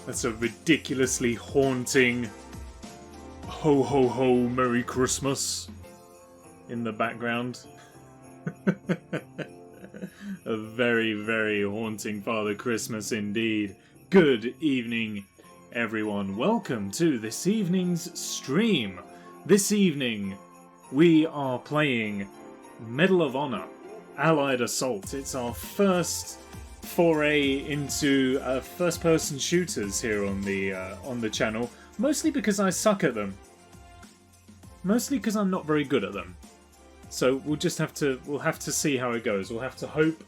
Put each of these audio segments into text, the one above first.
That's a ridiculously haunting ho ho ho Merry Christmas in the background. A very, very haunting Father Christmas indeed. Good evening, everyone. Welcome to this evening's stream. This evening, we are playing Medal of Honor, Allied Assault. It's our first foray into first-person shooters here on the channel. Mostly because I suck at them. Mostly because I'm not very good at them. So we'll have to see how it goes. We'll have to hope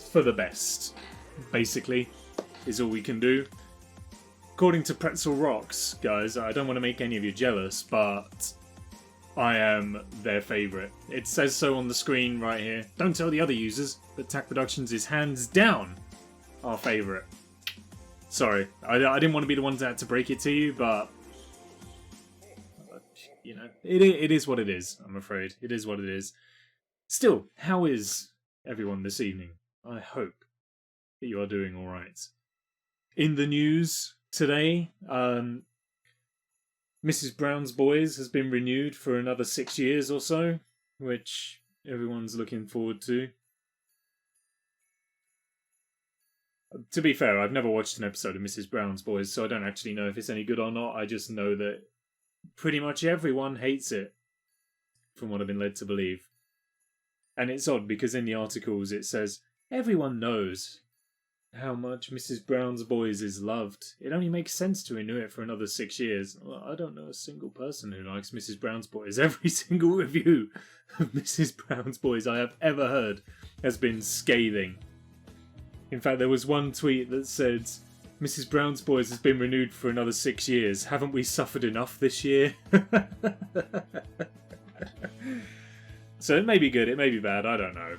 for the best, basically, is all we can do. According to Pretzel Rocks, guys, I don't want to make any of you jealous, but I am their favourite. It says so on the screen right here. Don't tell the other users, but TAC Productions is hands down our favourite. Sorry, I didn't want to be the one to break it to you, but you know, it is what it is, I'm afraid. It is what it is. Still, how is everyone this evening? I hope that you are doing alright. In the news today, Mrs. Brown's Boys has been renewed for another 6 years or so, which everyone's looking forward to. To be fair, I've never watched an episode of Mrs. Brown's Boys, so I don't actually know if it's any good or not. I just know that pretty much everyone hates it, from what I've been led to believe. And it's odd, because in the articles it says, everyone knows how much Mrs. Brown's Boys is loved. It only makes sense to renew it for another 6 years. Well, I don't know a single person who likes Mrs. Brown's Boys. Every single review of Mrs. Brown's Boys I have ever heard has been scathing. In fact, there was one tweet that said, Mrs. Brown's Boys has been renewed for another 6 years. Haven't we suffered enough this year? So it may be good, it may be bad, I don't know.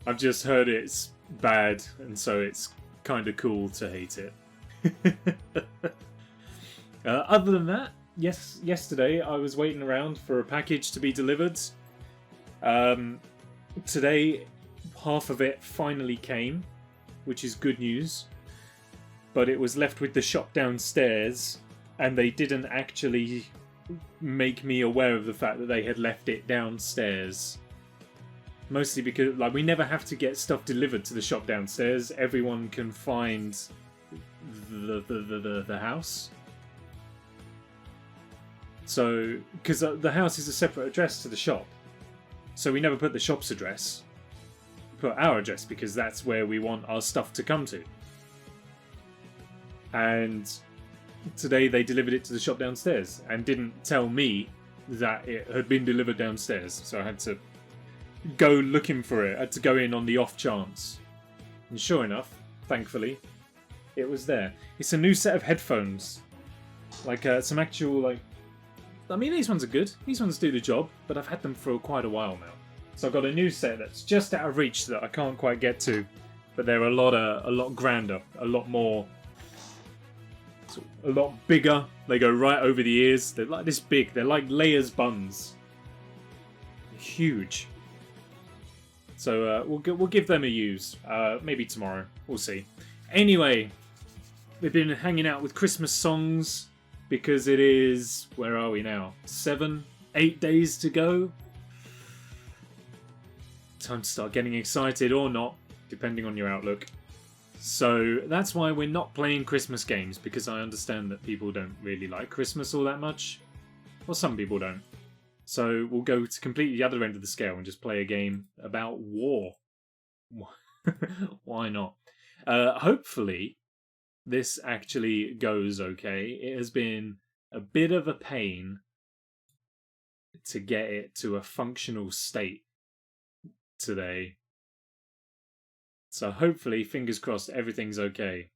I've just heard it's bad, and so it's kind of cool to hate it. Other than that, yesterday I was waiting around for a package to be delivered. Today, half of it finally came, which is good news. But it was left with the shop downstairs, and they didn't actually make me aware of the fact that they had left it downstairs. Mostly because, like, we never have to get stuff delivered to the shop downstairs. Everyone can find the house. So, because the house is a separate address to the shop. So we never put the shop's address. We put our address, because that's where we want our stuff to come to. And today they delivered it to the shop downstairs and didn't tell me that it had been delivered downstairs. So I had to go looking for it. I had to go in on the off chance. And sure enough, thankfully, it was there. It's a new set of headphones. Like some actual, like... I mean, these ones are good. These ones do the job, but I've had them for quite a while now. So I've got a new set that's just out of reach that I can't quite get to. But they're a lot grander, a lot more... a lot bigger. They go right over the ears. They're like this big. They're like Leia's buns. Huge. So we'll give them a use. Maybe tomorrow. We'll see. Anyway, we've been hanging out with Christmas songs because it is... where are we now? 7, 8 days to go. Time to start getting excited or not, depending on your outlook. So that's why we're not playing Christmas games, because I understand that people don't really like Christmas all that much. Well, some people don't. So we'll go to completely the other end of the scale and just play a game about war. Why not? Hopefully this actually goes okay. It has been a bit of a pain to get it to a functional state today. So hopefully, fingers crossed, everything's okay.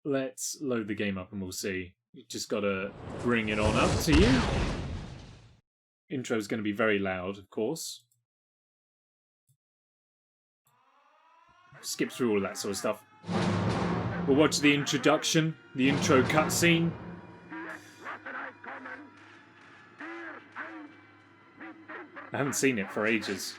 Let's load the game up and we'll see. You just gotta bring it on up to you. Intro's gonna be very loud, of course. Skip through all of that sort of stuff. We'll watch the introduction, the intro cutscene. I haven't seen it for ages.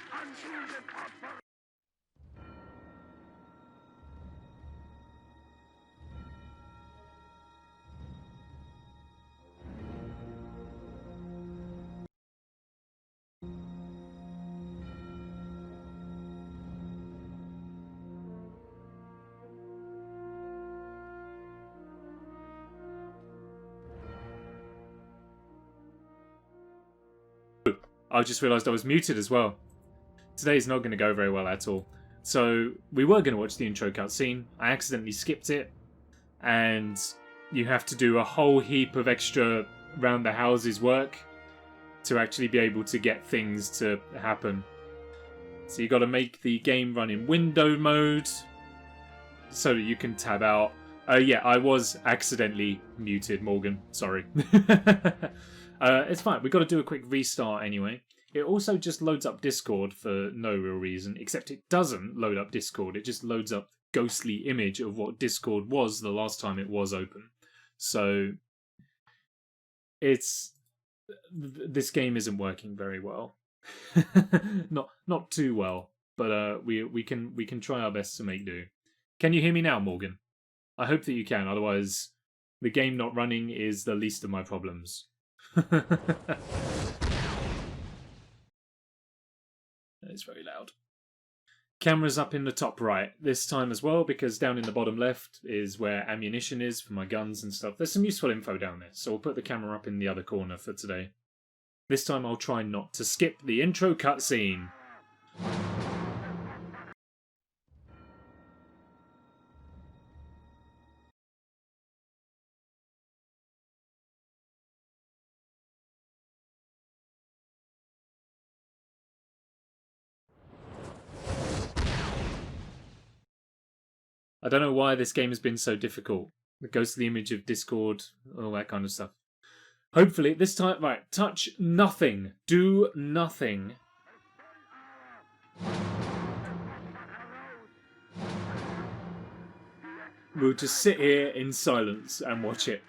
I just realised I was muted as well. Today's not going to go very well at all. So, we were going to watch the intro cutscene. I accidentally skipped it. And you have to do a whole heap of extra round the houses work to actually be able to get things to happen. So you got to make the game run in window mode so that you can tab out. Yeah, I was accidentally muted, Morgan. Sorry. It's fine. We've got to do a quick restart anyway. It also just loads up Discord for no real reason, except it doesn't load up Discord. It just loads up ghostly image of what Discord was the last time it was open. So this game isn't working very well. not too well, but we can try our best to make do. Can you hear me now, Morgan? I hope that you can, otherwise the game not running is the least of my problems. It's very loud. Camera's up in the top right this time as well, because down in the bottom left is where ammunition is for my guns and stuff. There's some useful info down there, so we'll put the camera up in the other corner for today. This time I'll try not to skip the intro cutscene. I don't know why this game has been so difficult. The ghostly image of Discord, all that kind of stuff. Hopefully, this time... Right, touch nothing. Do nothing. We'll just sit here in silence and watch it.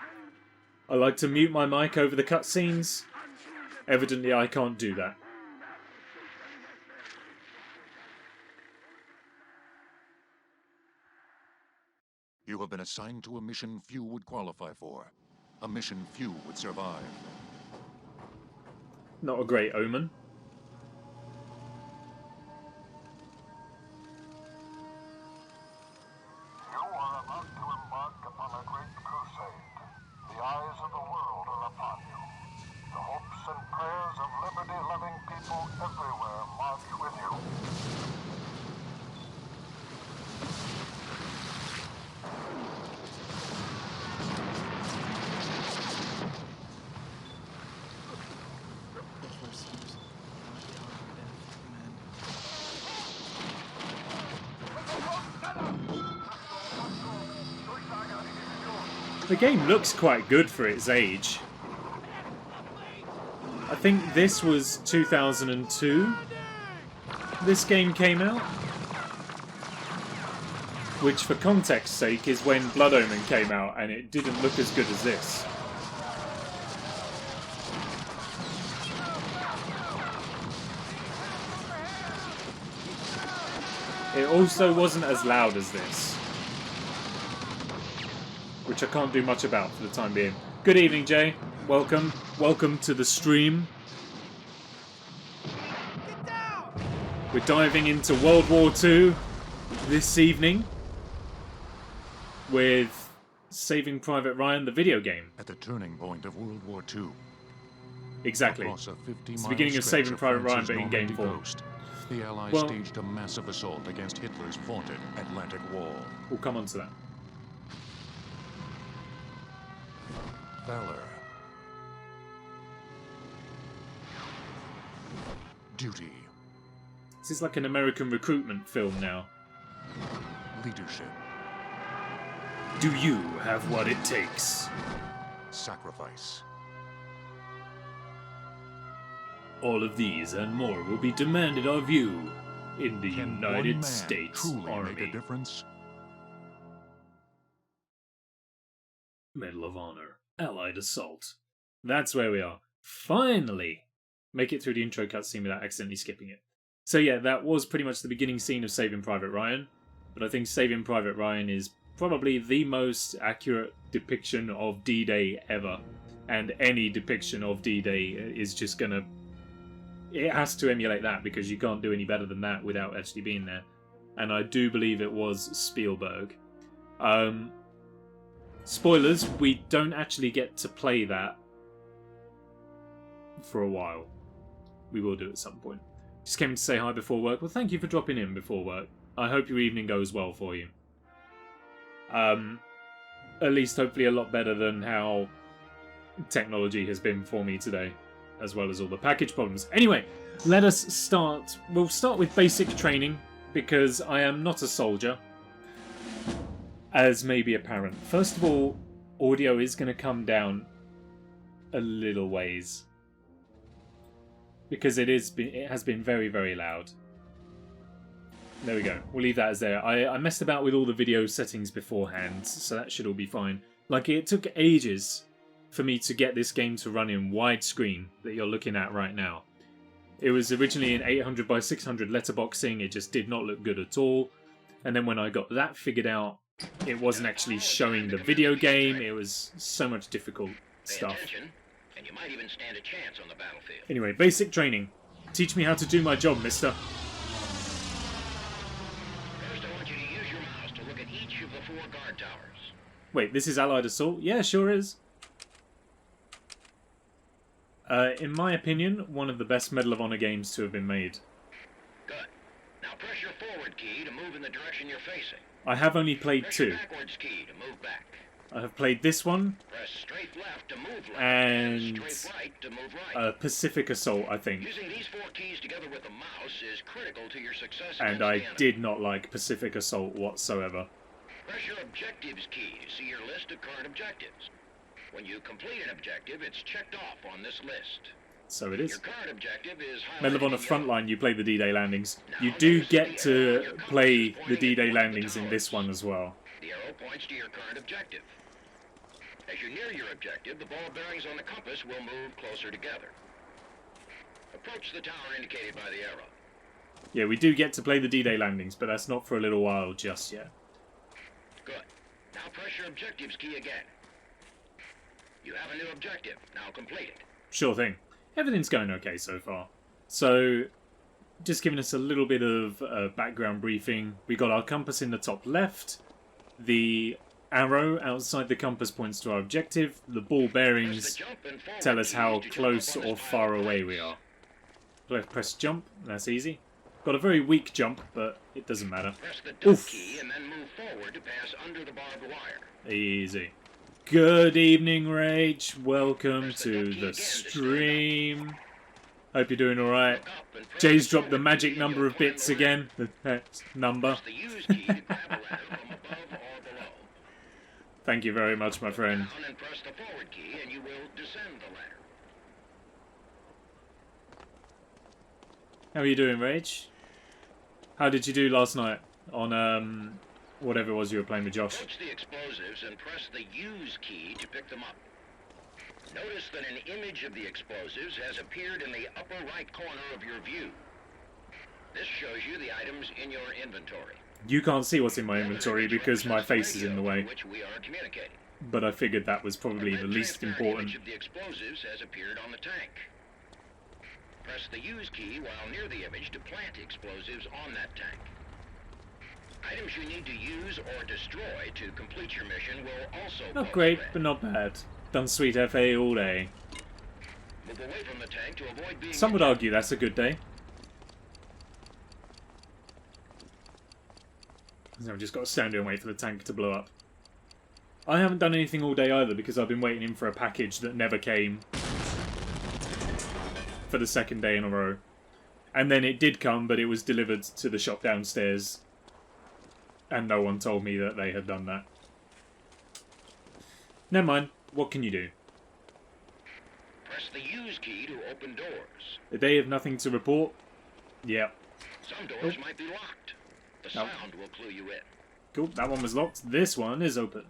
I like to mute my mic over the cutscenes. Evidently, I can't do that. You have been assigned to a mission few would qualify for. A mission few would survive. Not a great omen. You are about to embark upon a great crusade. The eyes of the world are upon you. The hopes and prayers of liberty-loving people everywhere march with you. The game looks quite good for its age. I think this was 2002. This game came out. Which, for context's sake, is when Blood Omen came out, and it didn't look as good as this. It also wasn't as loud as this. Which I can't do much about for the time being. Good evening, Jay. Welcome. Welcome to the stream. We're diving into World War II this evening with Saving Private Ryan, the video game. At the turning point of World War II. Exactly. It's the beginning of Saving Private Ryan, but in game form. The Allies staged a massive assault against Hitler's vaunted Atlantic Wall. We'll come on to that. Valor. Duty. This is like an American recruitment film now. Leadership. Do you have what it takes? Sacrifice. All of these and more will be demanded of you in the Can United one man States truly Army. make a difference? Medal of Honor. Allied Assault. That's where we are. Finally! Make it through the intro cutscene without accidentally skipping it. So yeah, that was pretty much the beginning scene of Saving Private Ryan. But I think Saving Private Ryan is probably the most accurate depiction of D-Day ever. And any depiction of D-Day is just gonna... It has to emulate that, because you can't do any better than that without actually being there. And I do believe it was Spielberg. Spoilers, we don't actually get to play that for a while. we will do at some point. Just came to say hi before work. Well, thank you for dropping in before work. I hope your evening goes well for you. At least hopefully a lot better than how technology has been for me today, as well as all the package problems. Anyway, let us start. We'll start with basic training, because I am not a soldier, as may be apparent. First of all, audio is going to come down a little ways, because it has been very, very loud. There we go. We'll leave that as there. I messed about with all the video settings beforehand, so that should all be fine. Like, it took ages for me to get this game to run in widescreen that you're looking at right now. It was originally in 800 by 600 letterboxing. It just did not look good at all. And then when I got that figured out, it wasn't actually showing the video game. It was so much difficult stuff. And you might even stand a chance on the battlefield. Anyway, basic training. Teach me how to do my job, mister. First, I want you to use your mouse to look at each of the 4 guard towers. Wait, this is Allied Assault? Yeah, sure is. In my opinion, one of the best Medal of Honor games to have been made. Good. Now press your forward key to move in the direction you're facing. I have only played Press 2. your backwards key to move back. I have played this one, Press straight left to move left, and straight right to move right. Pacific Assault, I think. Using these 4 keys together with the mouse is critical to your success And against I the enemy. did not like Pacific Assault whatsoever. Press your objectives key to see your list of current objectives. When you complete an objective, it's checked off on this list. So it Your is. current objective is Medal of Honor highlighted in yellow. Frontline, you play the D-Day landings. You do get to play the D-Day landings in this one as well. The arrow points to your current objective. As you near your objective, the ball bearings on the compass will move closer together. Approach the tower indicated by the arrow. Yeah, we do get to play the D-Day landings, but that's not for a little while just yet. Good. Now press your objectives key again. You have a new objective. Now complete it. Sure thing. Everything's going okay so far. So, just giving us a little bit of background briefing. We got our compass in the top left. The arrow outside the compass points to our objective. The ball bearings tell us how close or far away we are. Press jump. That's easy. Got a very weak jump, but it doesn't matter. Press the duck Oof. key and then move forward to pass under the barbed wire. Easy. Good evening, Rage. Welcome to the stream. Hope you're doing alright. Look up and press Jay's the dropped the forward magic key number and of you'll bits find the ladder. again. The number. Press the use key to grab a ladder from above or below. Thank you very much, my friend. Down and press the forward key and you will descend the ladder. How are you doing, Rage? How did you do last night on whatever it was you were playing with Josh? Approach the explosives and press the use key to pick them up. Notice that an image of the explosives has appeared in the upper right corner of your view. This shows you the items in your inventory. You can't see what's in my inventory because my face is in the way, Which we are communicating. but I figured that was probably the least important. Image of the explosives has appeared on the tank. Press the use key while near the image to plant explosives on that tank. Items you need to use or destroy to complete your mission will also Not post great, red. but not bad. Done sweet FA all day. Move away from the tank to avoid being Some would hit. argue that's a good day. So I've just got to stand here and wait for the tank to blow up. I haven't done anything all day either because I've been waiting in for a package that never came for the second day in a row. And then it did come, but it was delivered to the shop downstairs. And no one told me that they had done that. Never mind. What can you do? Press the use key to open doors. A day of nothing to report? Yep. Some doors might be locked. The Nope. sound will clue you in. Cool, that one was locked. This one is open.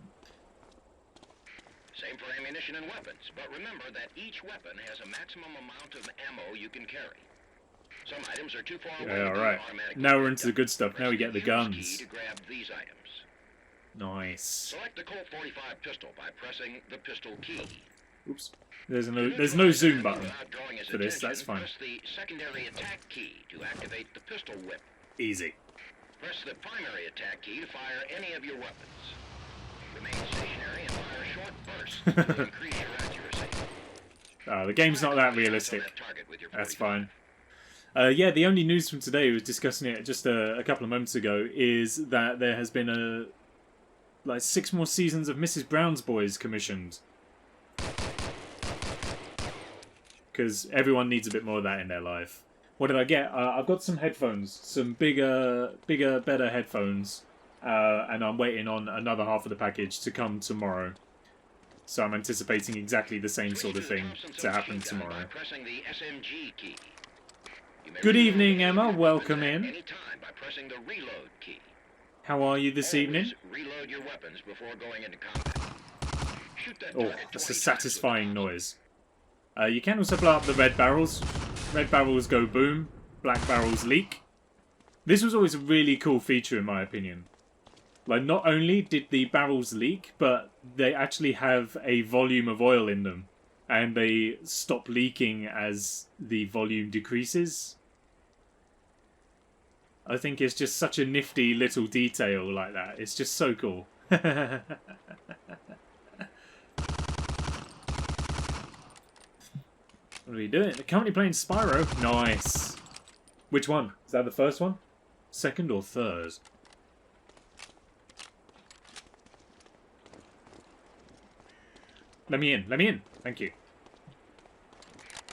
Same for ammunition and weapons, but remember that each weapon has a maximum amount of ammo you can carry. Some items are too far away. Yeah, to be alright. automatically Now we're picked into the up. good stuff. Press Now we get the use guns. key to grab these items. Nice. Select the Colt 45 pistol by pressing the pistol key. Oops. There's no zoom button Without drawing his for this, that's attention, fine. Press the secondary attack key to activate the pistol whip. Easy. Press the primary attack key to fire any of your weapons. Remain stationary and fire short bursts to increase your accuracy. The game's not that realistic. On that target with your That's 45. fine. Yeah, the only news from today, we was discussing it just a couple of moments ago, is that there has been like 6 more seasons of Mrs. Brown's Boys commissioned. Because everyone needs a bit more of that in their life. What did I get? I've got some headphones, some bigger, better headphones, and I'm waiting on another half of the package to come tomorrow. So I'm anticipating exactly the same sort of thing to happen tomorrow. Good evening, Emma. Welcome in. How are you this evening? Oh, that's a satisfying noise. You can also blow up the red barrels. Red barrels go boom, black barrels leak. This was always a really cool feature in my opinion. Like, not only did the barrels leak, but they actually have a volume of oil in them. And they stop leaking as the volume decreases. I think it's just such a nifty little detail like that. It's just so cool. What are we doing? They're currently playing Spyro. Nice. Which one? Is that the first one? Second or third? Let me in. Let me in. Thank you.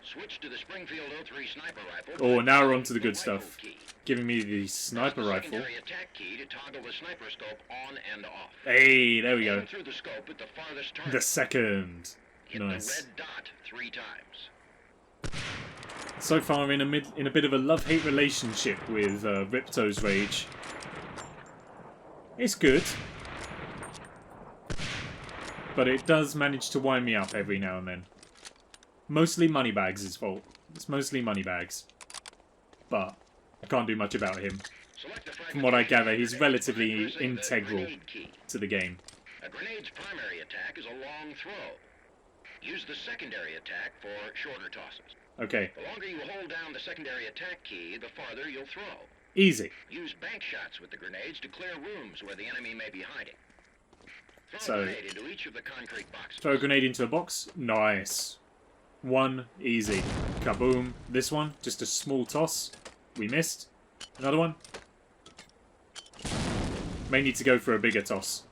Switch to the Springfield 03 sniper rifle. Oh, now we're on to the good stuff. Giving me the sniper rifle. Secondary attack key to toggle the sniper scope on and off. Hey, there we go. Aim through the scope at the farthest target. The second. Hit Nice. the red dot 3 times. So far, I'm in a bit of a love-hate relationship with Ripto's Rage. It's good, but it does manage to wind me up every now and then. Mostly Moneybags' fault. It's mostly Moneybags, but I can't do much about him. From what I gather, he's relatively integral to the game. A grenade's primary attack is a long throw. Use the secondary attack for shorter tosses. Okay. The longer you hold down the secondary attack key, the farther you'll throw. Easy. Use bank shots with the grenades to clear rooms where the enemy may be hiding. Throw So, a grenade into each of the concrete boxes. Throw a grenade into a box. Nice. One. Easy. Kaboom. This one. Just a small toss. We missed. Another one. May need to go for a bigger toss.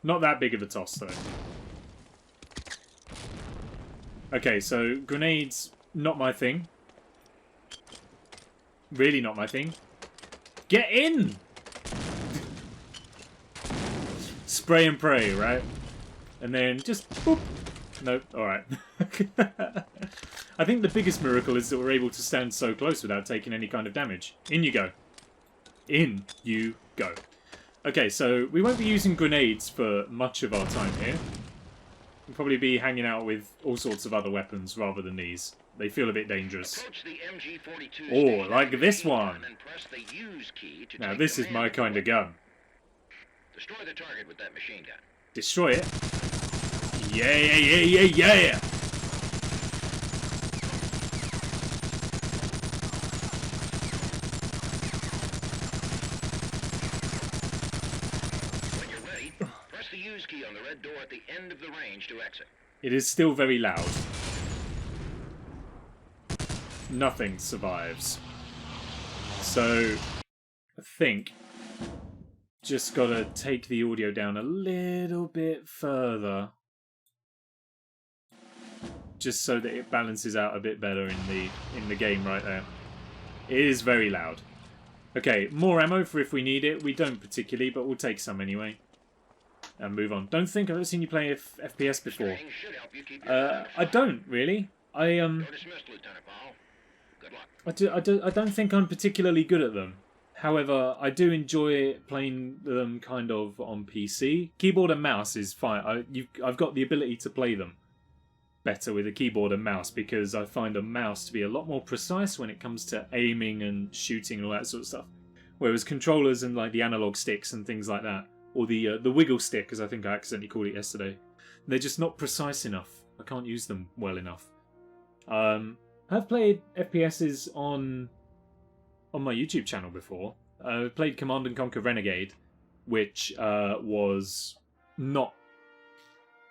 Not that big of a toss, though. Okay, so grenades, not my thing. Really not my thing. Get in! Spray and pray, right? And then just boop. Nope, alright. I think the biggest miracle is that we're able to stand so close without taking any kind of damage. In you go. In you go. Okay, so we won't be using grenades for much of our time here. We'll probably be hanging out with all sorts of other weapons rather than these. They feel a bit dangerous. Oh, like this one. Now this is my kind of gun. Destroy the target with that machine gun. Destroy it. Yeah, yeah, yeah, yeah, yeah. When you're ready, press the use key on the red door at the end of the range to exit. It is still very loud. Nothing survives. So, I think just gotta take the audio down a little bit further. Just so that it balances out a bit better in the game right there. It is very loud. Okay, more ammo for if we need it. We don't particularly, but we'll take some anyway. And move on. Don't think I've ever seen you play FPS before. I don't really. I don't think I'm particularly good at them. However, I do enjoy playing them kind of on PC. Keyboard and mouse is fine. I've got the ability to play them better with a keyboard and mouse because I find a mouse to be a lot more precise when it comes to aiming and shooting and all that sort of stuff. Whereas controllers and like the analog sticks and things like that, or the wiggle stick, as I think I accidentally called it yesterday, they're just not precise enough. I can't use them well enough. I've played FPSs on my YouTube channel before. I played Command & Conquer Renegade, which was not...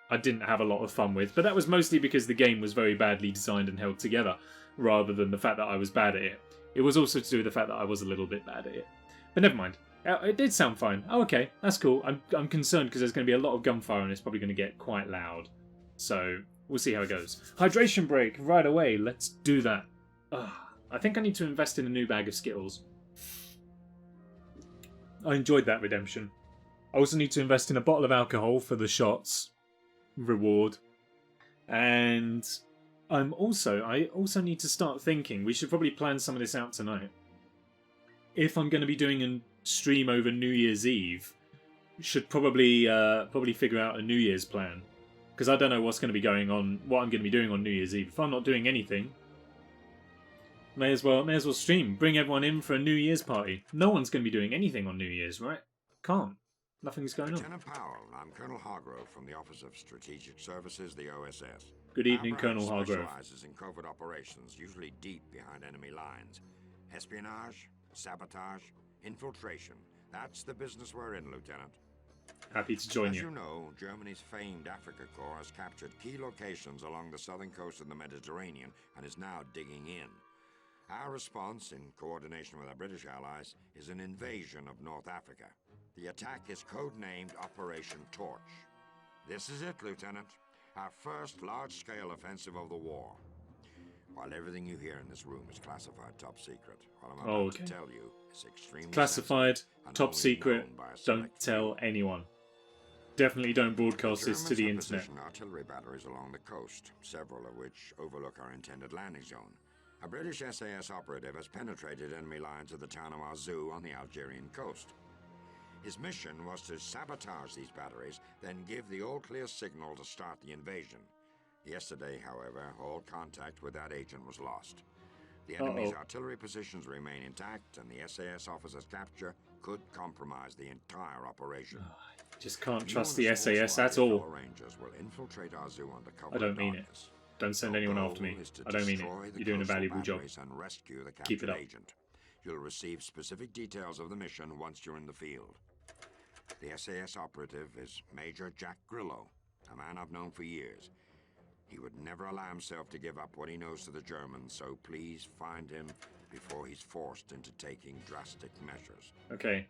I didn't have a lot of fun with, but that was mostly because the game was very badly designed and held together, rather than the fact that I was bad at it. It was also to do with the fact that I was a little bit bad at it. But never mind. It did sound fine. Oh, okay. That's cool. I'm concerned because there's going to be a lot of gunfire and it's probably going to get quite loud. So, we'll see how it goes. Hydration break right away. Let's do that. Ugh. I think I need to invest in a new bag of Skittles. I enjoyed that redemption. I also need to invest in a bottle of alcohol for the shots reward. And I also need to start thinking, we should probably plan some of this out tonight. If I'm going to be doing a stream over New Year's Eve, should probably figure out a New Year's plan. Because I don't know what's going to be going on, what I'm going to be doing on New Year's Eve. If I'm not doing anything, may as well stream. Bring everyone in for a New Year's party. No one's going to be doing anything on New Year's, right? Can't. Nothing's going on. Lieutenant Powell, I'm Colonel Hargrove from the Office of Strategic Services, the OSS. Good evening, Our Colonel branch Hargrove. specializes in covert operations, usually deep behind enemy lines. Espionage, sabotage, infiltration. That's the business we're in, Lieutenant. Happy to join As you. you know, Germany's famed Africa Corps has captured key locations along the southern coast of the Mediterranean and is now digging in. Our response, in coordination with our British allies, is an invasion of North Africa. The attack is codenamed Operation Torch. This is it, Lieutenant. Our first large-scale offensive of the war. While everything you hear in this room is classified top secret, what I'm about to tell you is extremely Classified, sensitive and top only secret, known by a don't select tell few. anyone. Definitely don't broadcast this to the Germans have internet. positioned artillery batteries along the coast, several of which overlook our intended landing zone. A British SAS operative has penetrated enemy lines at the town of Arzou on the Algerian coast. His mission was to sabotage these batteries, then give the all-clear signal to start the invasion. Yesterday, however, all contact with that agent was lost. The enemy's artillery positions remain intact, and the SAS officer's capture could compromise the entire operation. Just can't You trust and the a small SAS squad at of all. fellow Rangers will infiltrate Arzou under cover I don't of mean it. darkness. Don't send Your anyone goal after me. is to I don't mean it. destroy the You're doing a coastal valuable job. batteries and rescue the Keep it captured up. agent. You'll receive specific details of the mission once you're in the field. The SAS operative is Major Jack Grillo, a man I've known for years. He would never allow himself to give up what he knows to the Germans, so please find him before he's forced into taking drastic measures. Okay.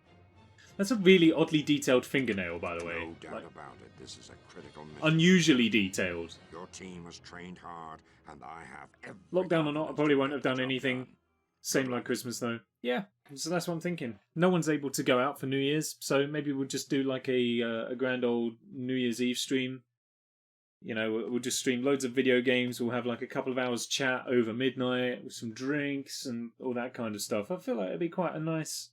That's a really oddly detailed fingernail, by the way. No doubt Like, about it, this is a critical mission. unusually detailed. Your team has trained hard, and I have every Lockdown or not, I confidence probably to won't get have the done job anything. done. Same like Christmas, though. Yeah, so that's what I'm thinking. No one's able to go out for New Year's, so maybe we'll just do like a grand old New Year's Eve stream. You know, we'll just stream loads of video games. We'll have like a couple of hours chat over midnight with some drinks and all that kind of stuff. I feel like it'd be quite a nice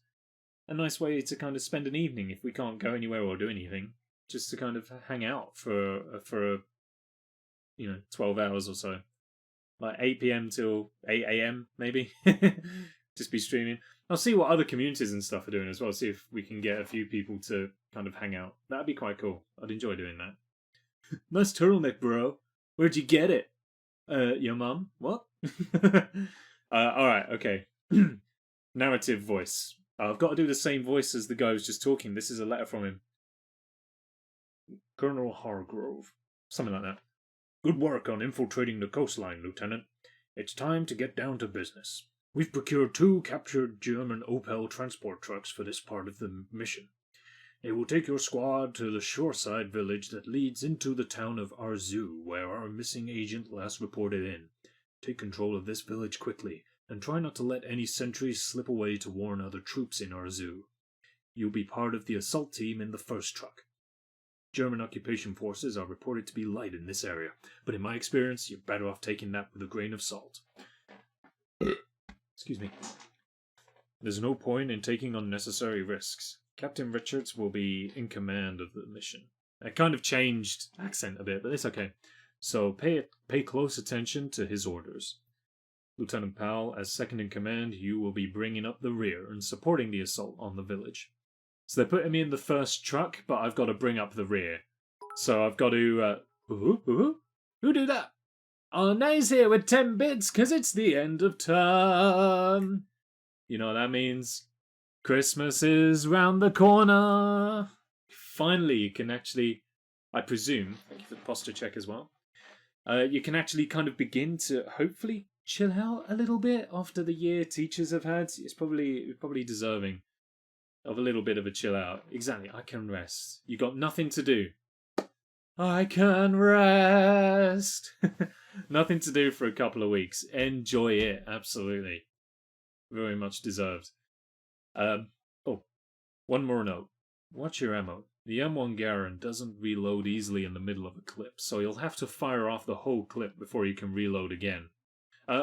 way to kind of spend an evening if we can't go anywhere or do anything. Just to kind of hang out for 12 hours or so. Like 8 p.m. till 8 a.m. maybe. Just be streaming. I'll see what other communities and stuff are doing as well. See if we can get a few people to kind of hang out. That'd be quite cool. I'd enjoy doing that. Nice turtleneck, bro. Where'd you get it? Your mum? What? Alright, okay. Narrative voice. I've got to do the same voice as the guy who's just talking. This is a letter from him. Colonel Hargrove. Something like that. Good work on infiltrating the coastline, Lieutenant. It's time to get down to business. We've procured 2 captured German Opel transport trucks for this part of the mission. They will take your squad to the shoreside village that leads into the town of Arzou, where our missing agent last reported in. Take control of this village quickly, and try not to let any sentries slip away to warn other troops in Arzou. You'll be part of the assault team in the first truck. German occupation forces are reported to be light in this area, but in my experience, you're better off taking that with a grain of salt. Excuse me. There's no point in taking unnecessary risks. Captain Richards will be in command of the mission. I kind of changed accent a bit, but it's okay. So pay close attention to his orders. Lieutenant Powell, as second in command, you will be bringing up the rear and supporting the assault on the village. So they're putting me in the first truck, but I've got to bring up the rear. So I've got to... Who do that? Oh, Nay's here with 10 bits, 'cause it's the end of term. You know what that means? Christmas is round the corner. Finally, you can actually... I presume, thank you for the posture check as well. You can actually kind of begin to, hopefully, chill out a little bit after the year teachers have had. It's probably deserving of a little bit of a chill out. Exactly, I can rest. You got nothing to do. I can rest. Nothing to do for a couple of weeks. Enjoy it, absolutely. Very much deserved. Oh, one more note. Watch your ammo. The M1 Garand doesn't reload easily in the middle of a clip, so you'll have to fire off the whole clip before you can reload again.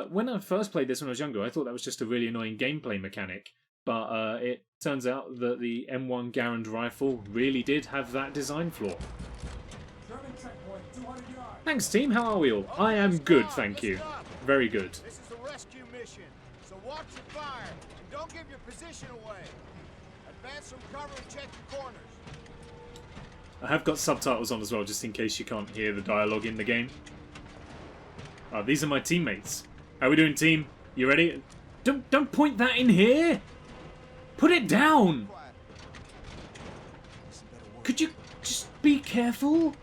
When I first played this when I was younger, I thought that was just a really annoying gameplay mechanic, but it turns out that the M1 Garand rifle really did have that design flaw. Thanks, team. How are we all? I am good, thank you. Very good. This is a rescue mission, so watch your fire and don't give your position away. Advance from cover and check your corners. I have got subtitles on as well, just in case you can't hear the dialogue in the game. These are my teammates. How we doing, team? You ready? Don't point that in here. Put it down. Could you just be careful?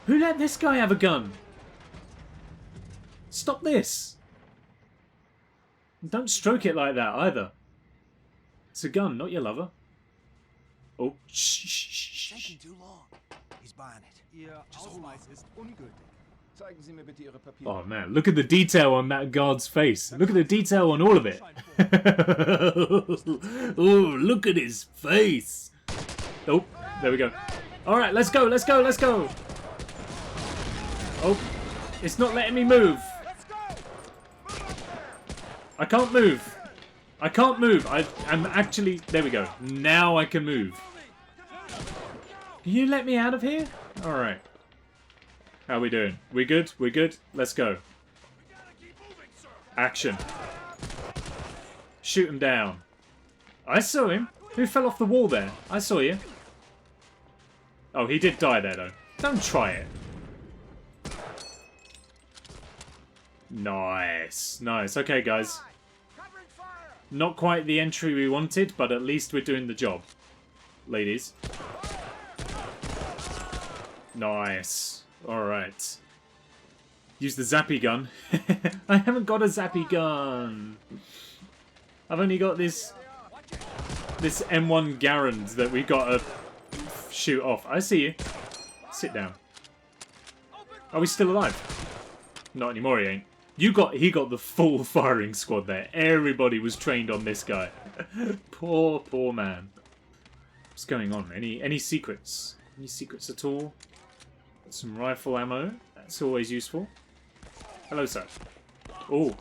Who let this guy have a gun? Stop this. Don't stroke it like that either. It's a gun, not your lover. Oh, shh. Taking too long. He's buying it. Ihr Ausweis ist ungültig. Zeigen Sie mir bitte Ihre Papiere. Oh man, look at the detail on that guard's face. Look at the detail on all of it. Oh, look at his face. Oh, there we go. Alright, let's go. Oh, it's not letting me move. I can't move. I'm actually... There we go. Now I can move. Can you let me out of here? Alright. How we doing? We good? We good? Let's go. Action. Shoot him down. I saw him. Who fell off the wall there? I saw you. Oh, he did die there, though. Don't try it. Nice. Okay, guys. Not quite the entry we wanted, but at least we're doing the job. Ladies. Nice. Alright. Use the zappy gun. I haven't got a zappy gun. I've only got this M1 Garand that we got to shoot off. I see you. Sit down. Are we still alive? Not anymore, he ain't. He got the full firing squad there. Everybody was trained on this guy. Poor man. What's going on? Any secrets? Any secrets at all? Got some rifle ammo. That's always useful. Hello, sir. Oh,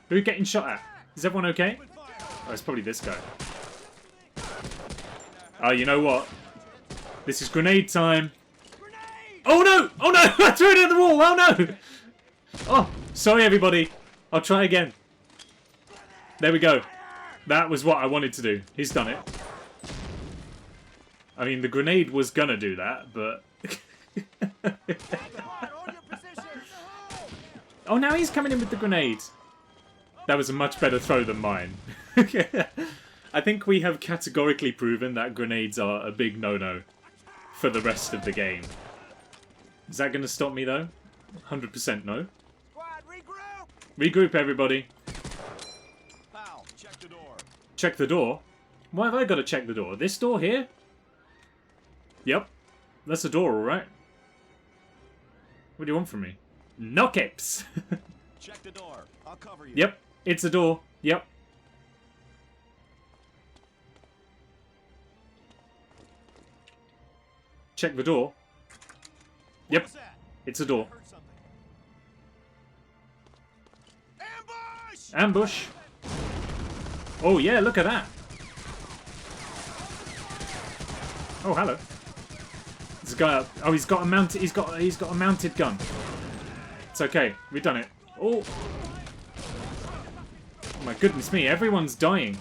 who are you getting shot at? Is everyone okay? Oh, it's probably this guy. Oh, you know what? This is grenade time. Oh no! Oh no! I threw it at the wall! Oh no! Oh, sorry everybody. I'll try again. There we go. That was what I wanted to do. He's done it. I mean, the grenade was gonna do that, but... Oh, now he's coming in with the grenade. That was a much better throw than mine. I think we have categorically proven that grenades are a big no-no for the rest of the game. Is that going to stop me, though? 100% no. Regroup, everybody. Check the door. Check the door? Why have I got to check the door? This door here? Yep. That's a door, alright. What do you want from me? Knockups! Check the door. I'll cover you. Yep, it's a door. Yep. Check the door. Yep, it's a door. Ambush! Oh yeah, look at that. Oh, hello. There's a guy up. Oh, he's got a mounted. He's got a mounted gun. It's okay. We've done it. Oh. Oh my goodness me! Everyone's dying.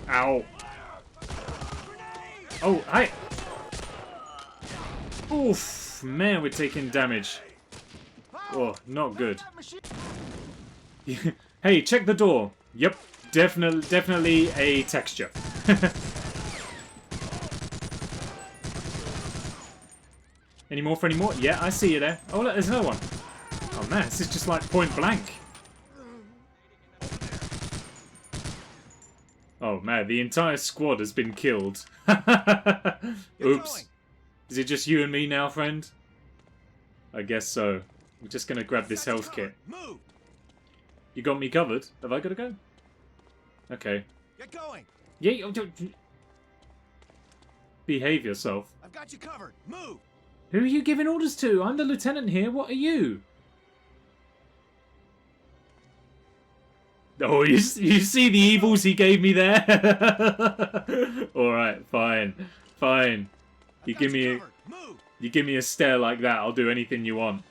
Ow. Oh, hi. Oof, man, we're taking damage. Oh, not good. Hey, check the door. Yep, definitely a texture. Any more for any more? Yeah, I see you there. Oh, look, there's another one. Oh man, this is just like point blank. Oh man, the entire squad has been killed. Oops. Is it just you and me now, friend? I guess so. I'm just gonna grab this health kit. Move. You got me covered. Have I got to go? Okay. Get going. Yeah. Behave yourself. I've got you covered. Move. Who are you giving orders to? I'm the lieutenant here. What are you? Oh, you see the evils he gave me there? Alright, fine. Fine. You give me a stare like that, I'll do anything you want.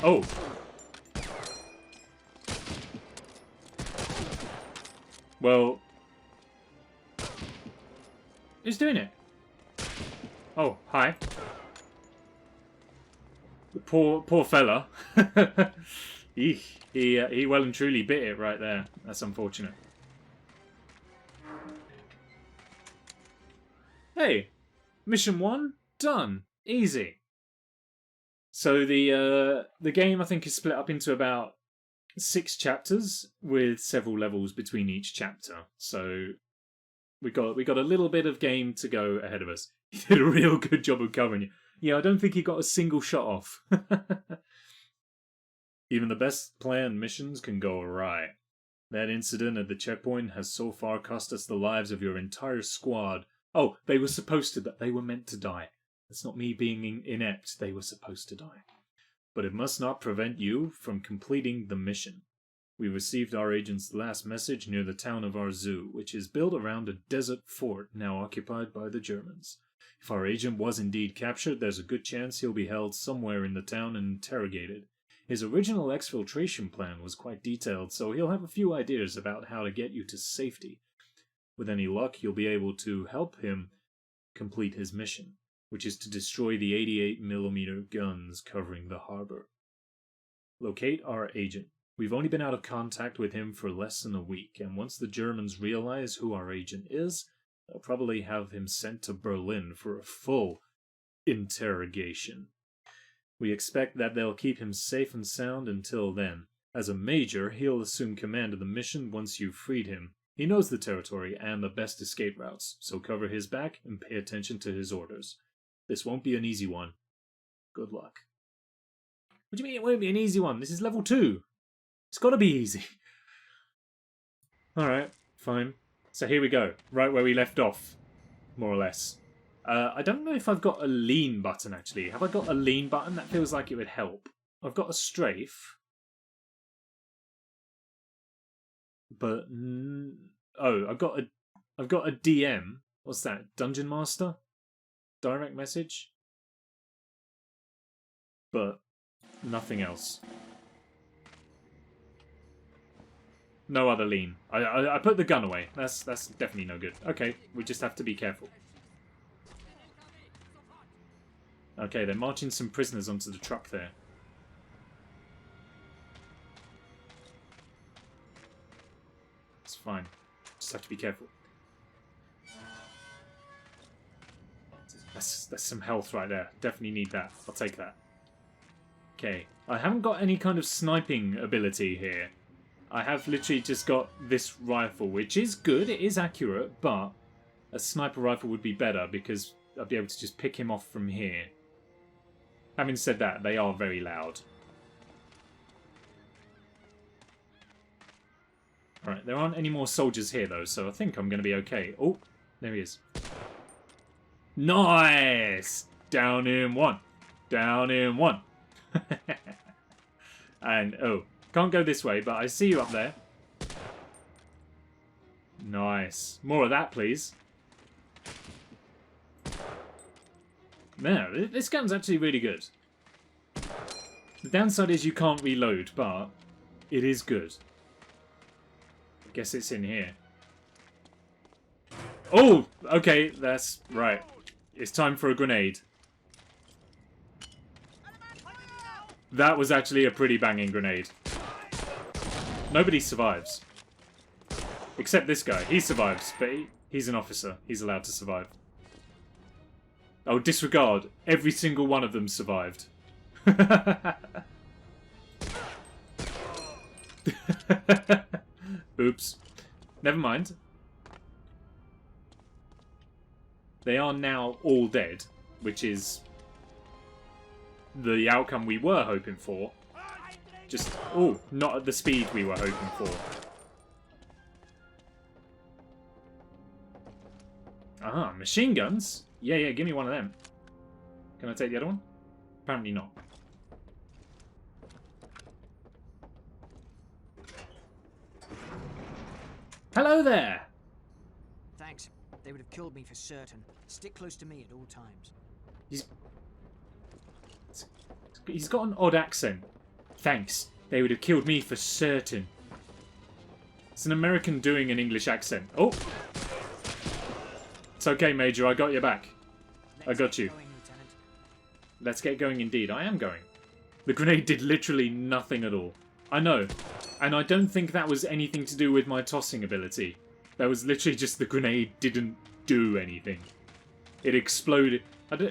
Oh. Well. Who's doing it? Oh, hi. The poor fella. He well and truly bit it right there. That's unfortunate. Hey, mission 1 done. Easy. So the game I think is split up into about 6 chapters with several levels between each chapter. So we got a little bit of game to go ahead of us. He did a real good job of covering you. Yeah, I don't think he got a single shot off. Even the best planned missions can go awry. That incident at the checkpoint has so far cost us the lives of your entire squad. Oh, they were supposed to. They were meant to die. That's not me being inept. They were supposed to die. But it must not prevent you from completing the mission. We received our agent's last message near the town of Arzu, which is built around a desert fort now occupied by the Germans. If our agent was indeed captured, there's a good chance he'll be held somewhere in the town and interrogated. His original exfiltration plan was quite detailed, so he'll have a few ideas about how to get you to safety. With any luck, you'll be able to help him complete his mission, which is to destroy the 88mm guns covering the harbor. Locate our agent. We've only been out of contact with him for less than a week, and once the Germans realize who our agent is, they'll probably have him sent to Berlin for a full interrogation. We expect that they'll keep him safe and sound until then. As a major, he'll assume command of the mission once you've freed him. He knows the territory and the best escape routes, so cover his back and pay attention to his orders. This won't be an easy one. Good luck. What do you mean it won't be an easy one? This is level 2. It's gotta be easy. Alright, fine. So here we go, right where we left off, more or less. I don't know if I've got a lean button, actually. Have I got a lean button? That feels like it would help. I've got a strafe. But, oh, I've got a DM. What's that? Dungeon Master? Direct message? But, nothing else. No other lean. I put the gun away. That's definitely no good. Okay, we just have to be careful. Okay, they're marching some prisoners onto the truck there. It's fine. Just have to be careful. That's some health right there. Definitely need that. I'll take that. Okay. I haven't got any kind of sniping ability here. I have literally just got this rifle, which is good. It is accurate, but a sniper rifle would be better because I'll be able to just pick him off from here. Having said that, they are very loud. Alright, there aren't any more soldiers here though, so I think I'm going to be okay. Oh, there he is. Nice! Down in one. Down in one. And, oh, can't go this way, but I see you up there. Nice. More of that, please. No, this gun's actually really good. The downside is you can't reload, but it is good. Guess it's in here. Oh, okay, that's right. It's time for a grenade. That was actually a pretty banging grenade. Nobody survives. Except this guy. He survives, but he's an officer. He's allowed to survive. Oh, disregard. Every single one of them survived. Oops. Never mind. They are now all dead, which is the outcome we were hoping for. Just, oh, not at the speed we were hoping for. Ah, machine guns? Yeah, yeah, give me one of them. Can I take the other one? Apparently not. Hello there! Thanks. They would have killed me for certain. Stick close to me at all times. He's got an odd accent. Thanks. They would have killed me for certain. It's an American doing an English accent. Oh! It's okay, Major. I got your back. I got you. Let's get going indeed. I am going. The grenade did literally nothing at all. I know. And I don't think that was anything to do with my tossing ability. That was literally just the grenade didn't do anything. It exploded.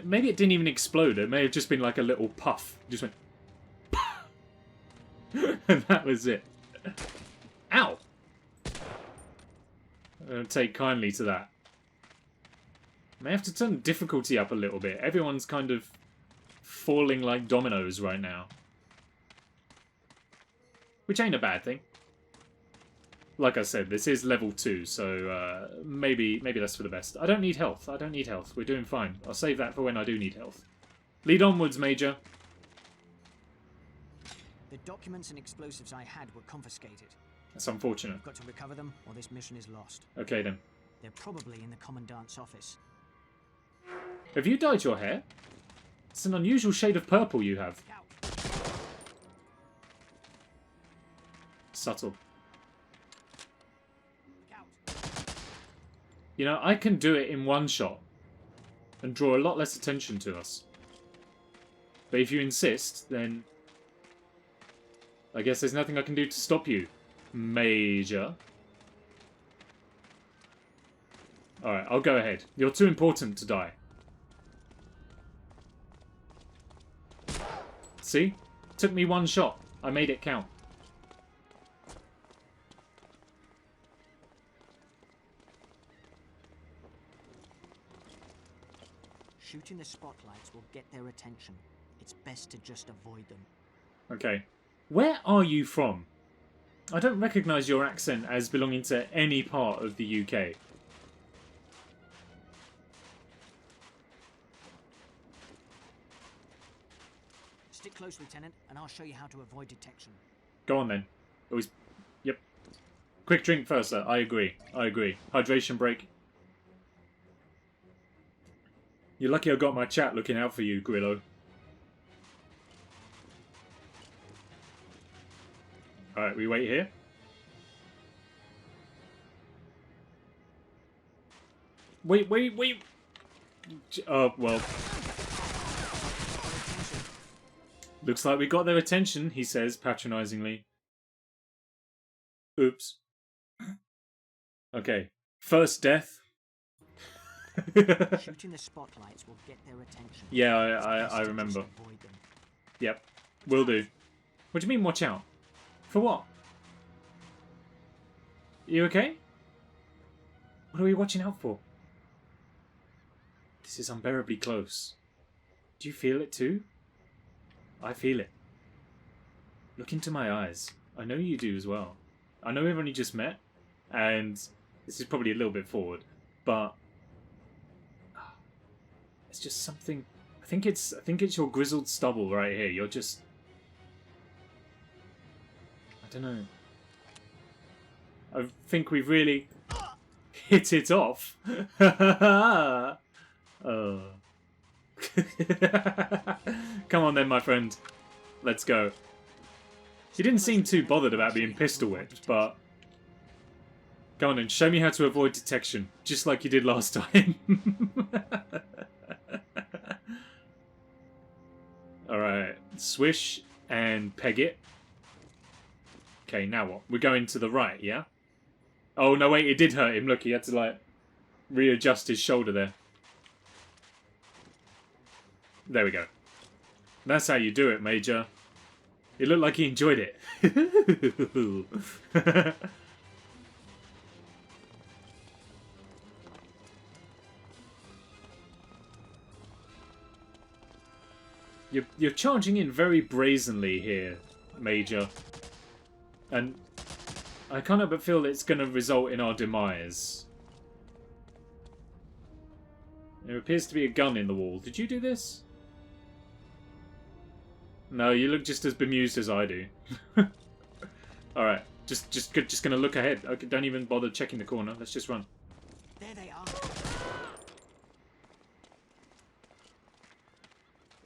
Maybe it didn't even explode. It may have just been like a little puff. It just went... and that was it. Ow! I don't take kindly to that. I may have to turn the difficulty up a little bit. Everyone's kind of falling like dominoes right now. Which ain't a bad thing. Like I said, this is level 2, so maybe that's for the best. I don't need health. I don't need health. We're doing fine. I'll save that for when I do need health. Lead onwards, Major. The documents and explosives I had were confiscated. That's unfortunate. I've got to recover them, or this mission is lost. Okay, then. They're probably in the Commandant's office. Have you dyed your hair? It's an unusual shade of purple you have. Subtle. You know, I can do it in one shot and draw a lot less attention to us. But if you insist, then I guess there's nothing I can do to stop you, Major. Alright, I'll go ahead. You're too important to die. See? Took me one shot. I made it count. Shooting the spotlights will get their attention. It's best to just avoid them. Okay. Where are you from? I don't recognise your accent as belonging to any part of the UK. Stick close, Lieutenant, and I'll show you how to avoid detection. Go on then. Always. Yep. Quick drink first, sir. I agree. I agree. Hydration break. You're lucky I got my chat looking out for you, Grillo. Alright, we wait here. Wait. Oh, well. Looks like we got their attention, he says, patronisingly. Oops. Okay. First death. Shooting the spotlights will get their attention. Yeah, I remember. Yep, will do. What do you mean, watch out? For what? You okay? What are we watching out for? This is unbearably close. Do you feel it too? I feel it. Look into my eyes. I know you do as well. I know we've only just met, and this is probably a little bit forward, but it's just something. I think it's your grizzled stubble right here. You're just, I don't know. I think we've really hit it off. Oh. Come on then, my friend. Let's go. He didn't seem too bothered about being pistol whipped, but go on and show me how to avoid detection, just like you did last time. Alright, swish and peg it. Okay, now what? We're going to the right, yeah? Oh, no, wait, it did hurt him. Look, he had to, like, readjust his shoulder there. There we go. That's how you do it, Major. It looked like he enjoyed it. You're charging in very brazenly here, Major. And I kind of feel it's going to result in our demise. There appears to be a gun in the wall. Did you do this? No, you look just as bemused as I do. Alright, just gonna look ahead. Okay, don't even bother checking the corner. Let's just run. There they are.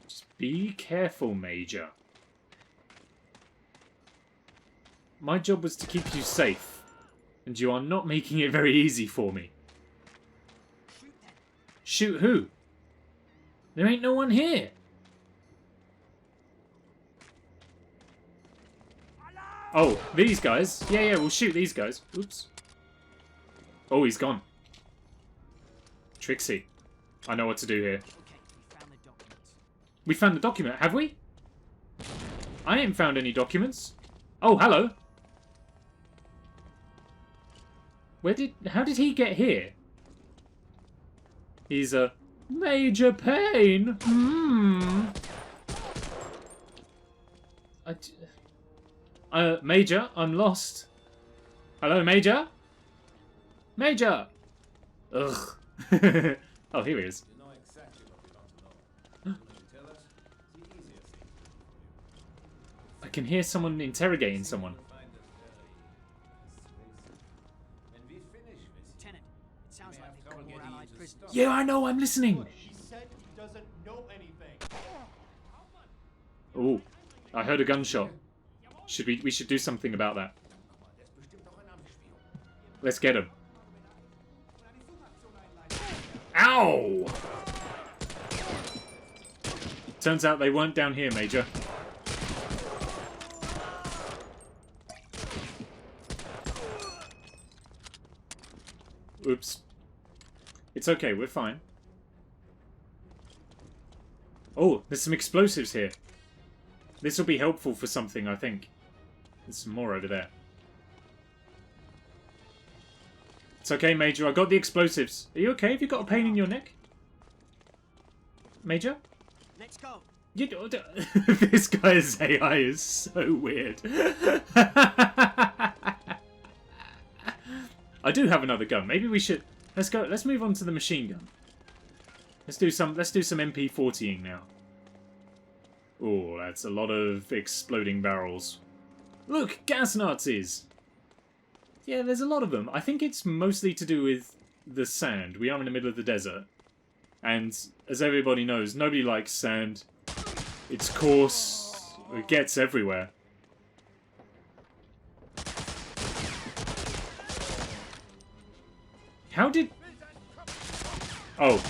Just be careful, Major. My job was to keep you safe, and you are not making it very easy for me. Shoot them. Shoot who? There ain't no one here. Oh, these guys? Yeah, we'll shoot these guys. Oops. Oh, he's gone. Trixie. I know what to do here. Okay, we found the documents. We found the document, have we? I ain't found any documents. Oh, hello. How did he get here? He's a Major Pain. Major, I'm lost. Hello, Major? Major! Ugh. Oh, here he is. You know exactly what we want to know. Will you tell us? The easiest thing to do for you. I can hear someone interrogating someone. Find us very persuasive. When we finish this, Lieutenant, it sounds may like have they've got trouble more getting allied you to prisoners. stop. Yeah, I know, I'm listening. He said he doesn't know anything. Oh, I heard a gunshot. We should do something about that. Let's get him. Ow! Turns out they weren't down here, Major. Oops. It's okay, we're fine. Oh, there's some explosives here. This will be helpful for something, I think. There's some more over there. It's okay, Major. I got the explosives. Are you okay? Have you got a pain in your neck? Major? Let's go. You don't... This guy's AI is so weird. I do have another gun. Maybe we should... Let's go. Let's move on to the machine gun. Let's do some MP40ing now. Oh, that's a lot of exploding barrels. Look, gas Nazis! Yeah, there's a lot of them. I think it's mostly to do with the sand. We are in the middle of the desert. And, as everybody knows, nobody likes sand. It's coarse. It gets everywhere. How did... Oh.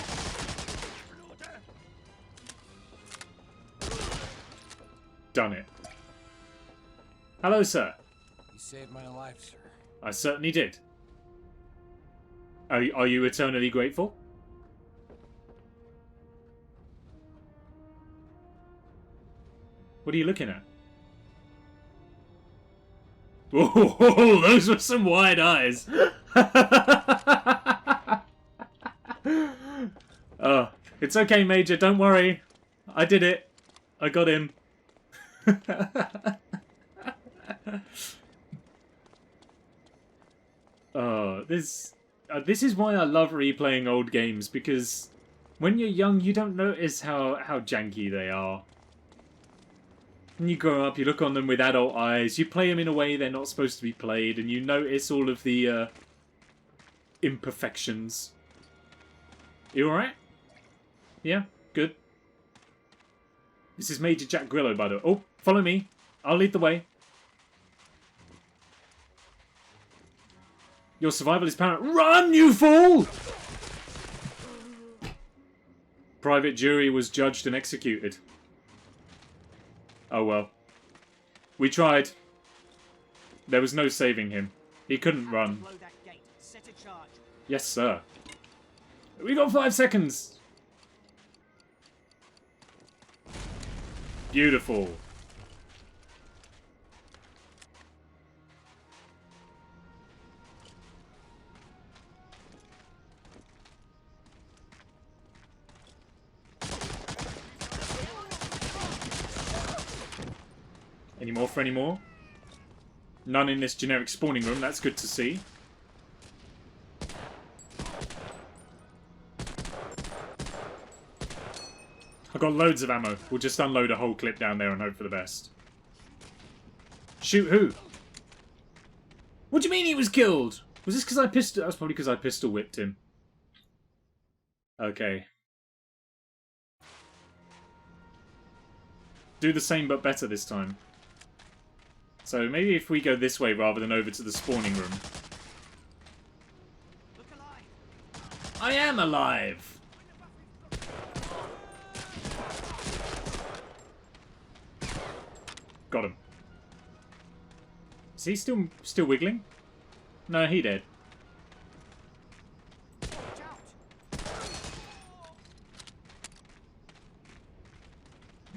Done it. Hello, sir. You saved my life, sir. I certainly did. Are you eternally grateful? What are you looking at? Oh, those were some wide eyes. Oh, it's okay, Major. Don't worry. I did it. I got him. Oh, this is why I love replaying old games, because when you're young, you don't notice how janky they are. When you grow up, you look on them with adult eyes, you play them in a way they're not supposed to be played, and you notice all of the imperfections. You alright? Yeah? Good. This is Major Jack Grillo, by the way. Oh, follow me. I'll lead the way. Your survival is paramount. Run, you fool! Private jury was judged and executed. Oh well. We tried. There was no saving him. He couldn't run. Blow that gate. Set a charge. Yes, sir. We got 5 seconds. Beautiful. Any more for any more? None in this generic spawning room. That's good to see. I've got loads of ammo. We'll just unload a whole clip down there and hope for the best. Shoot who? What do you mean he was killed? Was this because I pistol... That's probably because I pistol whipped him. Okay. Do the same but better this time. So maybe if we go this way rather than over to the spawning room. Look alive. I am alive! Got him. Is he still wiggling? No, he dead. Watch out.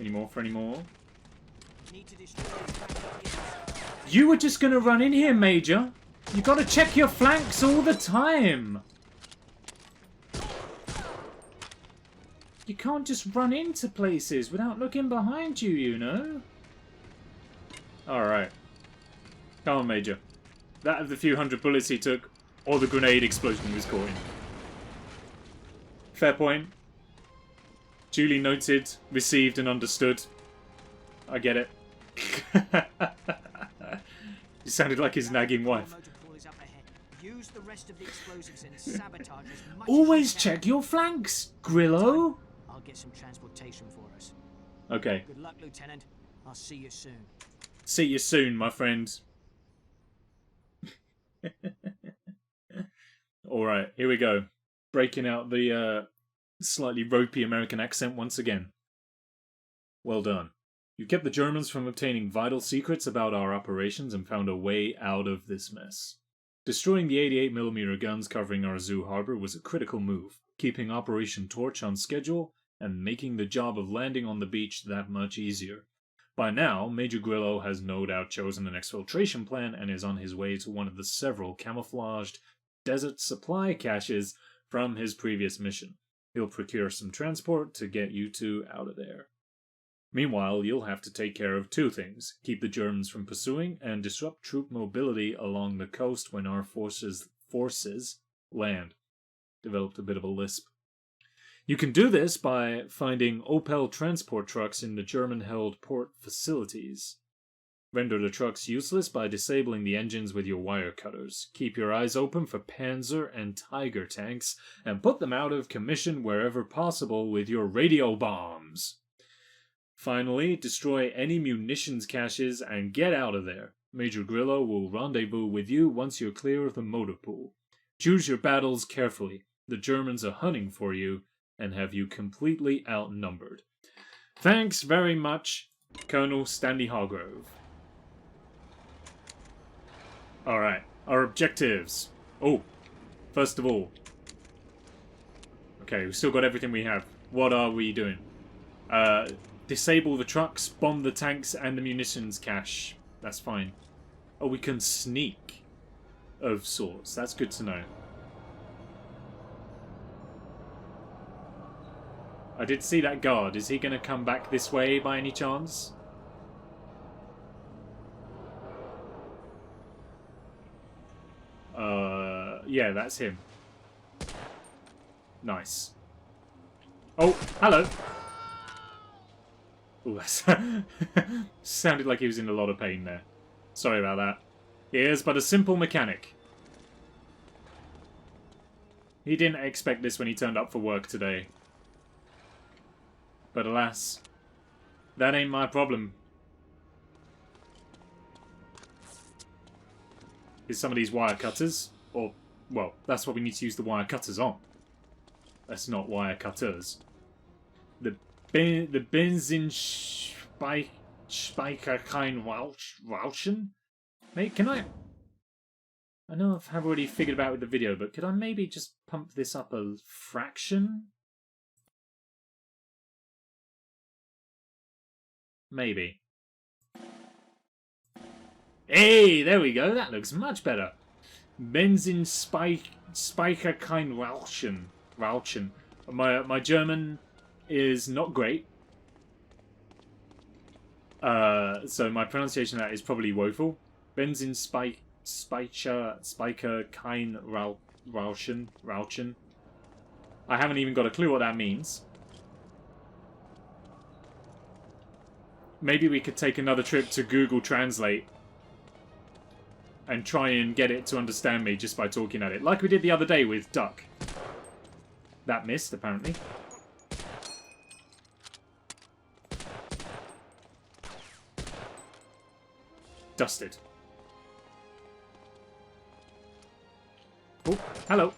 Any more for any more? Need to destroy these idiots. You were just gonna run in here, Major. You gotta check your flanks all the time. You can't just run into places without looking behind you, you know? Alright. Come on, Major. That of the few hundred bullets he took, or the grenade explosion he was caught in. Fair point. Duly noted, received and understood. I get it. He sounded like his nagging wife. Motor pool is up ahead. Use the rest of the explosives and sabotage as much Always as you can. check your flanks, Grillo. I'll get some transportation for us. Okay. Good luck, Lieutenant. I'll see you soon. See you soon, my friend. Alright, here we go. Breaking out the slightly ropey American accent once again. Well done. You kept the Germans from obtaining vital secrets about our operations and found a way out of this mess. Destroying the 88mm guns covering our zoo harbor was a critical move, keeping Operation Torch on schedule and making the job of landing on the beach that much easier. By now, Major Grillo has no doubt chosen an exfiltration plan and is on his way to one of the several camouflaged desert supply caches from his previous mission. He'll procure some transport to get you two out of there. Meanwhile, you'll have to take care of 2 things. Keep the Germans from pursuing and disrupt troop mobility along the coast when our forces land. Developed a bit of a lisp. You can do this by finding Opel transport trucks in the German-held port facilities. Render the trucks useless by disabling the engines with your wire cutters. Keep your eyes open for Panzer and Tiger tanks, and put them out of commission wherever possible with your radio bombs. Finally, destroy any munitions caches and get out of there. Major Grillo will rendezvous with you once you're clear of the motor pool. Choose your battles carefully. The Germans are hunting for you and have you completely outnumbered. Thanks very much, Colonel Stanley Hargrove. Alright, our objectives. Oh, first of all. Okay, we've still got everything we have. What are we doing? Disable the trucks, bomb the tanks, and the munitions cache. That's fine. Oh, we can sneak. Of sorts. That's good to know. I did see that guard. Is he going to come back this way by any chance? Yeah, that's him. Nice. Oh, hello. Ooh, that's sounded like he was in a lot of pain there. Sorry about that. He is but a simple mechanic. He didn't expect this when he turned up for work today. But alas, that ain't my problem. Is some of these wire cutters? Or, well, that's what we need to use the wire cutters on. That's not wire cutters. The Benzin Spiker kein Rauschen? Mate, can I... I know I've already figured out with the video, but could I maybe just pump this up a fraction? Maybe. Hey, there we go. That looks much better. Benzin Spiker kein Rauschen. My German is not great. So my pronunciation of that is probably woeful. Benzin Spiker kein Rauschen. I haven't even got a clue what that means. Maybe we could take another trip to Google Translate and try and get it to understand me just by talking at it. Like we did the other day with Duck. That missed, apparently. Dusted. Oh, hello.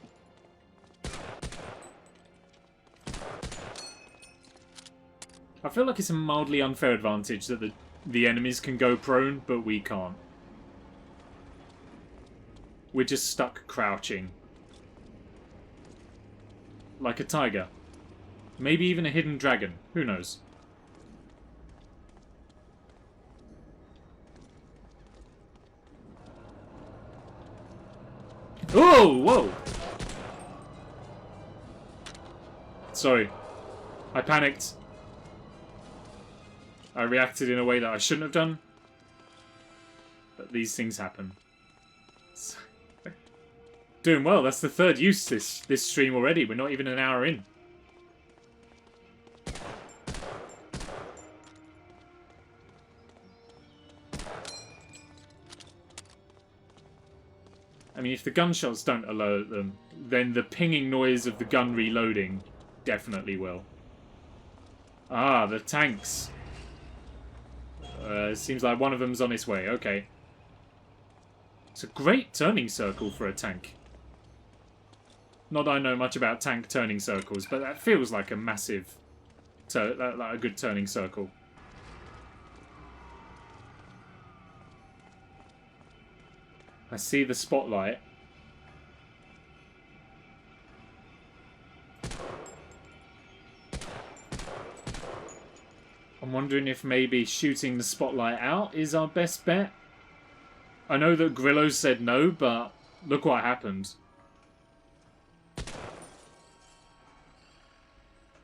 I feel like it's a mildly unfair advantage that the enemies can go prone, but we can't. We're just stuck crouching. Like a tiger. Maybe even a hidden dragon. Who knows? Oh, whoa! Sorry. I panicked. I reacted in a way that I shouldn't have done. But these things happen. Doing well. That's the third use this stream already. We're not even an hour in. I mean, if the gunshots don't alert them, then the pinging noise of the gun reloading definitely will. Ah, the tanks. Seems like one of them's on its way. Okay. It's a great turning circle for a tank. Not that I know much about tank turning circles, but that feels like a massive... like a good turning circle. I see the spotlight. I'm wondering if maybe shooting the spotlight out is our best bet. I know that Grillo said no, but look what happened.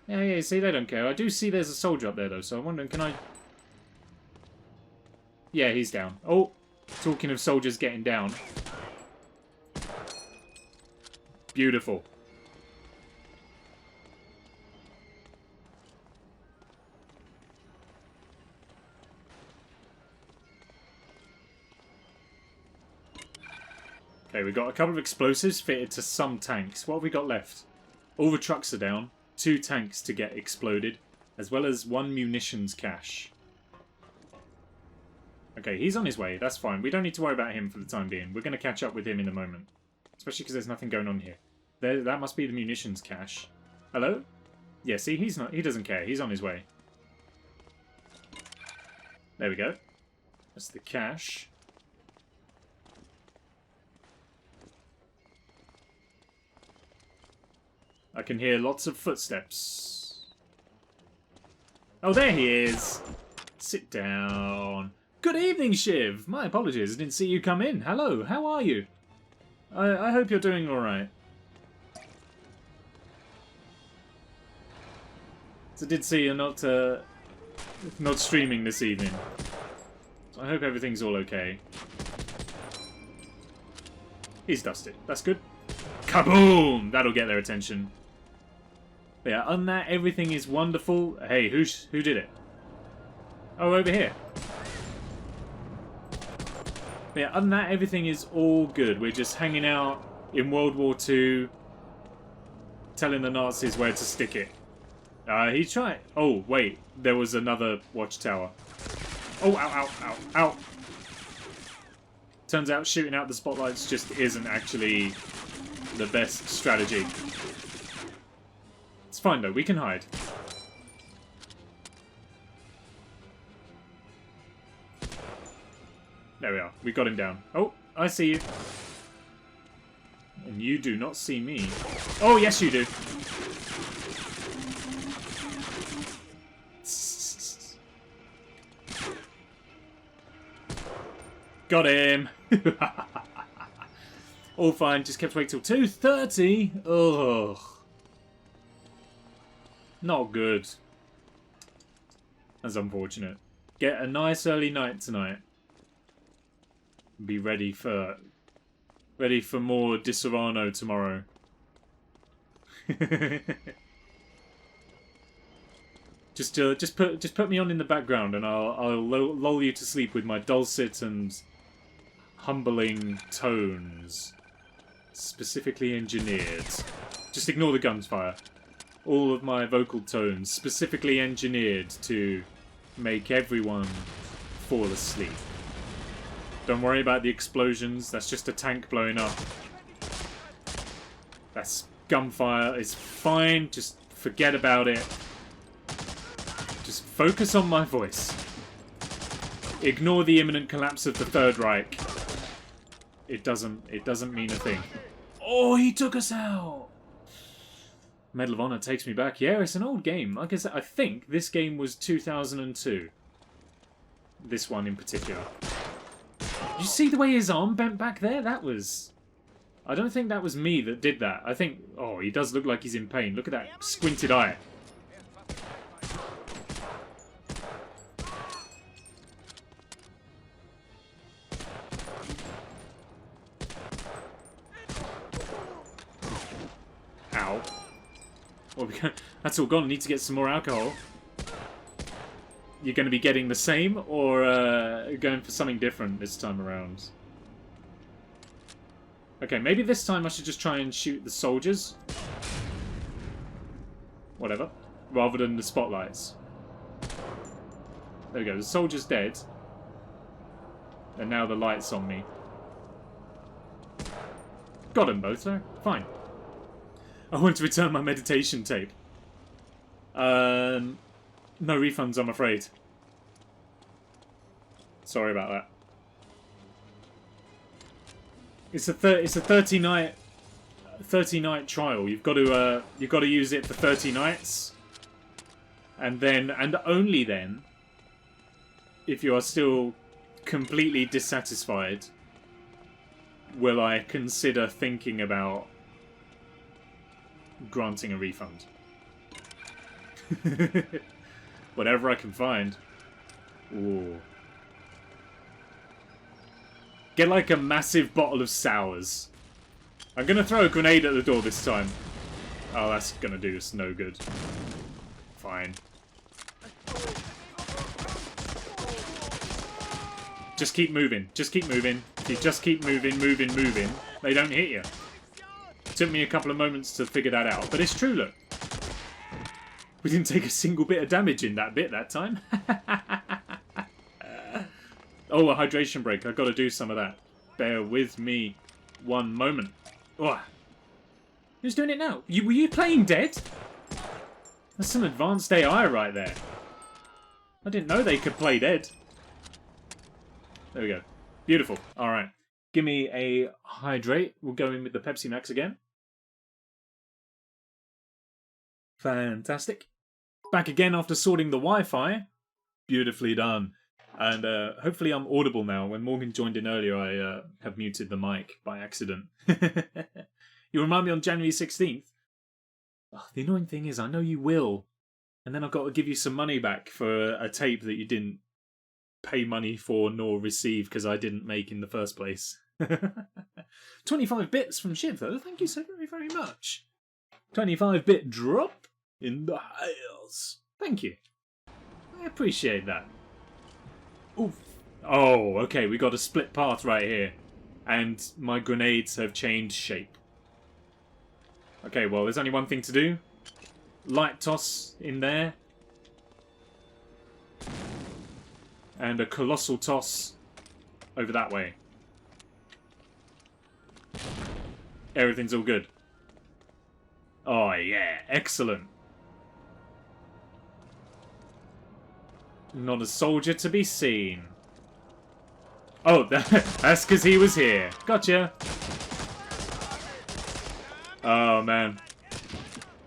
Yeah, see, they don't care. I do see there's a soldier up there, though, so I'm wondering, can I... Yeah, he's down. Oh, talking of soldiers getting down. Beautiful. Okay, we've got a couple of explosives fitted to some tanks. What have we got left? All the trucks are down. 2 tanks to get exploded, as well as 1 munitions cache. Okay, he's on his way. That's fine. We don't need to worry about him for the time being. We're going to catch up with him in a moment. Especially because there's nothing going on here. That must be the munitions cache. Hello? Yeah, see, he doesn't care. He's on his way. There we go. That's the cache. I can hear lots of footsteps. Oh, there he is. Sit down. Good evening, Shiv. My apologies. I didn't see you come in. Hello. How are you? I hope you're doing all right. So I did see you're not streaming this evening. So I hope everything's all okay. He's dusted. That's good. Kaboom! That'll get their attention. But yeah, other than that, everything is wonderful. Hey, who did it? Oh, over here. But yeah, other than that, everything is all good. We're just hanging out in World War II, telling the Nazis where to stick it. He tried. Oh, wait. There was another watchtower. Oh, ow, ow, ow, ow. Turns out shooting out the spotlights just isn't actually the best strategy. It's fine, though. We can hide. There we are. We got him down. Oh, I see you. And you do not see me. Oh, yes you do. Got him. All fine, just kept waiting till 2:30. Ugh. Not good. That's unfortunate. Get a nice early night tonight. Be ready for more Di Serrano tomorrow. just put me on in the background, and I'll lull you to sleep with my dulcet and humbling tones, specifically engineered. Just ignore the gunfire. All of my vocal tones specifically engineered to make everyone fall asleep. Don't worry about the explosions. That's just a tank blowing up. That's gunfire. It's fine. Just forget about it. Just focus on my voice. Ignore the imminent collapse of the Third Reich. It doesn't mean a thing. Oh, he took us out! Medal of Honor takes me back. Yeah, it's an old game. Like I said, I think this game was 2002. This one in particular. You see the way his arm bent back there? That was... I don't think that was me that did that. I think... Oh, he does look like he's in pain. Look at that squinted eye. Ow. Well, that's all gone. I need to get some more alcohol. You're going to be getting the same, or going for something different this time around? Okay, maybe this time I should just try and shoot the soldiers. Whatever. Rather than the spotlights. There we go. The soldier's dead. And now the light's on me. Got them both, though. Fine. I want to return my meditation tape. No refunds, I'm afraid. Sorry about that. It's a 30 night trial. You've got to use it for 30 nights, and then, and only then, if you are still completely dissatisfied, will I consider thinking about granting a refund. Whatever I can find. Ooh. Get like a massive bottle of sours. I'm gonna throw a grenade at the door this time. Oh, that's gonna do us no good. Fine. Just keep moving. Just keep moving. If you just keep moving, they don't hit you. Took me a couple of moments to figure that out, but it's true, look. We didn't take a single bit of damage in that bit that time. Oh, a hydration break. I've got to do some of that. Bear with me one moment. Oh. Who's doing it now? Were you playing dead? That's some advanced AI right there. I didn't know they could play dead. There we go. Beautiful. All right. Give me a hydrate. We'll go in with the Pepsi Max again. Fantastic. Back again after sorting the Wi-Fi. Beautifully done. And hopefully I'm audible now. When Morgan joined in earlier, I have muted the mic by accident. You remind me on January 16th. Oh, the annoying thing is I know you will. And then I've got to give you some money back for a tape that you didn't pay money for nor receive because I didn't make in the first place. 25 bits from Shiv, though. Thank you so very, very much. 25-bit drop in the house. Thank you. I appreciate that. Oof. Oh, okay, we got a split path right here. And my grenades have changed shape. Okay, well, there's only one thing to do. Light toss in there. And a colossal toss over that way. Everything's all good. Oh, yeah. Excellent. Not a soldier to be seen. Oh, that's because he was here. Gotcha. Oh, man.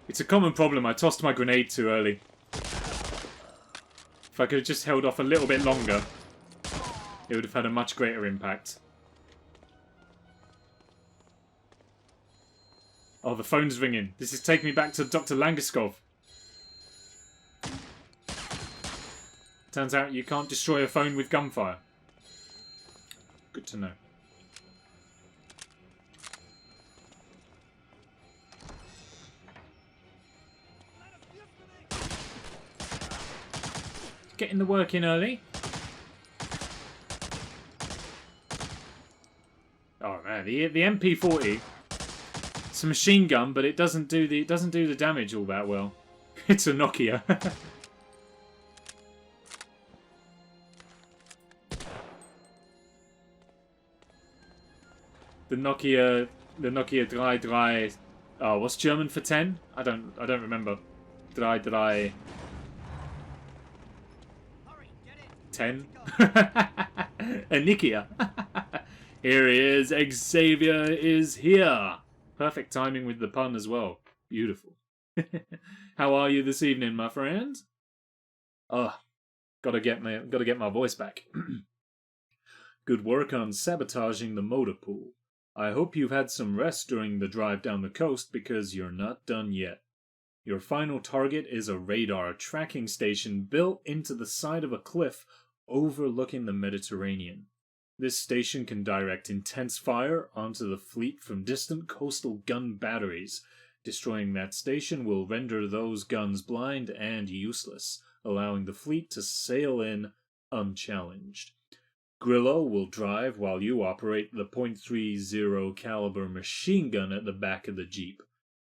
It's a common problem. I tossed my grenade too early. If I could have just held off a little bit longer, it would have had a much greater impact. Oh, the phone's ringing. This is taking me back to Dr. Langeskov. Turns out you can't destroy a phone with gunfire. Good to know. Getting the work in early. Oh man, the MP40. It's a machine gun, but it doesn't do the damage all that well. It's a Nokia. The Nokia 33. Oh, what's German for 10? I don't remember. 33. 10. A Nokia. Here he is. Xavier is here. Perfect timing with the pun as well. Beautiful. How are you this evening, my friend? Oh, gotta get my voice back. Good work on sabotaging the motor pool. I hope you've had some rest during the drive down the coast because you're not done yet. Your final target is a radar tracking station built into the side of a cliff overlooking the Mediterranean. This station can direct intense fire onto the fleet from distant coastal gun batteries. Destroying that station will render those guns blind and useless, allowing the fleet to sail in unchallenged. Grillo will drive while you operate the .30 caliber machine gun at the back of the Jeep.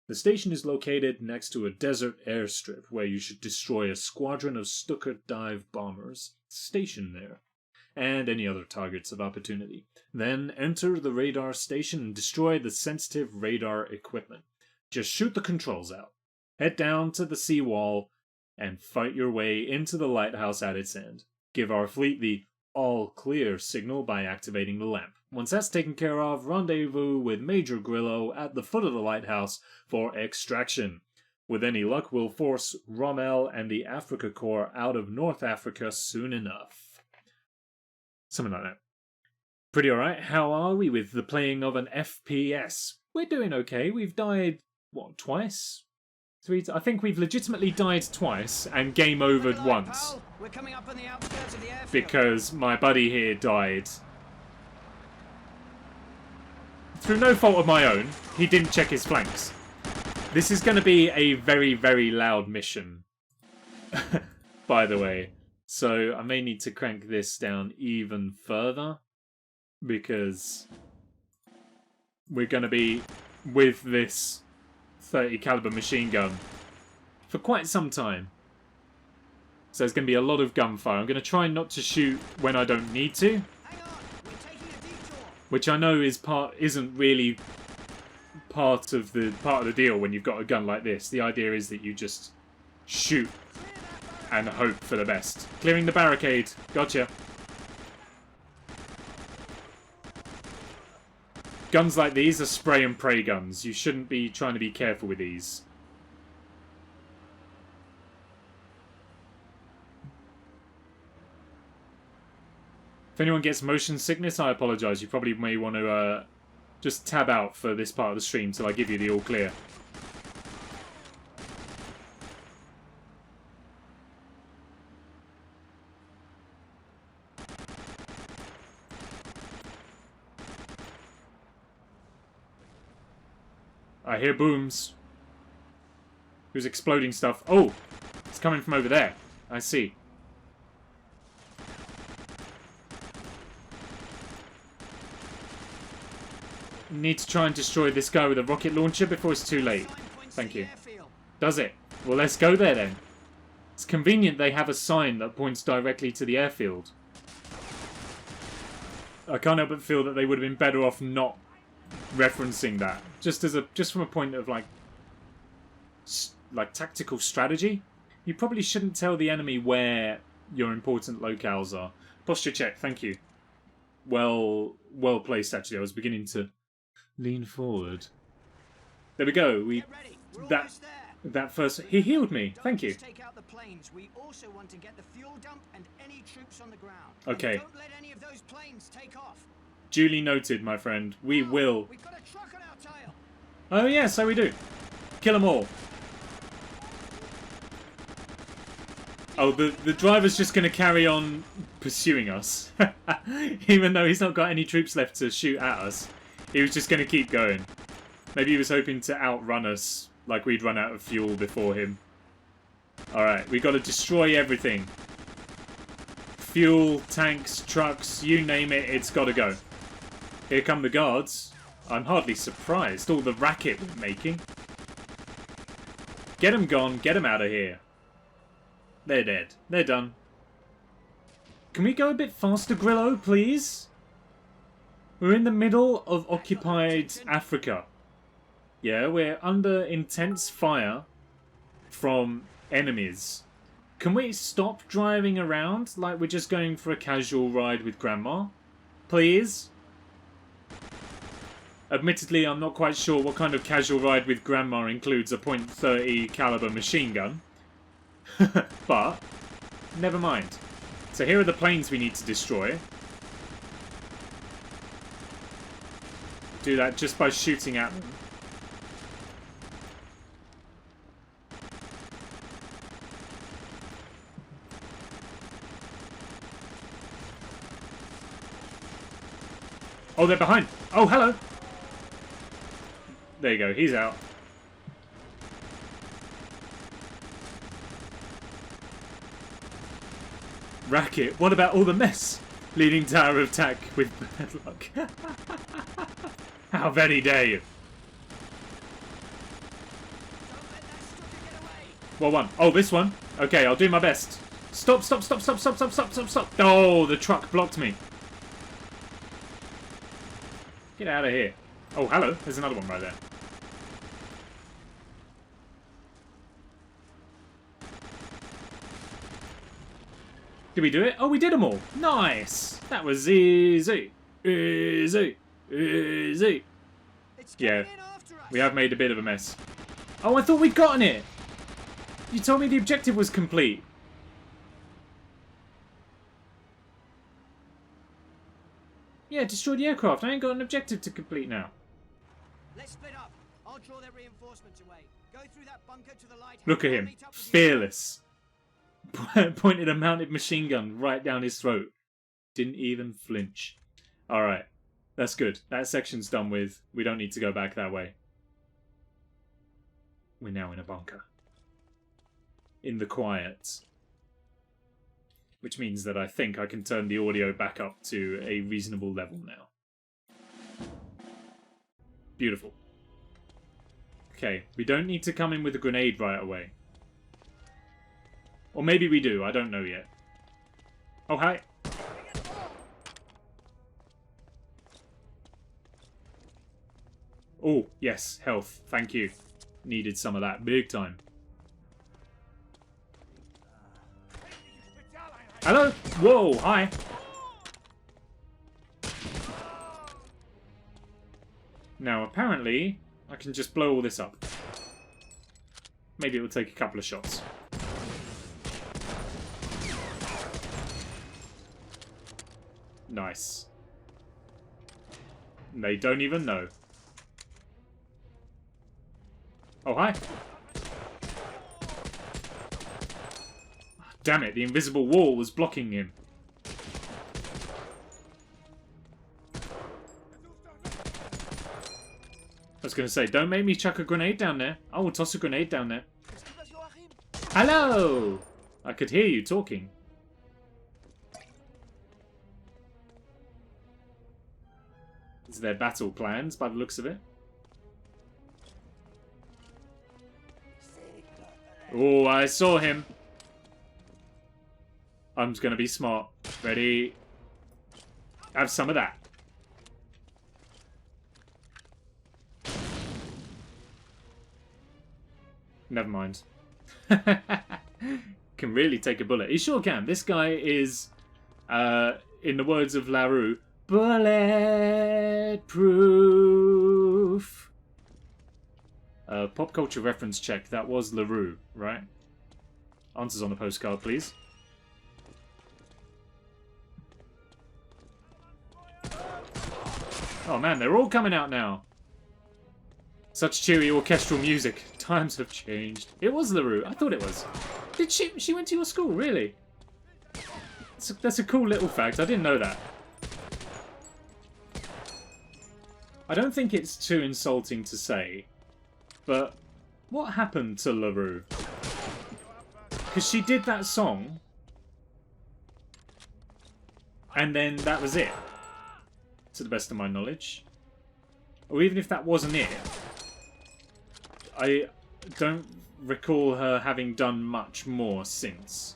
The station is located next to a desert airstrip where you should destroy a squadron of Stuka dive bombers stationed there, and any other targets of opportunity. Then enter the radar station and destroy the sensitive radar equipment. Just shoot the controls out. Head down to the seawall and fight your way into the lighthouse at its end. Give our fleet the all clear signal by activating the lamp. Once that's taken care of, rendezvous with Major Grillo at the foot of the lighthouse for extraction. With any luck, we'll force Rommel and the Africa Corps out of North Africa soon enough. Something like that. Pretty alright. How are we with the playing of an FPS? We're doing okay. We've died, what, twice? I think we've legitimately died twice and game overed once. We're coming up on the outskirts of the airfield. Because my buddy here died. Through no fault of my own, he didn't check his flanks. This is going to be a very, very loud mission. By the way. So I may need to crank this down even further. Because we're going to be with this 30 caliber machine gun for quite some time. So there's going to be a lot of gunfire. I'm going to try not to shoot when I don't need to. Which I know isn't really part of the deal when you've got a gun like this. The idea is that you just shoot and hope for the best. Clearing the barricade. Gotcha. Guns like these are spray and pray guns. You shouldn't be trying to be careful with these. If anyone gets motion sickness, I apologise. You probably may want to just tab out for this part of the stream till I give you the all clear. I hear booms. Who's exploding stuff? Oh! It's coming from over there. I see. Need to try and destroy this guy with a rocket launcher before it's too late. Thank you. Does it? Well, let's go there then. It's convenient they have a sign that points directly to the airfield. I can't help but feel that they would have been better off not referencing that. Just from a point of like tactical strategy. You probably shouldn't tell the enemy where your important locales are. Posture check, thank you. Well placed actually. I was beginning to lean forward. There we go. We Get ready. We're that almost there. that first he healed me. Don't Thank you. just take out the planes. We also want to get the fuel dump and any troops on the ground. Okay. And don't let any of those planes take off. Duly noted, my friend. We will. We've got a truck on our tail. Oh yeah, so we do. Kill them all. Oh, the driver's just going to carry on pursuing us. Even though he's not got any troops left to shoot at us. He was just going to keep going. Maybe he was hoping to outrun us like we'd run out of fuel before him. Alright, we got to destroy everything. Fuel, tanks, trucks, you name it, it's got to go. Here come the guards. I'm hardly surprised. All the racket we're making. Get them gone. Get them out of here. They're dead. They're done. Can we go a bit faster, Grillo, please? We're in the middle of occupied Africa. Yeah, we're under intense fire from enemies. Can we stop driving around like we're just going for a casual ride with Grandma? Please? Admittedly, I'm not quite sure what kind of casual ride with Grandma includes a .30 caliber machine gun. But, never mind. So here are the planes we need to destroy. Do that just by shooting at them. Oh, they're behind. Oh, hello. There you go. He's out. Racket. What about all the mess? Leading tower of attack with bad luck. How very dare you. What one? Oh, this one. Okay, I'll do my best. Stop, stop, stop, stop, stop, stop, stop, stop, stop. Oh, the truck blocked me. Get out of here. Oh, hello. There's another one right there. Did we do it? Oh, we did them all. Nice. That was easy. Easy. Easy. Yeah, we have made a bit of a mess. Oh, I thought we'd gotten it. You told me the objective was complete. Yeah, destroy the aircraft. I ain't got an objective to complete now. Let's split up. I'll draw their reinforcements away. Go through that bunker to the lighthouse. Look at him. Fearless. Pointed a mounted machine gun right down his throat. Didn't even flinch. Alright. That's good. That section's done with. We don't need to go back that way. We're now in a bunker. In the quiet. Which means that I think I can turn the audio back up to a reasonable level now. Beautiful. Okay, we don't need to come in with a grenade right away. Or maybe we do, I don't know yet. Oh, hi. Oh, yes, health. Thank you. Needed some of that big time. Hello? Whoa, hi. Now, apparently, I can just blow all this up. Maybe it will take a couple of shots. Nice. They don't even know. Oh, hi. Damn it, the invisible wall was blocking him. I was going to say, don't make me chuck a grenade down there. I will toss a grenade down there. Hello! I could hear you talking. Is there battle plans by the looks of it? Oh, I saw him. I'm just going to be smart. Ready? Have some of that. Never mind. Can really take a bullet. He sure can. This guy is, in the words of LaRue, bulletproof. Pop culture reference check. That was LaRue, right? Answers on the postcard, please. Oh man, they're all coming out now. Such cheery orchestral music. Times have changed. It was LaRue. I thought it was. Did she went to your school, really? That's a cool little fact. I didn't know that. I don't think it's too insulting to say, but what happened to LaRue? Because she did that song, and then that was it, to the best of my knowledge. Or even if that wasn't it, I don't recall her having done much more since.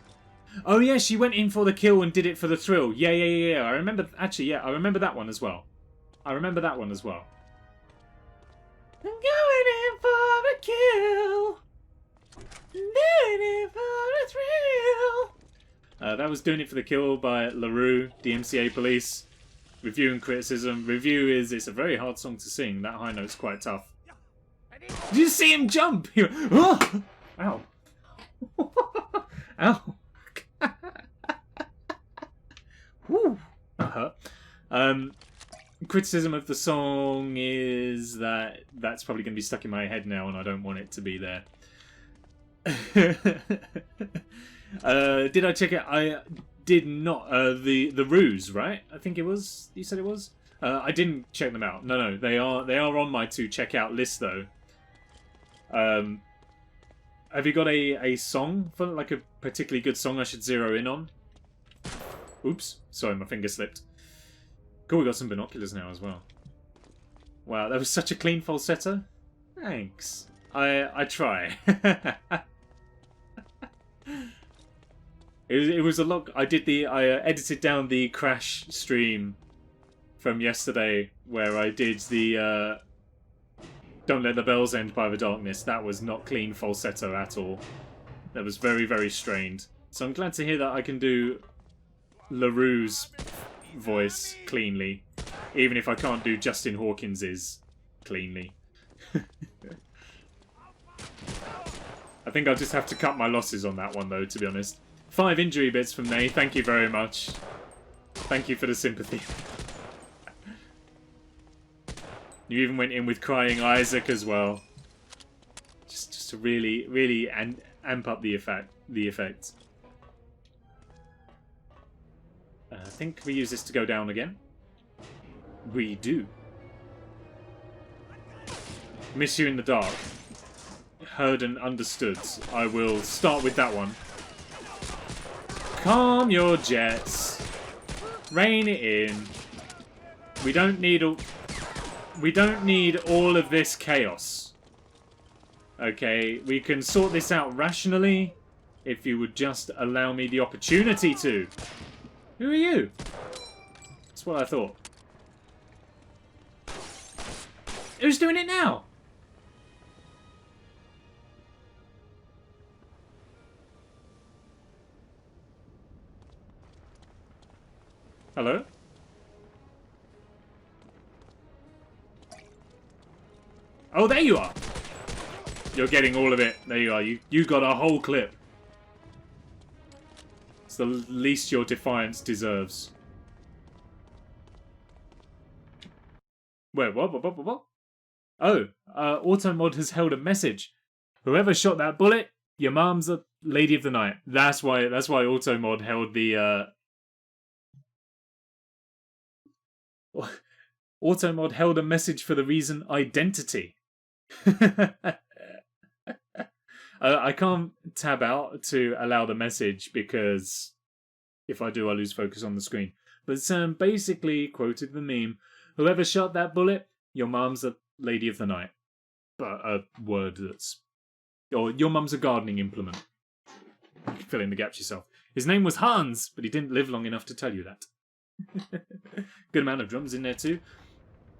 Oh yeah, she went in for the kill and did it for the thrill. Yeah. I remember, actually, yeah, I remember that one as well. I remember that one as well. I'm going in for a kill. Doing it for a thrill. That was Doing It for the Kill by LaRue, DMCA Police. Review and criticism. Review is, it's a very hard song to sing. That high note's quite tough. Did you see him jump? He went, oh! Ow. Ow. Whew. That hurt. Criticism of the song is that that's probably going to be stuck in my head now and I don't want it to be there. Did I check it? I did not. The Ruse, right? I think it was. You said it was? I didn't check them out. No, they are on my to check out list though. Have you got a song for like a particularly good song I should zero in on? Oops, sorry, my finger slipped. Cool, we got some binoculars now as well. Wow, that was such a clean falsetto. Thanks. I try. It was a lot. I edited down the Crash stream from yesterday where I did the Don't Let the Bells End by the Darkness. That was not clean falsetto at all. That was very, very strained. So I'm glad to hear that I can do LaRue's voice cleanly, even if I can't do Justin Hawkins's cleanly. I think I'll just have to cut my losses on that one though, to be honest. 5 injury bits from Nay, thank you very much. Thank you for the sympathy. You even went in with Crying Isaac as well. Just to really amp up the effect. I think we use this to go down again. We do. Miss You in the Dark. Heard and understood. I will start with that one. Calm your jets. Rein it in. We don't need all of this chaos. Okay, we can sort this out rationally if you would just allow me the opportunity to. Who are you? That's what I thought. Who's doing it now? Hello? Oh, there you are. You're getting all of it. There you are. You got a whole clip. It's the least your defiance deserves. Wait, what? Oh, Automod has held a message. Whoever shot that bullet, your mom's a lady of the night. That's why Automod held the Automod held a message for the reason identity. I can't tab out to allow the message because if I do, I lose focus on the screen. But Sam basically quoted the meme, whoever shot that bullet, your mom's a lady of the night. But a word that's... Or your mum's a gardening implement. You can fill in the gaps yourself. His name was Hans, but he didn't live long enough to tell you that. Good amount of drums in there too.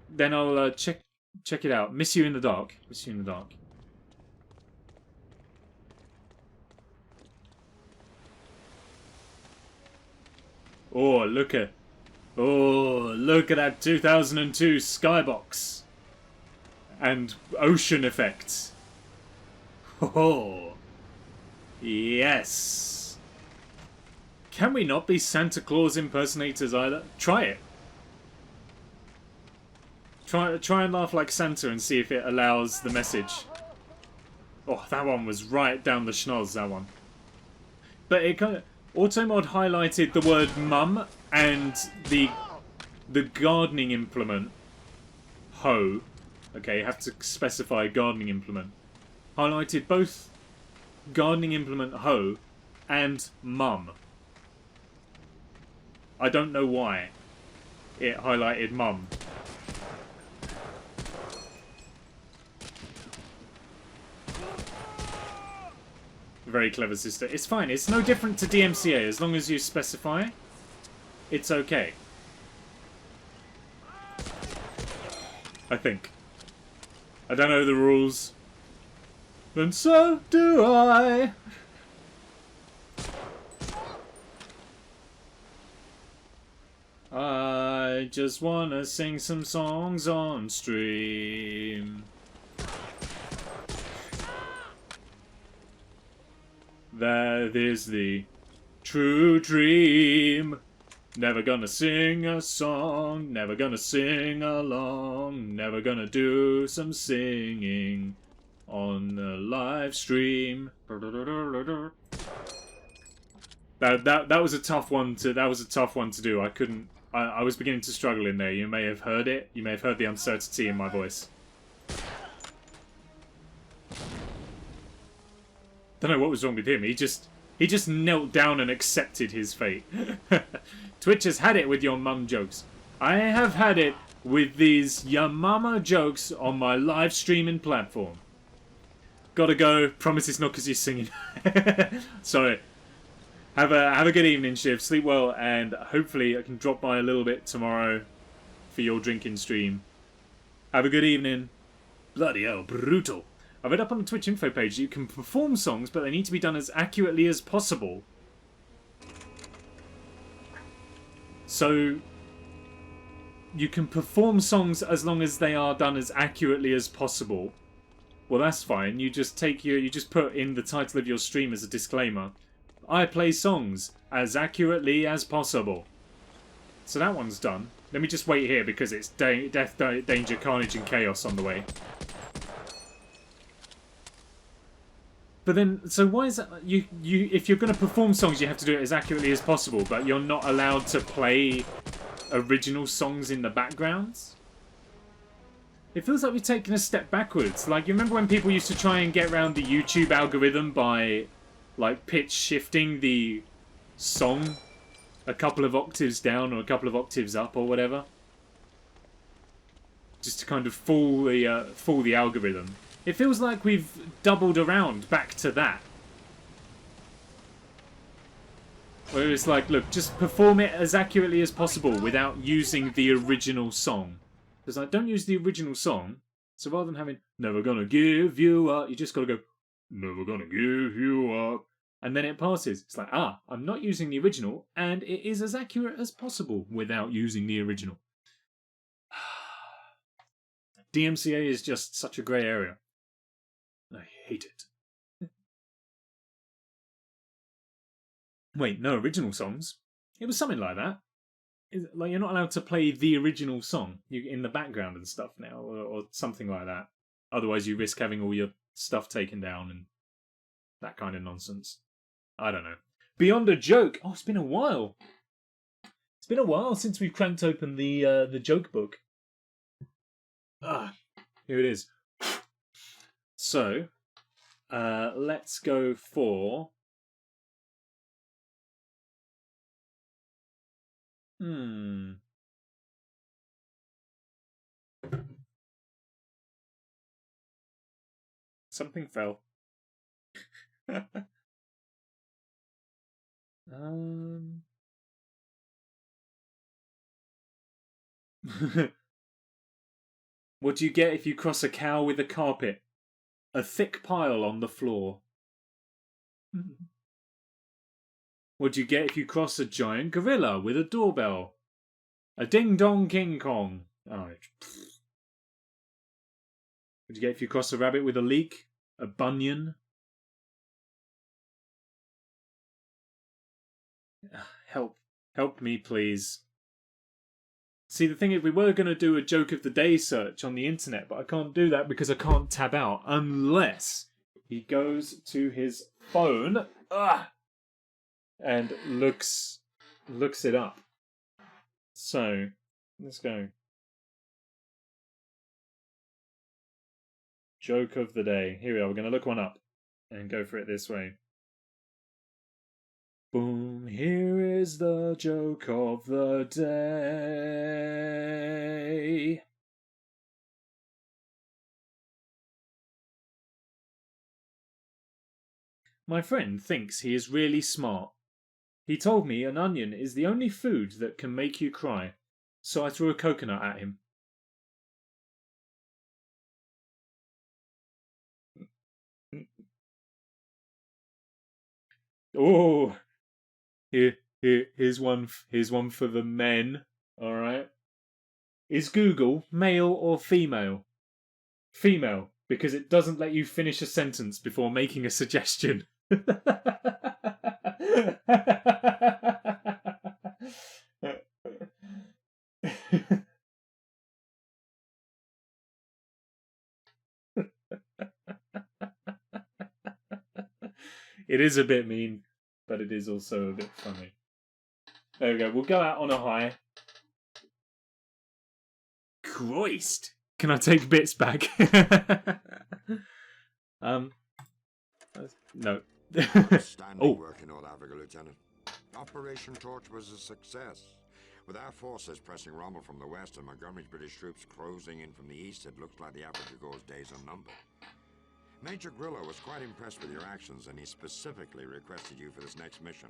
Then I'll check it out. Miss You in the Dark. Miss You in the Dark. Oh, look at that 2002 skybox and ocean effects. Oh, yes. Can we not be Santa Claus impersonators either? Try it. Try and laugh like Santa and see if it allows the message. Oh, that one was right down the schnoz, that one. But it kind of... Automod highlighted the word mum and the gardening implement. Hoe. Okay, you have to specify gardening implement. Highlighted both gardening implement hoe and mum. I don't know why it highlighted mum. Very clever, sister. It's fine. It's no different to DMCA. As long as you specify, it's okay. I think. I don't know the rules. And so do I. I just wanna sing some songs on stream. That is the true dream. Never gonna sing a song, never gonna sing along, never gonna do some singing on the live stream. That was a tough one to do. I couldn't. I was beginning to struggle in there. You may have heard it. You may have heard the uncertainty in my voice. Don't know what was wrong with him. He just knelt down and accepted his fate. Twitch has had it with your mum jokes. I have had it with these ya mama jokes on my live streaming platform. Gotta go. Promise it's not because you're singing. Sorry. Have a good evening, Shiv. Sleep well, and hopefully I can drop by a little bit tomorrow for your drinking stream. Have a good evening. Bloody hell, brutal. I read up on the Twitch info page that you can perform songs, but they need to be done as accurately as possible. So, you can perform songs as long as they are done as accurately as possible. Well, that's fine. You just put in the title of your stream as a disclaimer. I play songs as accurately as possible. So that one's done. Let me just wait here because it's death, danger, carnage, and chaos on the way. But then, so why is that? If you're going to perform songs, you have to do it as accurately as possible, but you're not allowed to play original songs in the backgrounds? It feels like we've taken a step backwards. Like, you remember when people used to try and get around the YouTube algorithm by, like, pitch shifting the song a couple of octaves down or a couple of octaves up or whatever? Just to kind of fool the algorithm. It feels like we've doubled around back to that. Where it's like, look, just perform it as accurately as possible without using the original song. It's like, don't use the original song. So rather than having, never gonna give you up, you just gotta go, never gonna give you up. And then it passes. It's like, I'm not using the original, and it is as accurate as possible without using the original. DMCA is just such a grey area. I hate it. Wait, no original songs? It was something like that. Like, you're not allowed to play the original song in the background and stuff now, or something like that. Otherwise you risk having all your stuff taken down and that kind of nonsense. I don't know. Beyond a joke. Oh, it's been a while. It's been a while since we've cranked open the joke book. Here it is. So, let's go for... Something fell. What do you get if you cross a cow with a carpet? A thick pile on the floor. What do you get if you cross a giant gorilla with a doorbell? A ding-dong King Kong. Oh. What do you get if you cross a rabbit with a leak? A bunion. Help me, please. See, the thing is, we were going to do a joke of the day search on the internet, but I can't do that because I can't tab out unless he goes to his phone and looks it up. So, let's go. Joke of the day. Here we are. We're going to look one up and go for it this way. Boom, here is the joke of the day. My friend thinks he is really smart. He told me an onion is the only food that can make you cry, so I threw a coconut at him. Oh, here's one for the men. All right. Is Google male or female? Female, because it doesn't let you finish a sentence before making a suggestion. It is a bit mean, but it is also a bit funny. There we go. We'll go out on a high. Christ! Can I take bits back? No. Outstanding work in North Africa, Lieutenant. Operation Torch was a success. With our forces pressing Rommel from the west and Montgomery's British troops closing in from the east, it looks like the Africa Corps' days are numbered. Major Grillo was quite impressed with your actions, and he specifically requested you for this next mission.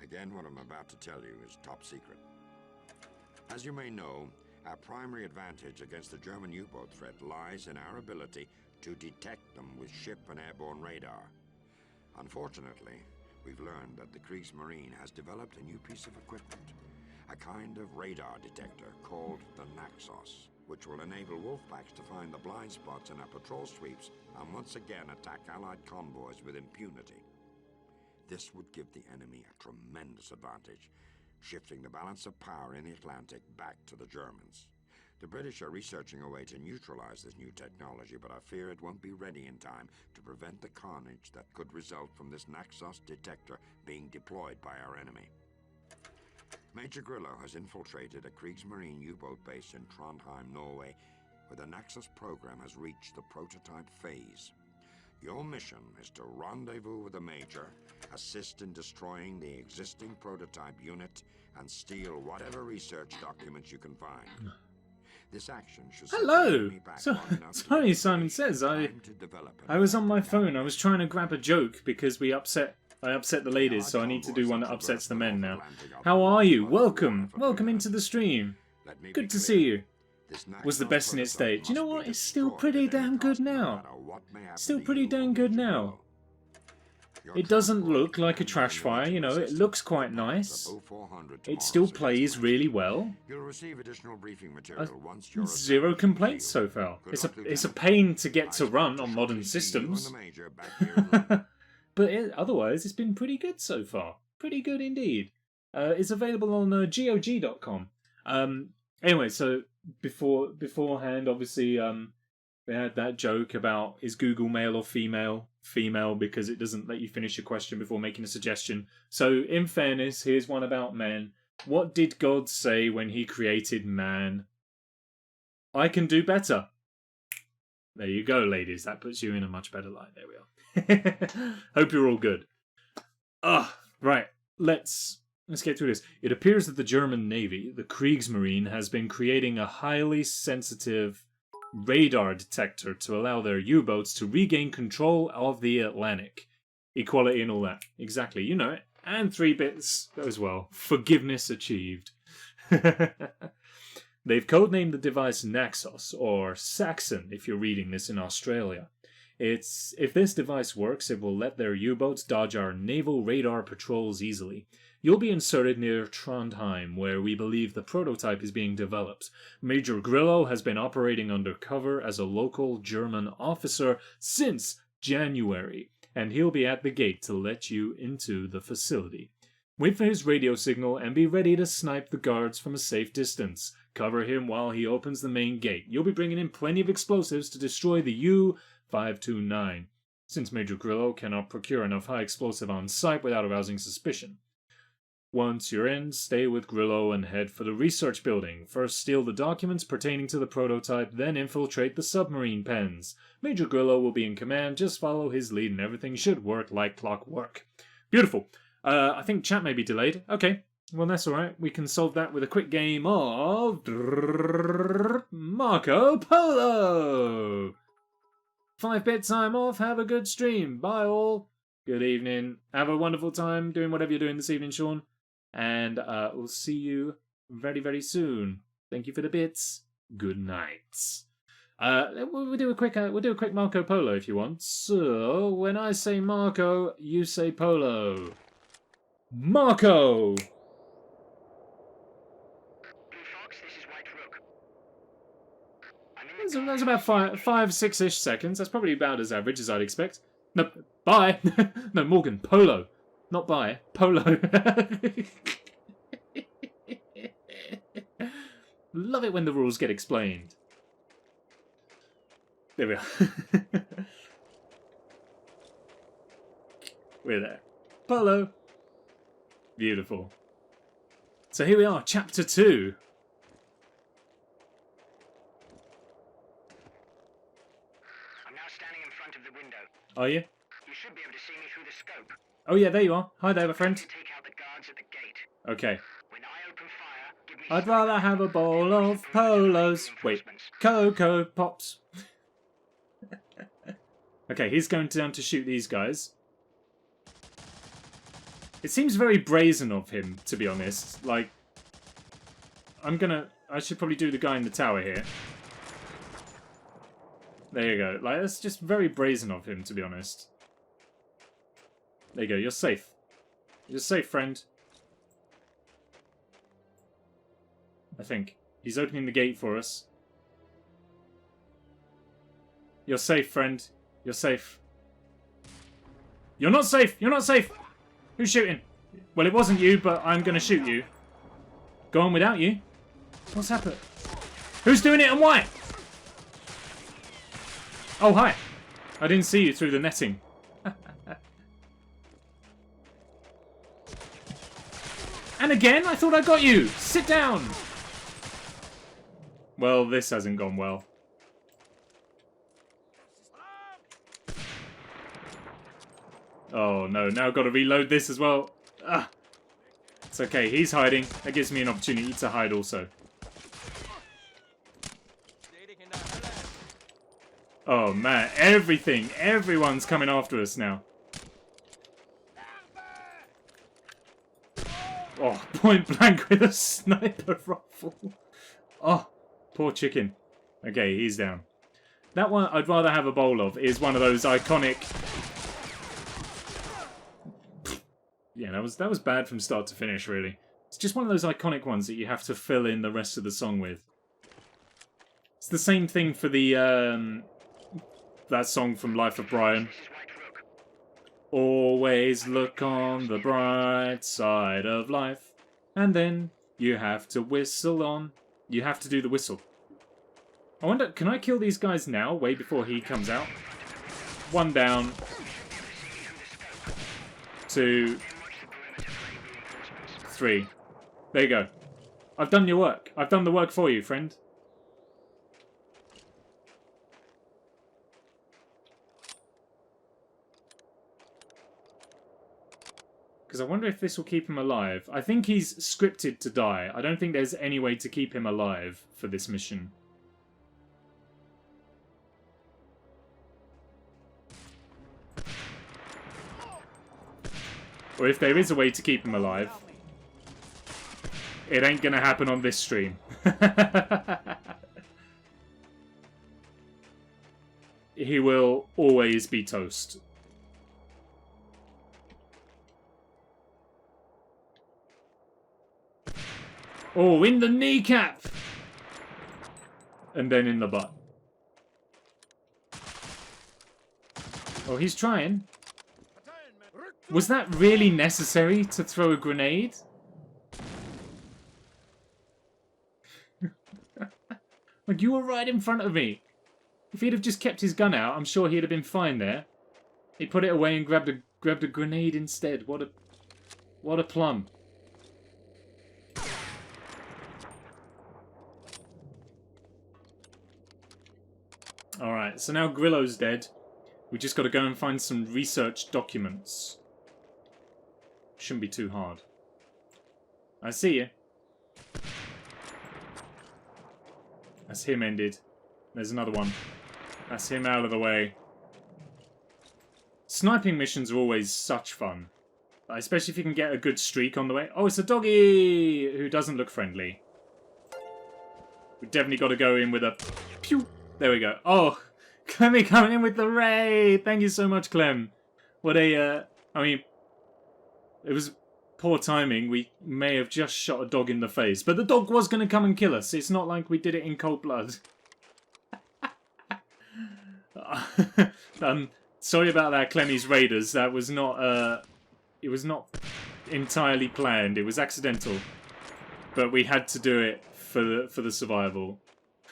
Again, what I'm about to tell you is top secret. As you may know, our primary advantage against the German U-boat threat lies in our ability to detect them with ship and airborne radar. Unfortunately, we've learned that the Kriegsmarine has developed a new piece of equipment, a kind of radar detector called the Naxos, which will enable wolfpacks to find the blind spots in our patrol sweeps and once again attack Allied convoys with impunity. This would give the enemy a tremendous advantage, shifting the balance of power in the Atlantic back to the Germans. The British are researching a way to neutralize this new technology, but I fear it won't be ready in time to prevent the carnage that could result from this Naxos detector being deployed by our enemy. Major Grillo has infiltrated a Kriegsmarine U-boat base in Trondheim, Norway, where the Naxos program has reached the prototype phase. Your mission is to rendezvous with the Major, assist in destroying the existing prototype unit, and steal whatever research documents you can find. This action should set the Hello! enemy back So, long enough to sorry, give Simon the Says, time to develop an I was on my effective phone. I was trying to grab a joke because I upset the ladies, so I need to do one that upsets the men now. How are you? Welcome! Welcome into the stream. Let me be Good to clear. see you. This Was the Naxos best in its prototype day. Do you know must be what? It's still destroyed pretty at any damn good cost, no now. matter what may happen Still to pretty you damn or good Major now. Grillo. Your It doesn't transport look like a can trash handle fire, you know, it assessment looks quite of nice. the 0400 It tomorrow, still so plays that's really Wednesday. well. You'll receive additional briefing material once you're Zero established in the complaints so field. far. Good It's luck, a Lieutenant. pain to I get to expect run to on shortly modern see you and systems. the Major back here in London. But otherwise, it's been pretty good so far. Pretty good indeed. It's available on GOG.com. Anyway, so beforehand, obviously, we had that joke about is Google male or female? Female, because it doesn't let you finish a question before making a suggestion. So, in fairness, here's one about men. What did God say when he created man? I can do better. There you go, ladies. That puts you in a much better light. There we are. Hope you're all good. Right. Let's get through this. It appears that the German Navy, the Kriegsmarine, has been creating a highly sensitive radar detector to allow their U-boats to regain control of the Atlantic. Equality and all that. Exactly, you know it. And 3 bits as well. Forgiveness achieved. They've codenamed the device Naxos, or Saxon if you're reading this in Australia. If this device works, it will let their U-boats dodge our naval radar patrols easily. You'll be inserted near Trondheim, where we believe the prototype is being developed. Major Grillo has been operating undercover as a local German officer since January, and he'll be at the gate to let you into the facility. Wait for his radio signal and be ready to snipe the guards from a safe distance. Cover him while he opens the main gate. You'll be bringing in plenty of explosives to destroy the U-529, since Major Grillo cannot procure enough high explosive on site without arousing suspicion. Once you're in, stay with Grillo and head for the research building. First steal the documents pertaining to the prototype, then infiltrate the submarine pens. Major Grillo will be in command, just follow his lead and everything should work like clockwork. Beautiful. I think chat may be delayed. Okay, well that's alright. We can solve that with a quick game of Marco Polo! 5-bit time off, have a good stream. Bye all. Good evening. Have a wonderful time doing whatever you're doing this evening, Sean. And we'll see you very, very soon. Thank you for the bits. Good night. We'll do a quick Marco Polo if you want. So when I say Marco, you say Polo. Marco. Blue Fox, this is White Rook. That's about 5-6-ish seconds. That's probably about as average as I'd expect. No, bye. No, Morgan, Polo. Not bye, Polo. Love it when the rules get explained. There we are. We're there. Polo. Beautiful. So here we are, Chapter 2. I'm now standing in front of the window. Are you? You should be able to see me through the scope. Oh yeah, there you are. Hi there, my friend. Take out the guards at the gate. Okay. When I open fire, give me I'd rather have a bowl of polos. Wait, Cocoa Pops. Okay, he's going down to shoot these guys. It seems very brazen of him, to be honest. Like, I should probably do the guy in the tower here. There you go. Like, that's just very brazen of him, to be honest. There you go, you're safe. You're safe, friend. I think. He's opening the gate for us. You're safe, friend. You're safe. You're not safe! You're not safe! Who's shooting? Well, it wasn't you, but I'm gonna shoot you. Go on without you. What's happened? Who's doing it and why? Oh, hi. I didn't see you through the netting. And again? I thought I got you! Sit down! Well, this hasn't gone well. Oh no, now I've got to reload this as well. Ah. It's okay, he's hiding. That gives me an opportunity to hide also. Oh man, everyone's coming after us now. Oh, point blank with a sniper rifle. Oh, poor chicken. Okay, he's down. That one I'd rather have a bowl of is one of those iconic... Yeah, that was bad from start to finish, really. It's just one of those iconic ones that you have to fill in the rest of the song with. It's the same thing for the, that song from Life of Brian. Always look on the bright side of life. And then you have to whistle on. You have to do the whistle. I wonder, can I kill these guys now, way before he comes out? 1 down. 2. 3. There you go. I've done your work. I've done the work for you, friend. Because I wonder if this will keep him alive. I think he's scripted to die. I don't think there's any way to keep him alive for this mission. Or if there is a way to keep him alive, it ain't gonna happen on this stream. He will always be toast. Oh, in the kneecap! And then in the butt. Oh, he's trying. Was that really necessary to throw a grenade? Like, you were right in front of me. If he'd have just kept his gun out, I'm sure he'd have been fine there. He put it away and grabbed a grenade instead. What a plum. Alright, so now Grillo's dead. We just got to go and find some research documents. Shouldn't be too hard. I see you. That's him ended. There's another one. That's him out of the way. Sniping missions are always such fun. Especially if you can get a good streak on the way. Oh, it's a doggy who doesn't look friendly. We definitely got to go in with a... Pew! There we go. Oh, Clemmy coming in with the raid! Thank you so much, Clem. What a... I mean, it was poor timing. We may have just shot a dog in the face. But the dog was going to come and kill us. It's not like we did it in cold blood. Sorry about that, Clemmy's Raiders. That was not... it was not entirely planned. It was accidental. But we had to do it for the survival.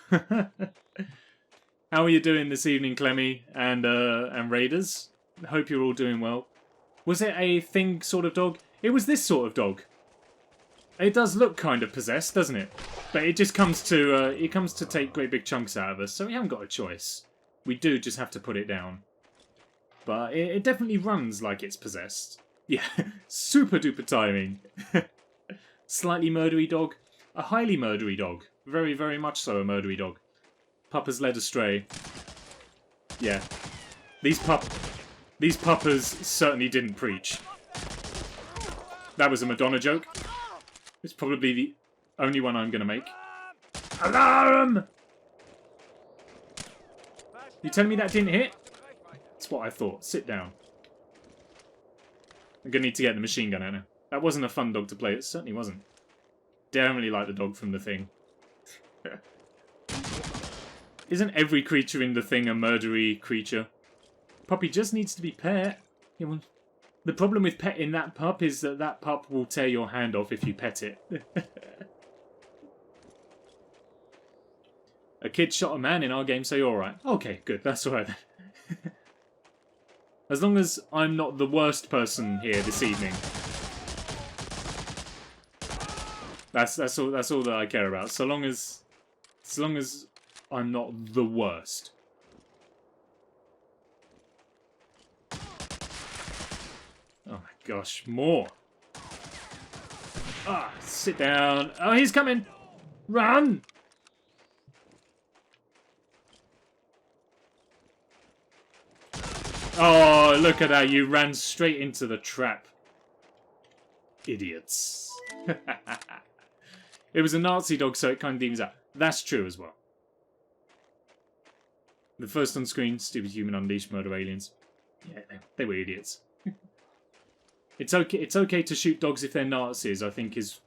How are you doing this evening, Clemmy and Raiders? Hope you're all doing well. Was it a thing sort of dog? It was this sort of dog. It does look kind of possessed, doesn't it? But it just comes to take great big chunks out of us, so we haven't got a choice. We do just have to put it down. But it definitely runs like it's possessed. Yeah, super duper timing. Slightly murdery dog. A highly murdery dog. Very, very much so a murdery dog. Puppa's led astray. Yeah. These puppers certainly didn't preach. That was a Madonna joke. It's probably the only one I'm going to make. Alarm! You telling me that didn't hit? That's what I thought. Sit down. I'm going to need to get the machine gun out now. That wasn't a fun dog to play. It certainly wasn't. Definitely like the dog from The Thing. Isn't every creature in The Thing a murdery creature? Puppy just needs to be pet. Yeah, well, the problem with petting that pup is that that pup will tear your hand off if you pet it. A kid shot a man in our game, so you're alright. Okay, good. That's alright then. As long as I'm not the worst person here this evening. That's all that I care about. So long as I'm not the worst. Oh my gosh, more. Ah, sit down. Oh, he's coming. Run. Oh, look at that. You ran straight into the trap. Idiots. It was a Nazi dog, so it kind of evens out. That's true as well. The first on screen, stupid human unleashed murder aliens. Yeah, they were idiots. It's okay to shoot dogs if they're Nazis, I think is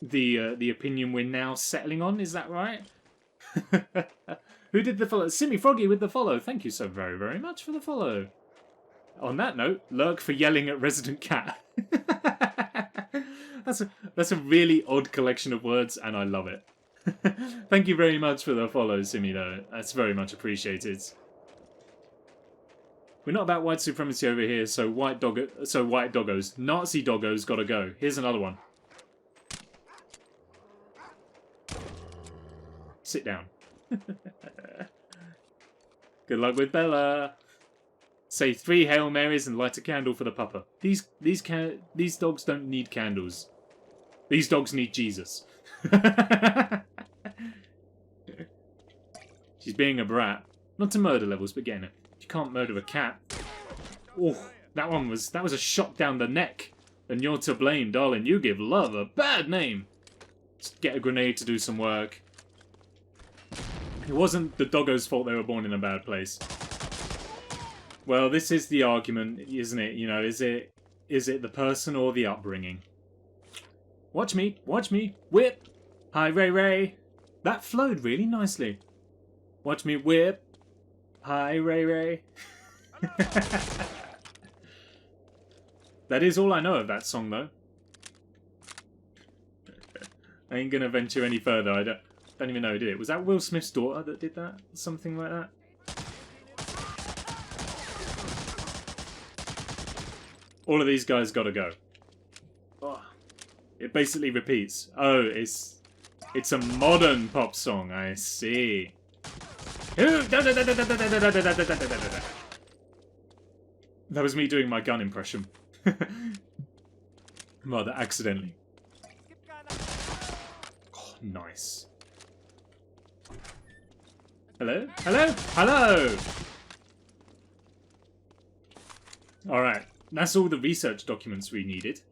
the opinion we're now settling on. Is that right? Who did the follow? Simmy Froggy with the follow. Thank you so very, very much for the follow. On that note, lurk for yelling at Resident Cat. That's a really odd collection of words, and I love it. Thank you very much for the follow, Simmy, though. That's very much appreciated. We're not about white supremacy over here, so white doggos. Nazi doggos gotta go. Here's another one. Sit down. Good luck with Bella. Say 3 Hail Marys and light a candle for the pupper. These dogs don't need candles. These dogs need Jesus. She's being a brat. Not to murder levels, but getting it. You can't murder a cat. Oh, that was a shot down the neck. And you're to blame, darling. You give love a bad name. Just get a grenade to do some work. It wasn't the doggo's fault they were born in a bad place. Well, this is the argument, isn't it? You know, is it the person or the upbringing? Watch me, whip! Hi, Ray Ray. That flowed really nicely. Watch me whip. Hi, Ray Ray. That is all I know of that song, though. I ain't gonna venture any further. I don't even know who did it. Was that Will Smith's daughter that did that? Something like that? All of these guys gotta go. Oh, it basically repeats. Oh, it's a modern pop song. I see. That was me doing my gun impression. Rather accidentally. Oh, nice. Hello? Hello? Hello! Alright, that's all the research documents we needed.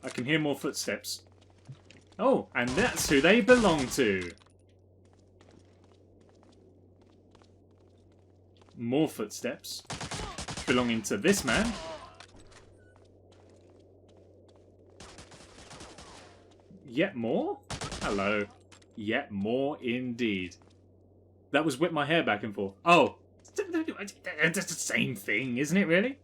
I can hear more footsteps. Oh, and that's who they belong to. More footsteps. Belonging to this man. Yet more? Hello. Yet more indeed. That was whip my hair back and forth. Oh. It's the same thing, isn't it really?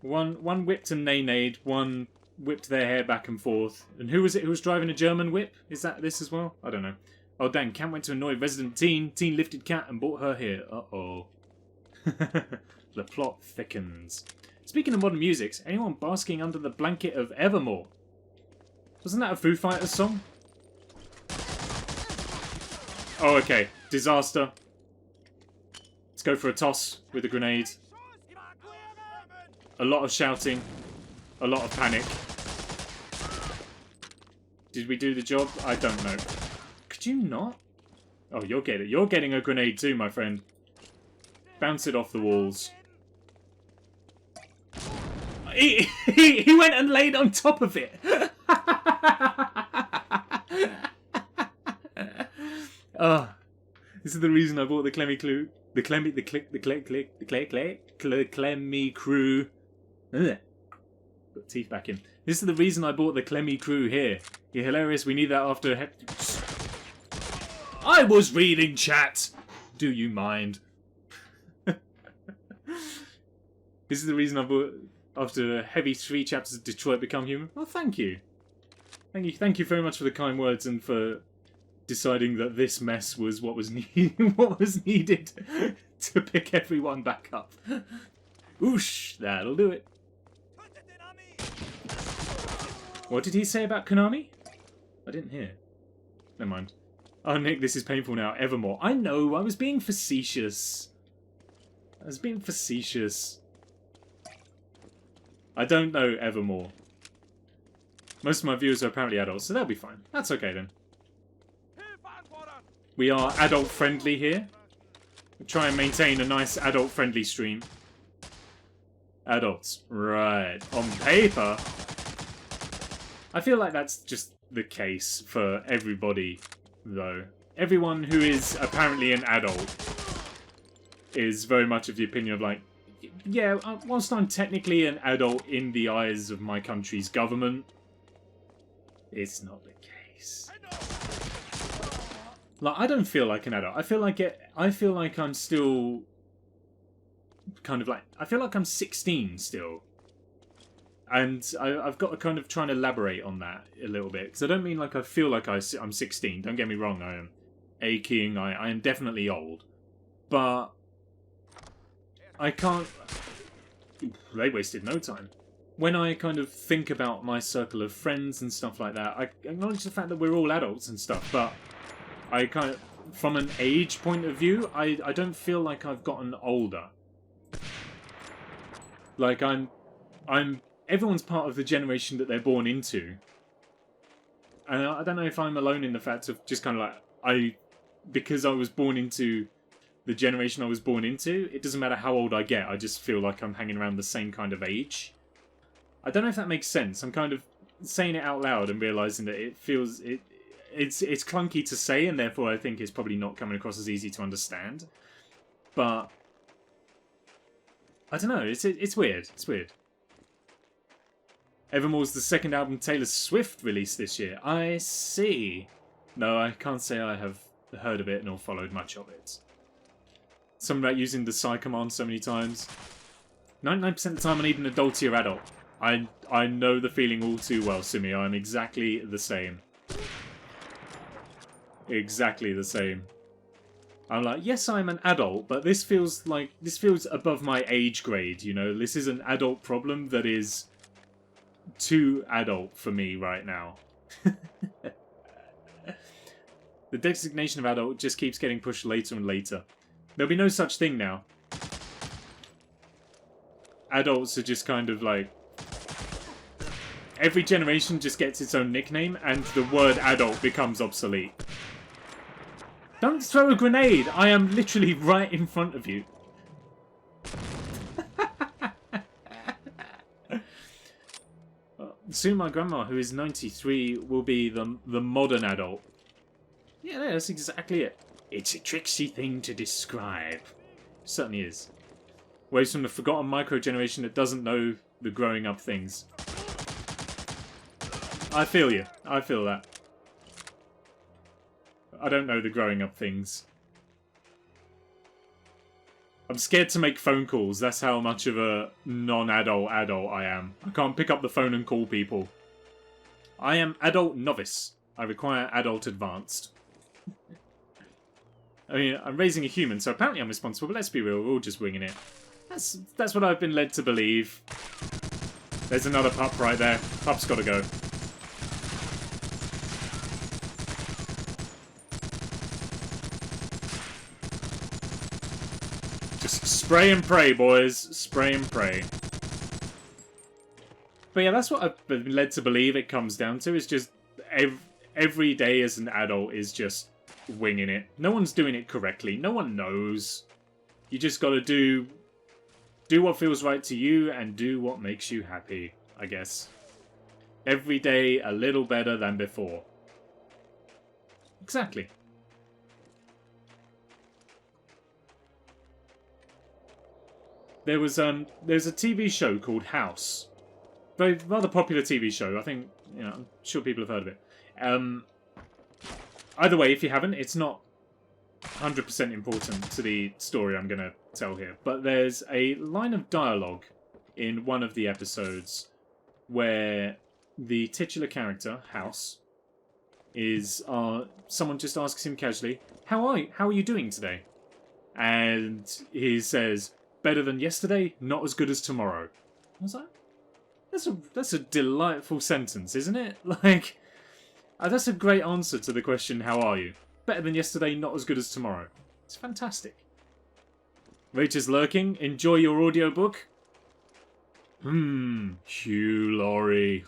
One whipped and nay-nayed, one whipped their hair back and forth. And who was it who was driving a German whip? Is that this as well? I don't know. Oh dang, Cat went to annoy resident teen. Teen lifted Cat and brought her here. Uh-oh. The plot thickens. Speaking of modern musics, anyone basking under the blanket of Evermore? Wasn't that a Foo Fighters song? Oh, okay. Disaster. Let's go for a toss with a grenade. A lot of shouting. A lot of panic. Did we do the job? I don't know. Could you not? Oh, you're getting a grenade too, my friend. Bounce it off the walls. He went and laid on top of it. Oh, this is the reason I bought the Clemmy Crew. The Clemmy Crew. Ugh. Put teeth back in. This is the reason I bought the Clemmy Crew here. You're hilarious. We need that after. I was reading chat. Do you mind? This is the reason I bought after heavy 3 chapters of Detroit Become Human. Well, thank you. Thank you very much for the kind words and for deciding that this mess was what was needed to pick everyone back up. Oosh, that'll do it. What did he say about Konami? I didn't hear. Never mind. Oh, Nick, this is painful now. Evermore. I know, I was being facetious. I don't know Evermore. Most of my viewers are apparently adults, so they'll be fine. That's okay then. We are adult-friendly here. We try and maintain a nice adult-friendly stream. Adults. Right. On paper. I feel like that's just the case for everybody, though. Everyone who is apparently an adult is very much of the opinion of like, yeah, whilst I'm technically an adult in the eyes of my country's government, it's not the case. Like, I don't feel like an adult. I feel like I'm still kind of like, I feel like I'm 16 still. And I've got to kind of try and elaborate on that a little bit. Because I don't mean like I feel like I'm 16. Don't get me wrong, I am aching. I am definitely old. But I can't... They wasted no time. When I kind of think about my circle of friends and stuff like that, I acknowledge the fact that we're all adults and stuff, but I kind of, from an age point of view, I don't feel like I've gotten older. Like everyone's part of the generation that they're born into. And I don't know if I'm alone in the fact of just kind of like, because I was born into the generation I was born into, it doesn't matter how old I get, I just feel like I'm hanging around the same kind of age. I don't know if that makes sense. I'm kind of saying it out loud and realising that it feels... It's clunky to say, and therefore I think it's probably not coming across as easy to understand. But I don't know. It's weird. It's weird. Evermore's the second album Taylor Swift released this year. I see. No, I can't say I have heard of it nor followed much of it. Something about using the psi command so many times. 99% of the time I need an adultier adult. I know the feeling all too well, Simi. I'm exactly the same. Exactly the same. I'm like, yes, I'm an adult, but this feels above my age grade, you know? This is an adult problem that is too adult for me right now. The designation of adult just keeps getting pushed later and later. There'll be no such thing now. Adults are just kind of like... Every generation just gets its own nickname, and the word adult becomes obsolete. Don't throw a grenade! I am literally right in front of you. Soon my grandma, who is 93, will be the modern adult. Yeah, that's exactly it. It's a tricksy thing to describe. Certainly is. Waves from the forgotten micro-generation that doesn't know the growing up things. I feel you. I feel that. I don't know the growing up things. I'm scared to make phone calls. That's how much of a non-adult adult I am. I can't pick up the phone and call people. I am adult novice. I require adult advanced. I mean, I'm raising a human, so apparently I'm responsible, but let's be real, we're all just winging it. That's what I've been led to believe. There's another pup right there. Pup's gotta go. Just spray and pray, boys. Spray and pray. But yeah, that's what I've been led to believe it comes down to, is just every day as an adult is just winging it. No one's doing it correctly. No one knows. You just gotta do what feels right to you and do what makes you happy, I guess. Every day a little better than before. Exactly. There's a TV show called House. Rather popular TV show. I think, you know, I'm sure people have heard of it. Either way, if you haven't, it's not 100% important to the story I'm going to tell here. But there's a line of dialogue in one of the episodes where the titular character, House, is someone just asks him casually, How are you doing today? And he says, better than yesterday, not as good as tomorrow. I was like, that's a delightful sentence, isn't it? Like, that's a great answer to the question, how are you? Better than yesterday, not as good as tomorrow. It's fantastic. Rach is lurking. Enjoy your audiobook. Hugh Laurie.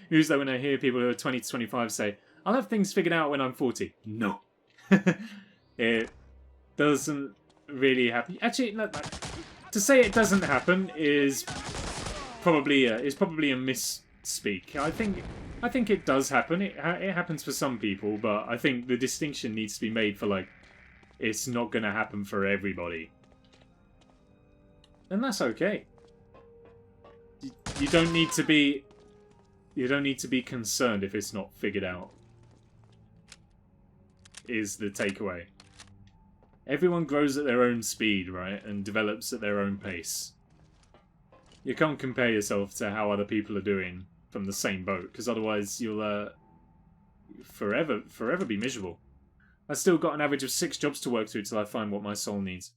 Who's that when I hear people who are 20 to 25 say, I'll have things figured out when I'm 40. No. It doesn't really happen. Actually, no, to say it doesn't happen is probably a misspeak. I think it does happen. It happens for some people, but I think the distinction needs to be made for, like, it's not going to happen for everybody. And that's okay. You don't need to be concerned if it's not figured out. Is the takeaway. Everyone grows at their own speed, right? And develops at their own pace. You can't compare yourself to how other people are doing from the same boat, because otherwise you'll forever be miserable. I've still got an average of 6 jobs to work through till I find what my soul needs.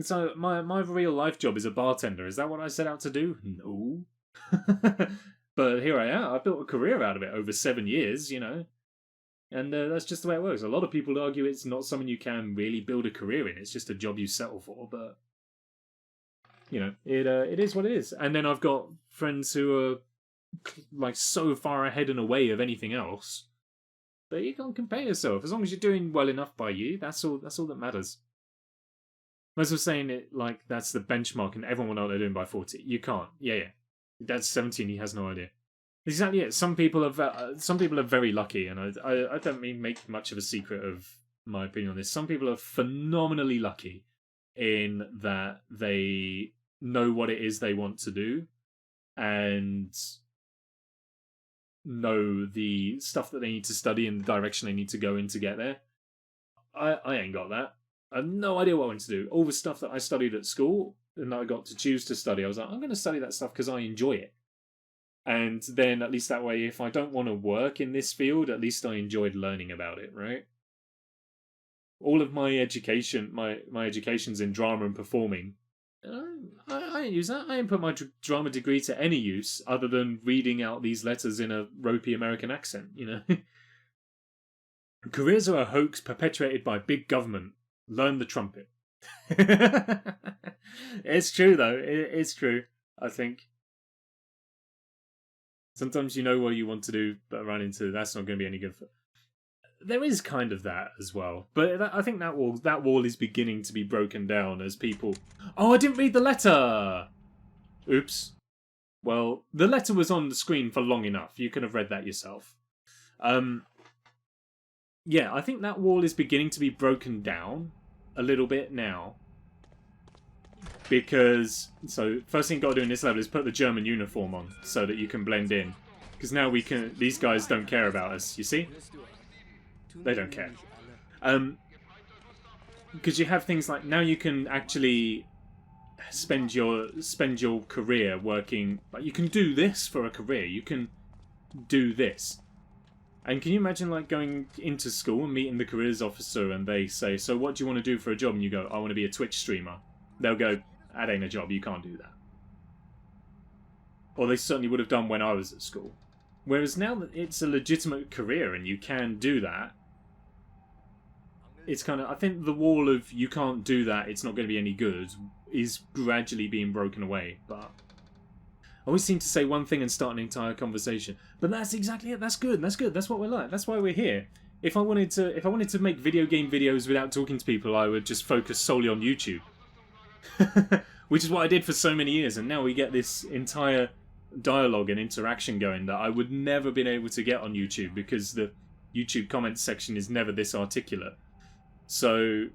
So my real life job is a bartender. Is that what I set out to do? No. But here I am. I built a career out of it over 7 years, you know. And that's just the way it works. A lot of people argue it's not something you can really build a career in. It's just a job you settle for, but you know, it is what it is. And then I've got friends who are like so far ahead and away of anything else. But you can't compare yourself. As long as you're doing well enough by you, that's all that matters. Most of saying it like that's the benchmark and everyone will know what they're doing by 40. You can't. Yeah. That's 17, he has no idea. Exactly it. Some people are very lucky, and I don't mean make much of a secret of my opinion on this. Some people are phenomenally lucky in that they know what it is they want to do and know the stuff that they need to study and the direction they need to go in to get there. I ain't got that. I have no idea what I want to do. All the stuff that I studied at school and that I got to choose to study, I was like, I'm going to study that stuff because I enjoy it. And then at least that way, if I don't want to work in this field, at least I enjoyed learning about it, right? All of my education, my education's in drama and performing. I ain't use that. I ain't put my drama degree to any use other than reading out these letters in a ropey American accent, you know? Careers are a hoax perpetuated by big government. Learn the trumpet. It's true, though. It's true, I think. Sometimes you know what you want to do, but run into that's not going to be any good for... There is kind of that as well. But I think that wall is beginning to be broken down as people... Oh, I didn't read the letter! Oops. Well, the letter was on the screen for long enough. You could have read that yourself. Yeah, I think that wall is beginning to be broken down a little bit now. Because, so, first thing you've got to do in this level is put the German uniform on so that you can blend in. Because now these guys don't care about us, you see? They don't care. Because you have things like, now you can actually spend your career working, like you can do this for a career, you can do this. And can you imagine like going into school and meeting the careers officer and they say, so what do you want to do for a job? And you go, I want to be a Twitch streamer. They'll go, that ain't a job, you can't do that. Or they certainly would have done when I was at school. Whereas now that it's a legitimate career and you can do that, it's kind of, I think the wall of you can't do that, it's not going to be any good, is gradually being broken away. But I always seem to say one thing and start an entire conversation. But that's exactly it. That's good. That's good. That's what we're like. That's why we're here. If I wanted to make video game videos without talking to people, I would just focus solely on YouTube. Which is what I did for so many years, and now we get this entire dialogue and interaction going that I would never been able to get on YouTube because the YouTube comments section is never this articulate. So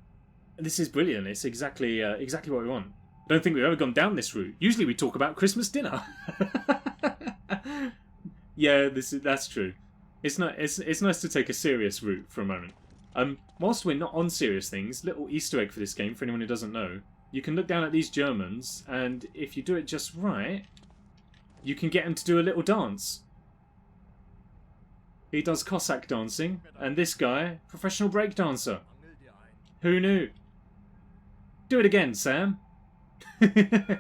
this is brilliant. It's exactly what we want. Don't think we've ever gone down this route. Usually we talk about Christmas dinner. Yeah, that's true. It's nice to take a serious route for a moment. Whilst we're not on serious things, little Easter egg for this game for anyone who doesn't know. You can look down at these Germans, and if you do it just right, you can get them to do a little dance. He does Cossack dancing, and this guy, professional break dancer. Who knew? Do it again, Sam. I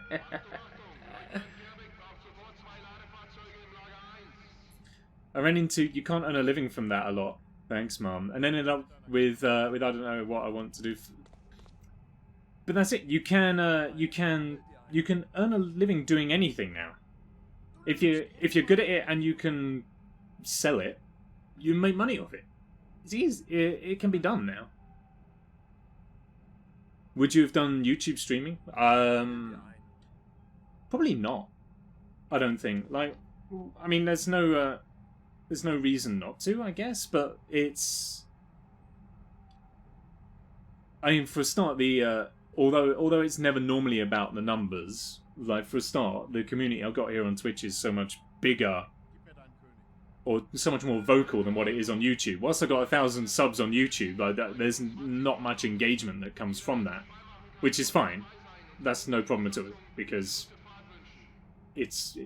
ran into, you can't earn a living from that a lot. Thanks, Mum. And ended up with I don't know what I want to do. But that's it. You can earn a living doing anything now. If you're good at it and you can sell it, you make money off it. It's easy. It can be done now. Would you have done YouTube streaming? Probably not. I don't think. Like, I mean, there's no reason not to, I guess. But it's. I mean, for a start, although it's never normally about the numbers, like for a start, the community I've got here on Twitch is so much bigger or so much more vocal than what it is on YouTube. Whilst I've got 1,000 subs on YouTube, like there's not much engagement that comes from that, which is fine. That's no problem at all, because it's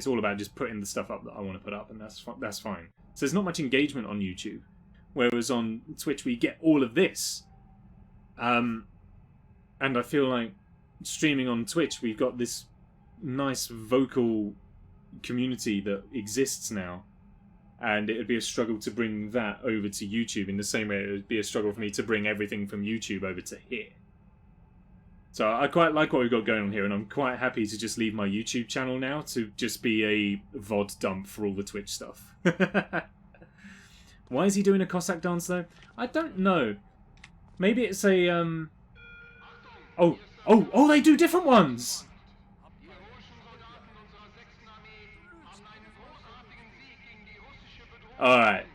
all about just putting the stuff up that I want to put up, and that's fine. So there's not much engagement on YouTube, whereas on Twitch we get all of this. And I feel like streaming on Twitch, we've got this nice vocal community that exists now, and it would be a struggle to bring that over to YouTube in the same way it would be a struggle for me to bring everything from YouTube over to here. So I quite like what we've got going on here, and I'm quite happy to just leave my YouTube channel now to just be a VOD dump for all the Twitch stuff. Why is he doing a Cossack dance though? I don't know. Maybe it's a Oh, they do different ones! Alright.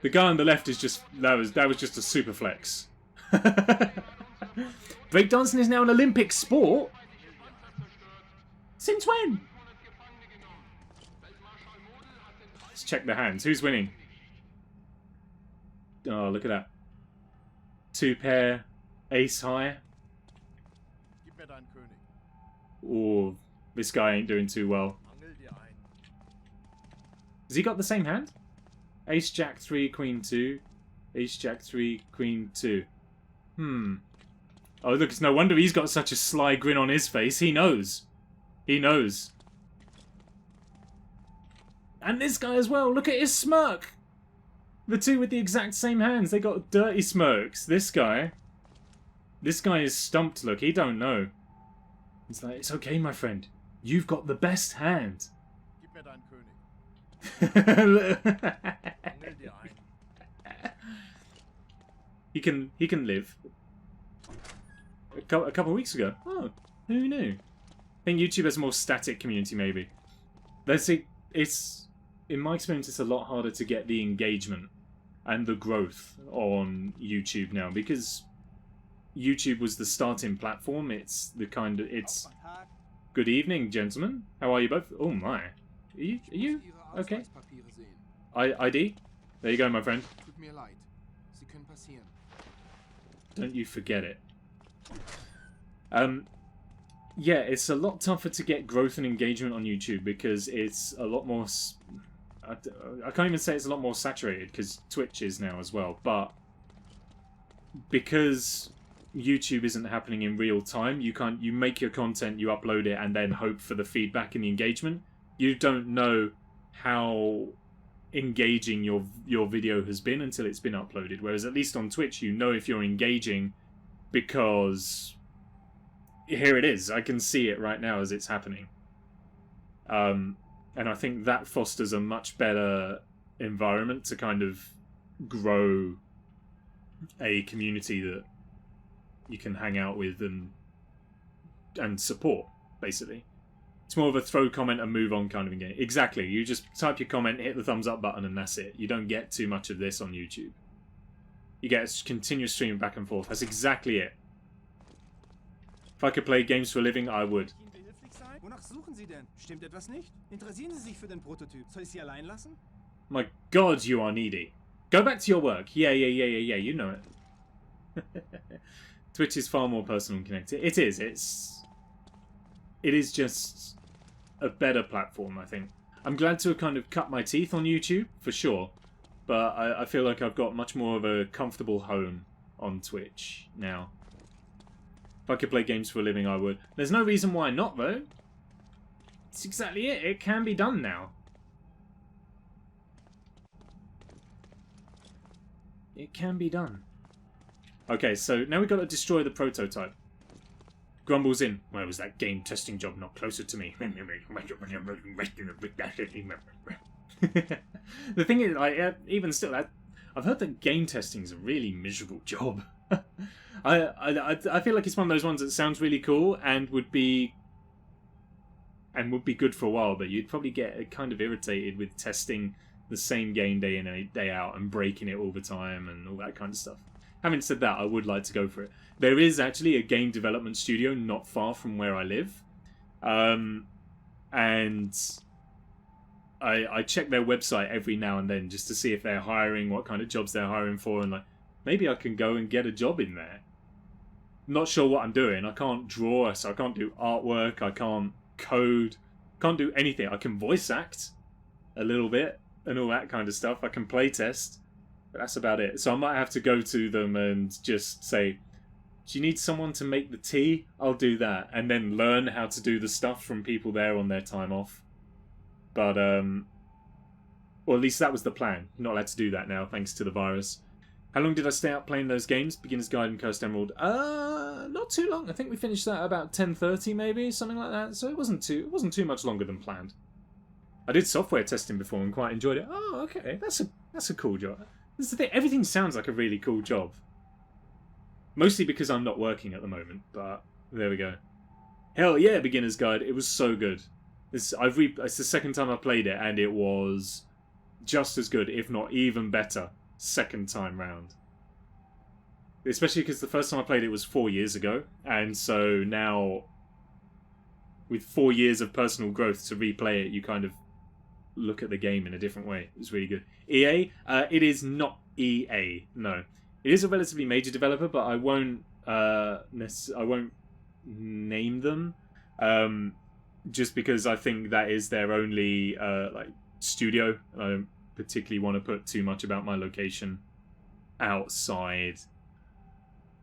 The guy on the left is just... That was just a super flex. Breakdancing is now an Olympic sport? Since when? Let's check the hands. Who's winning? Oh, look at that. 2 pair, ace high. Gib mir deinen König. Or this guy ain't doing too well. Angel dir ein. Has he got the same hand? Ace, Jack 3, Queen 2. Ace, Jack 3, Queen 2. Oh, look, it's no wonder he's got such a sly grin on his face. He knows. He knows. And this guy as well. Look at his smirk. The two with the exact same hands. They got dirty smirks. This guy is stumped, look. He don't know. He's like, it's okay, my friend. You've got the best hand. Gib mir deinen König. Angel dir ein. He can live. A couple of weeks ago. Oh, who knew? I think YouTube has a more static community, maybe. Let's see. It's, in my experience, it's a lot harder to get the engagement and the growth on YouTube now, because YouTube was the starting platform. It's the kind of, it's... Good evening, gentlemen. How are you both? Oh my. Are you okay? ID? There you go, my friend. Tut mir leid. Sie können passieren. Don't you forget it. Yeah, it's a lot tougher to get growth and engagement on YouTube because it's a lot more... I can't even say it's a lot more saturated because Twitch is now as well, but because YouTube isn't happening in real time, you make your content, you upload it, and then hope for the feedback and the engagement. You don't know how engaging your video has been until it's been uploaded, whereas at least on Twitch you know if you're engaging because here it is. I can see it right now as it's happening. And I think that fosters a much better environment to kind of grow a community that you can hang out with and support, basically. It's more of a throw comment and move on kind of game. Exactly. You just type your comment, hit the thumbs up button, and that's it. You don't get too much of this on YouTube. You get a continuous stream back and forth. That's exactly it. If I could play games for a living, I would. Wonach suchen Sie denn? Stimmt etwas nicht? Interessieren Sie sich für den Prototyp? Soll ich Sie allein lassen? My God, you are needy. Go back to your work. Yeah, you know it. Twitch is far more personal and connected. It is. It is just a better platform, I think. I'm glad to have kind of cut my teeth on YouTube, for sure. But I feel like I've got much more of a comfortable home on Twitch now. If I could play games for a living, I would. There's no reason why not, though. It's exactly it. It can be done now. It can be done. Okay, so now we've got to destroy the prototype. Grumbles in. Where was that game testing job not closer to me? The thing is, even still, I've heard that game testing is a really miserable job. I feel like it's one of those ones that sounds really cool and would be good for a while, but you'd probably get kind of irritated with testing the same game day in and day out and breaking it all the time and all that kind of stuff. Having said that, I would like to go for it. There is actually a game development studio not far from where I live, and I check their website every now and then just to see if they're hiring, what kind of jobs they're hiring for, and like maybe I can go and get a job in there. Not sure what I'm doing. I can't draw, so I can't do artwork, I can't code, can't do anything. I can voice act a little bit and all that kind of stuff. I can play test, but that's about it. So I might have to go to them and just say, do you need someone to make the tea? I'll do that. And then learn how to do the stuff from people there on their time off. But, or at least that was the plan. Not allowed to do that now, thanks to the virus. How long did I stay out playing those games? Beginner's Guide and Cursed Emerald? Not too long. I think we finished that about 10:30 maybe, something like that. So it wasn't too much longer than planned. I did software testing before and quite enjoyed it. Oh, okay. That's a cool job. That's the thing. Everything sounds like a really cool job. Mostly because I'm not working at the moment, but there we go. Hell yeah, Beginner's Guide. It was so good. It's the second time I played it, and it was just as good, if not even better, second time round. Especially because the first time I played it was 4 years ago, and so now, with 4 years of personal growth to replay it, you kind of look at the game in a different way. It's really good. EA? It is not EA, no. It is a relatively major developer, but I won't name them, just because I think that is their only like studio. I don't particularly want to put too much about my location outside.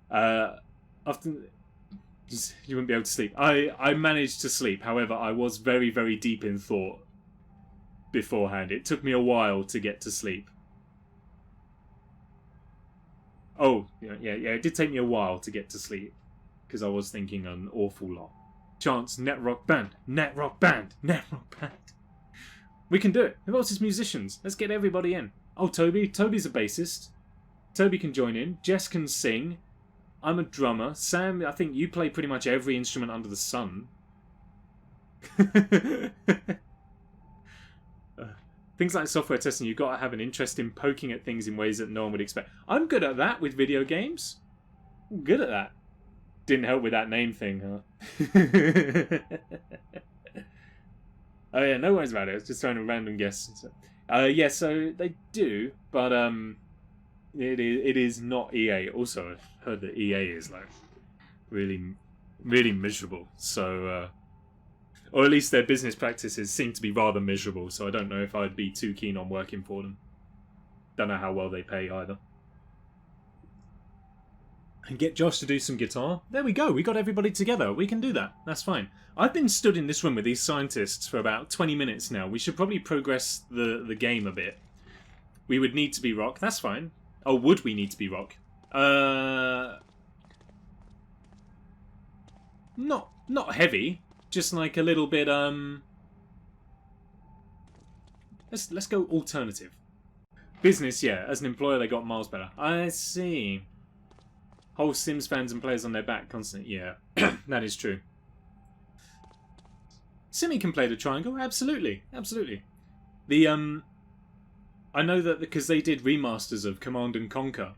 Often you wouldn't be able to sleep. I managed to sleep. However, I was very, very deep in thought beforehand. It took me a while to get to sleep. Oh, yeah, it did take me a while to get to sleep, because I was thinking an awful lot. Chance, net rock band, net rock band, net rock band. We can do it. Who else is musicians? Let's get everybody in. Oh, Toby's a bassist. Toby can join in. Jess can sing. I'm a drummer. Sam, I think you play pretty much every instrument under the sun. Things like software testing, you've got to have an interest in poking at things in ways that no one would expect. I'm good at that with video games. I'm good at that. Didn't help with that name thing, huh? Oh yeah, no worries about it. I was just trying to random guess. Yeah, so they do, but it is not EA. Also, I've heard that EA is like really, really miserable. So, or at least their business practices seem to be rather miserable. So I don't know if I'd be too keen on working for them. Don't know how well they pay either. And get Josh to do some guitar. There we go. We got everybody together. We can do that. That's fine. I've been stood in this room with these scientists for about 20 minutes now. We should probably progress the game a bit. We would need to be rock. That's fine. Oh, would we need to be rock? Not heavy. Just like a little bit, Let's go alternative. Business, yeah. As an employer, they got miles better. I see. Whole Sims fans and players on their back constantly. Yeah, that is true. Simmy can play the triangle. Absolutely. Absolutely. The, I know that because they did remasters of Command and Conquer.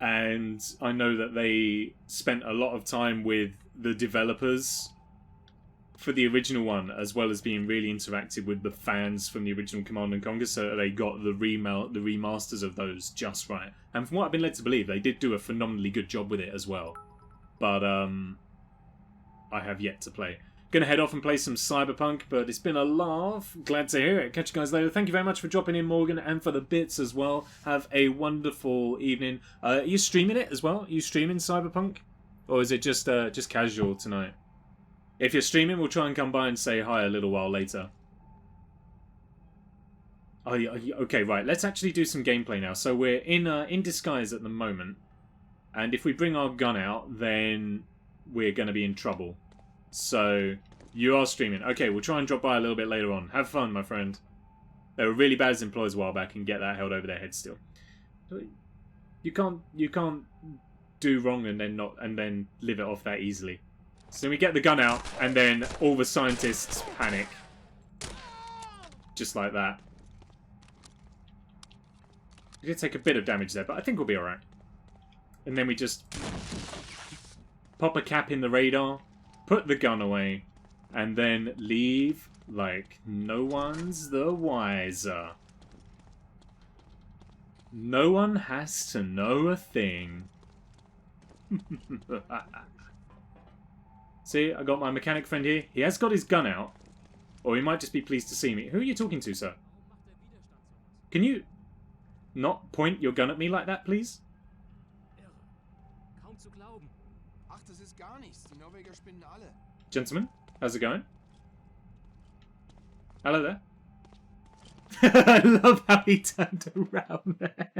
And I know that they spent a lot of time with the developers for the original one, as well as being really interactive with the fans from the original Command and Conquer, so they got the remasters of those just right. And from what I've been led to believe, they did do a phenomenally good job with it as well. But I have yet to play. Gonna head off and play some Cyberpunk, but it's been a laugh. Glad to hear it. Catch you guys later. Thank you very much for dropping in, Morgan, and for the bits as well. Have a wonderful evening. Are you streaming it as well? Are you streaming Cyberpunk? Or is it just casual tonight? If you're streaming, we'll try and come by and say hi a little while later. Oh, okay, right. Let's actually do some gameplay now. So we're in disguise at the moment. And if we bring our gun out, then we're going to be in trouble. So, you are streaming. Okay, we'll try and drop by a little bit later on. Have fun, my friend. They were really bad as employees a while back and get that held over their heads still. You can't do wrong and then live it off that easily. So we get the gun out, and then all the scientists panic. Just like that. We did take a bit of damage there, but I think we'll be alright. And then we just pop a cap in the radar, put the gun away, and then leave like no one's the wiser. No one has to know a thing. See, I got my mechanic friend here. He has got his gun out. Or he might just be pleased to see me. Who are you talking to, sir? Can you not point your gun at me like that, please? Kaum zu glauben. Ach, das ist gar nichts. Die Norweger spinnen alle. Gentlemen, how's it going? Hello there. I love how he turned around there.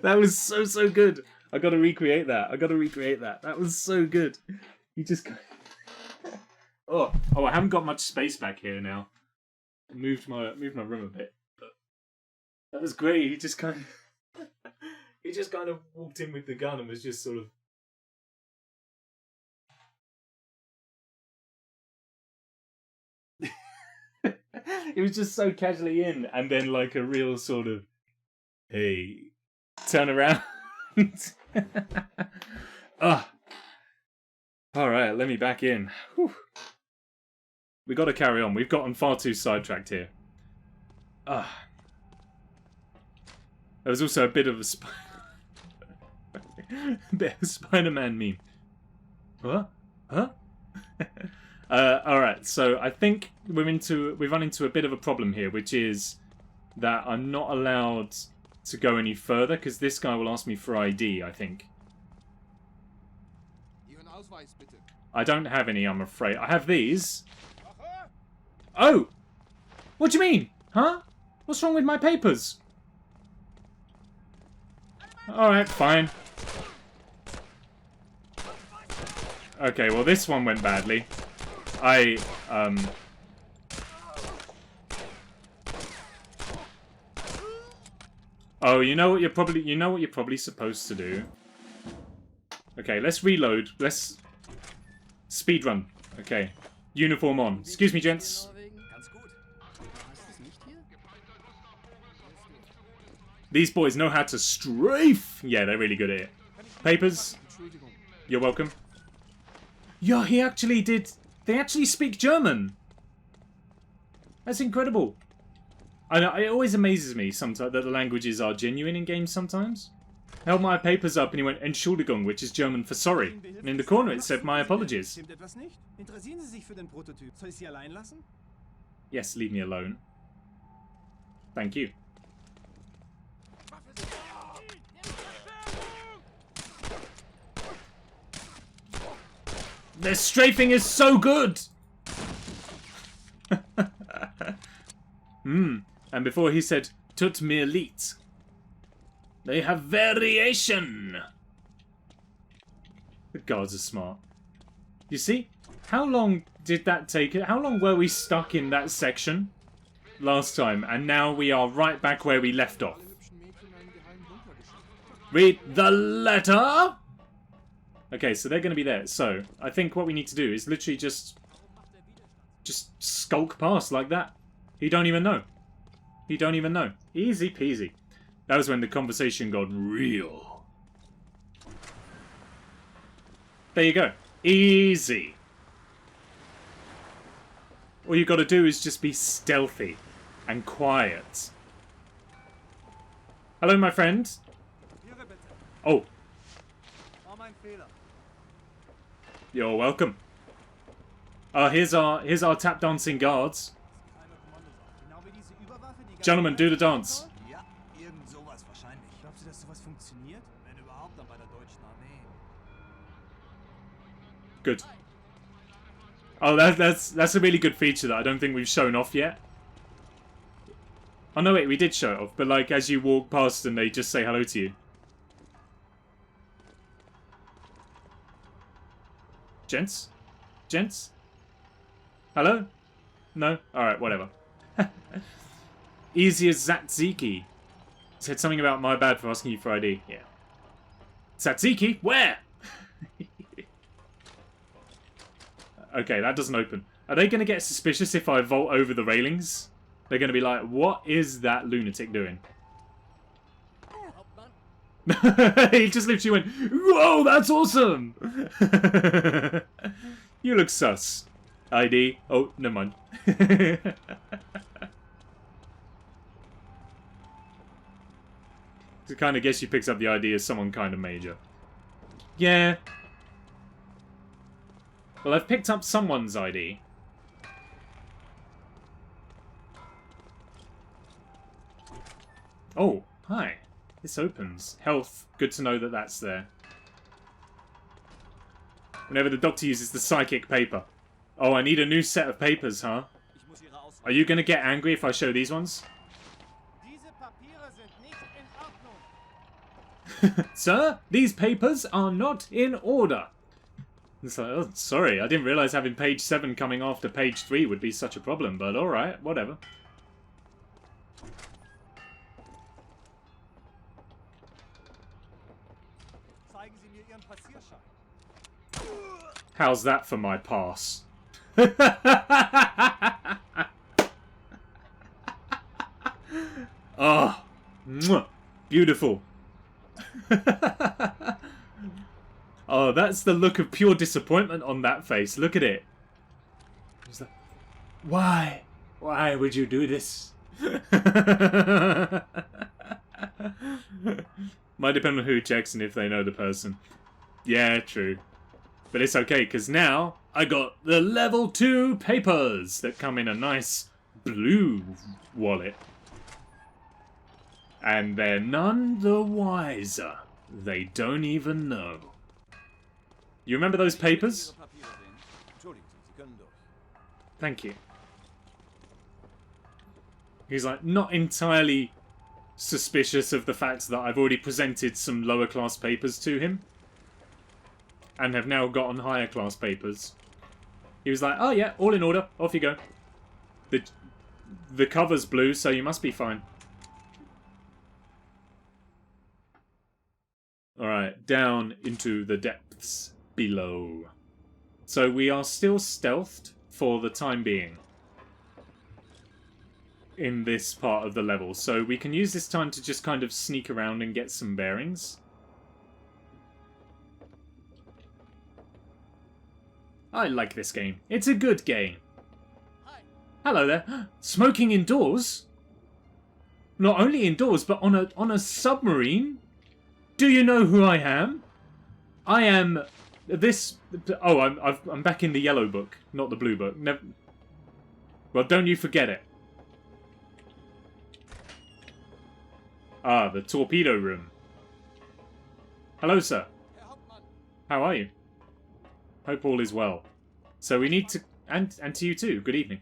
That was so good. I gotta recreate that. That was so good. You just... Oh, I haven't got much space back here now. I moved my room a bit, but that was great. He just kind of walked in with the gun and was just sort of. It was just so casually in, and then like a real sort of, hey, turn around. Ah. All right, let me back in. Whew. We got to carry on. We've gotten far too sidetracked here. There was also a bit of a Bit of Spider-Man meme. Huh? Huh? Alright, so I think we've run into a bit of a problem here, which is that I'm not allowed to go any further, because this guy will ask me for ID, I think. Ihren Ausweis, bitte. I don't have any, I'm afraid. I have these. Oh! What do you mean? Huh? What's wrong with my papers? Alright, fine. Okay, well this one went badly. Oh, you know what you're probably supposed to do. Okay, let's reload. Let's speedrun. Okay. Uniform on. Excuse me, gents. These boys know how to strafe. Yeah, they're really good at it. Papers. You're welcome. Yeah, he actually did. They actually speak German. That's incredible. I know, it always amazes me sometimes that the languages are genuine in games sometimes. Held my papers up and he went Entschuldigung, which is German for sorry. And in the corner it said my apologies. Yes, leave me alone. Thank you. Their strafing is so good! And before he said, tut mir leid. They have variation! The guards are smart. You see? How long did that take? How long were we stuck in that section last time? And now we are right back where we left off. Read the letter! Okay, so they're going to be there. So, I think what we need to do is literally just skulk past like that. He don't even know. He don't even know. Easy peasy. That was when the conversation got real. There you go. Easy. All you got to do is just be stealthy and quiet. Hello, my friend. Oh. You're welcome. Here's our tap dancing guards. Gentlemen, do the dance. Good. Oh, that's a really good feature that I don't think we've shown off yet. Oh no, wait, we did show it off, but like as you walk past them, they just say hello to you. Gents? Gents? Hello? No? Alright, whatever. Easy as Zatziki. Said something about my bad for asking you for ID. Yeah. Zatziki? Where? Okay, that doesn't open. Are they going to get suspicious if I vault over the railings? They're going to be like, what is that lunatic doing? He just literally went, whoa, that's awesome! You look sus. ID. Oh, never mind. I kind of guess you picked up the ID as someone kind of major. Yeah. Well, I've picked up someone's ID. Oh, hi. This opens. Health. Good to know that that's there. Whenever the doctor uses the psychic paper. Oh, I need a new set of papers, huh? Are you going to get angry if I show these ones? Sir, these papers are not in order. It's like, oh, sorry, I didn't realise having page 7 coming after page 3 would be such a problem, but alright, whatever. How's that for my pass? Oh, mwah, beautiful. Oh, that's the look of pure disappointment on that face. Look at it. He's like, why? Why would you do this? Might depend on who checks and if they know the person. Yeah, true. But it's okay, because now I got the level 2 papers that come in a nice blue wallet. And they're none the wiser. They don't even know. You remember those papers? Thank you. He's like, not entirely suspicious of the fact that I've already presented some lower class papers to him. And have now gotten higher class papers. He was like, oh yeah, all in order, off you go. The cover's blue, so you must be fine. Alright, down into the depths below. So we are still stealthed for the time being. In this part of the level. So we can use this time to just kind of sneak around and get some bearings. I like this game. It's a good game. Hi. Hello there. Smoking indoors? Not only indoors, but on a submarine? Do you know who I am? I am this... Oh, I'm back in the yellow book, not the blue book. Never... Well, don't you forget it. Ah, the torpedo room. Hello, sir. How are you? Hope all is well. So we need to... And to you too. Good evening.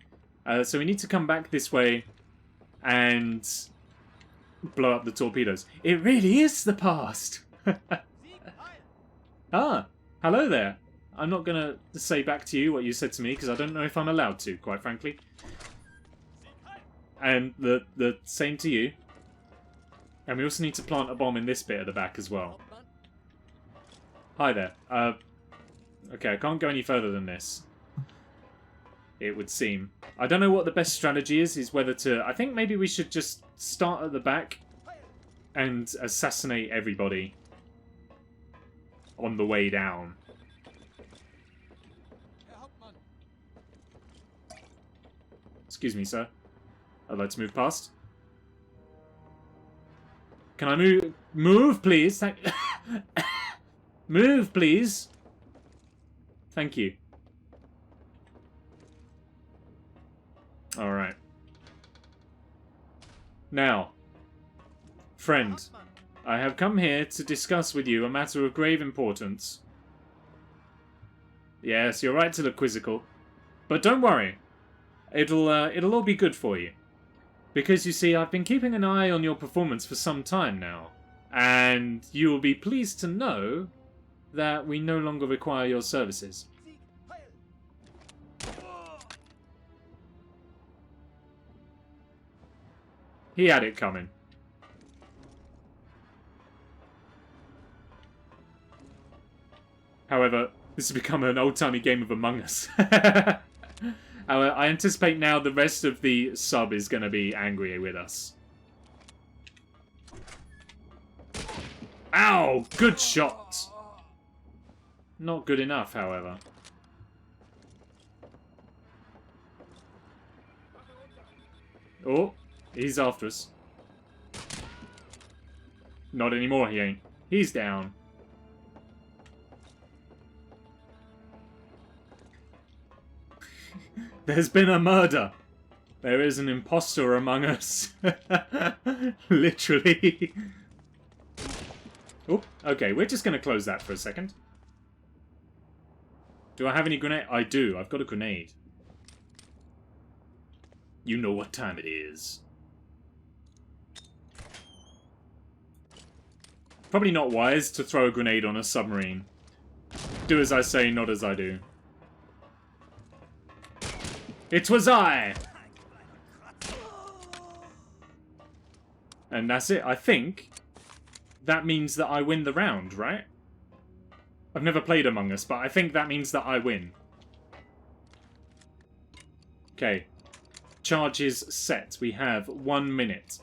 So we need to come back this way and blow up the torpedoes. It really is the past! Ah, hello there. I'm not going to say back to you what you said to me, because I don't know if I'm allowed to, quite frankly. And the same to you. And we also need to plant a bomb in this bit at the back as well. Hi there. Okay, I can't go any further than this. It would seem. I don't know what the best strategy is whether to... I think maybe we should just start at the back and assassinate everybody on the way down. Excuse me, sir. I'd like to move past. Can I move? Move, please. Move, please. Thank you. Alright. Now, friend, I have come here to discuss with you a matter of grave importance. Yes, you're right to look quizzical. But don't worry. It'll all be good for you. Because, you see, I've been keeping an eye on your performance for some time now. And you will be pleased to know that we no longer require your services. He had it coming. However, this has become an old-timey game of Among Us. I anticipate now the rest of the sub is going to be angry with us. Ow! Good shot! Not good enough, however. Oh, he's after us. Not anymore, he ain't. He's down. There's been a murder. There is an imposter among us. Literally. Oh, okay, we're just going to close that for a second. Do I have any grenade? I do. I've got a grenade. You know what time it is. Probably not wise to throw a grenade on a submarine. Do as I say, not as I do. It was I! And that's it. I think that means that I win the round, right? I've never played Among Us, but I think that means that I win. Okay. Charge is set. We have 1 minute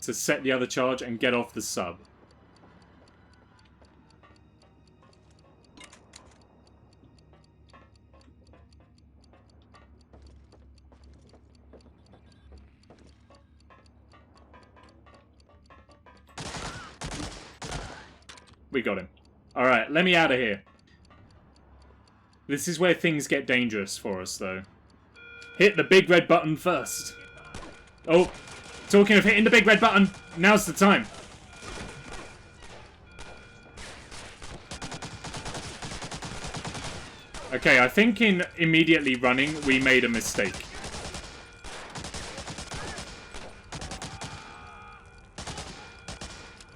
to set the other charge and get off the sub. We got him. Alright, let me out of here. This is where things get dangerous for us, though. Hit the big red button first. Oh, talking of hitting the big red button, now's the time. Okay, I think in immediately running, we made a mistake.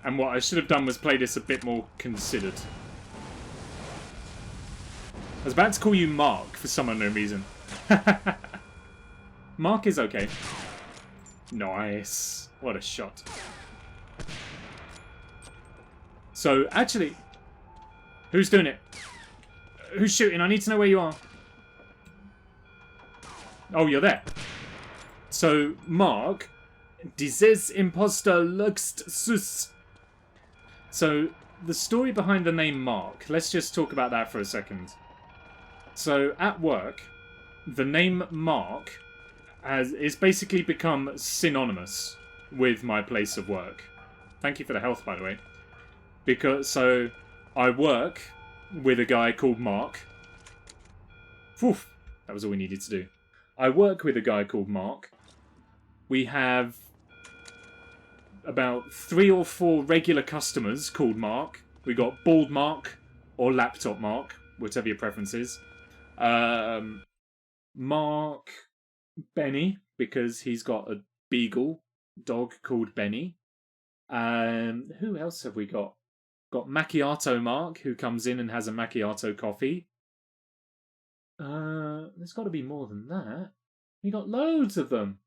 And what I should have done was play this a bit more considered. I was about to call you Mark for some unknown reason. Mark is okay. Nice. What a shot. So, actually... Who's doing it? Who's shooting? I need to know where you are. Oh, you're there. So, Mark... Dieses Imposter Luxt Sus. So, the story behind the name Mark. Let's just talk about that for a second. So, at work, the name Mark is basically become synonymous with my place of work. Thank you for the health, by the way. So, I work with a guy called Mark. Oof, that was all we needed to do. I work with a guy called Mark. We have about 3 or 4 regular customers called Mark. We got Bald Mark or Laptop Mark, whatever your preference is. Mark Benny, because he's got a beagle dog called Benny. Who else have we got? Got Macchiato Mark, who comes in and has a macchiato coffee. There's got to be more than that. We got loads of them.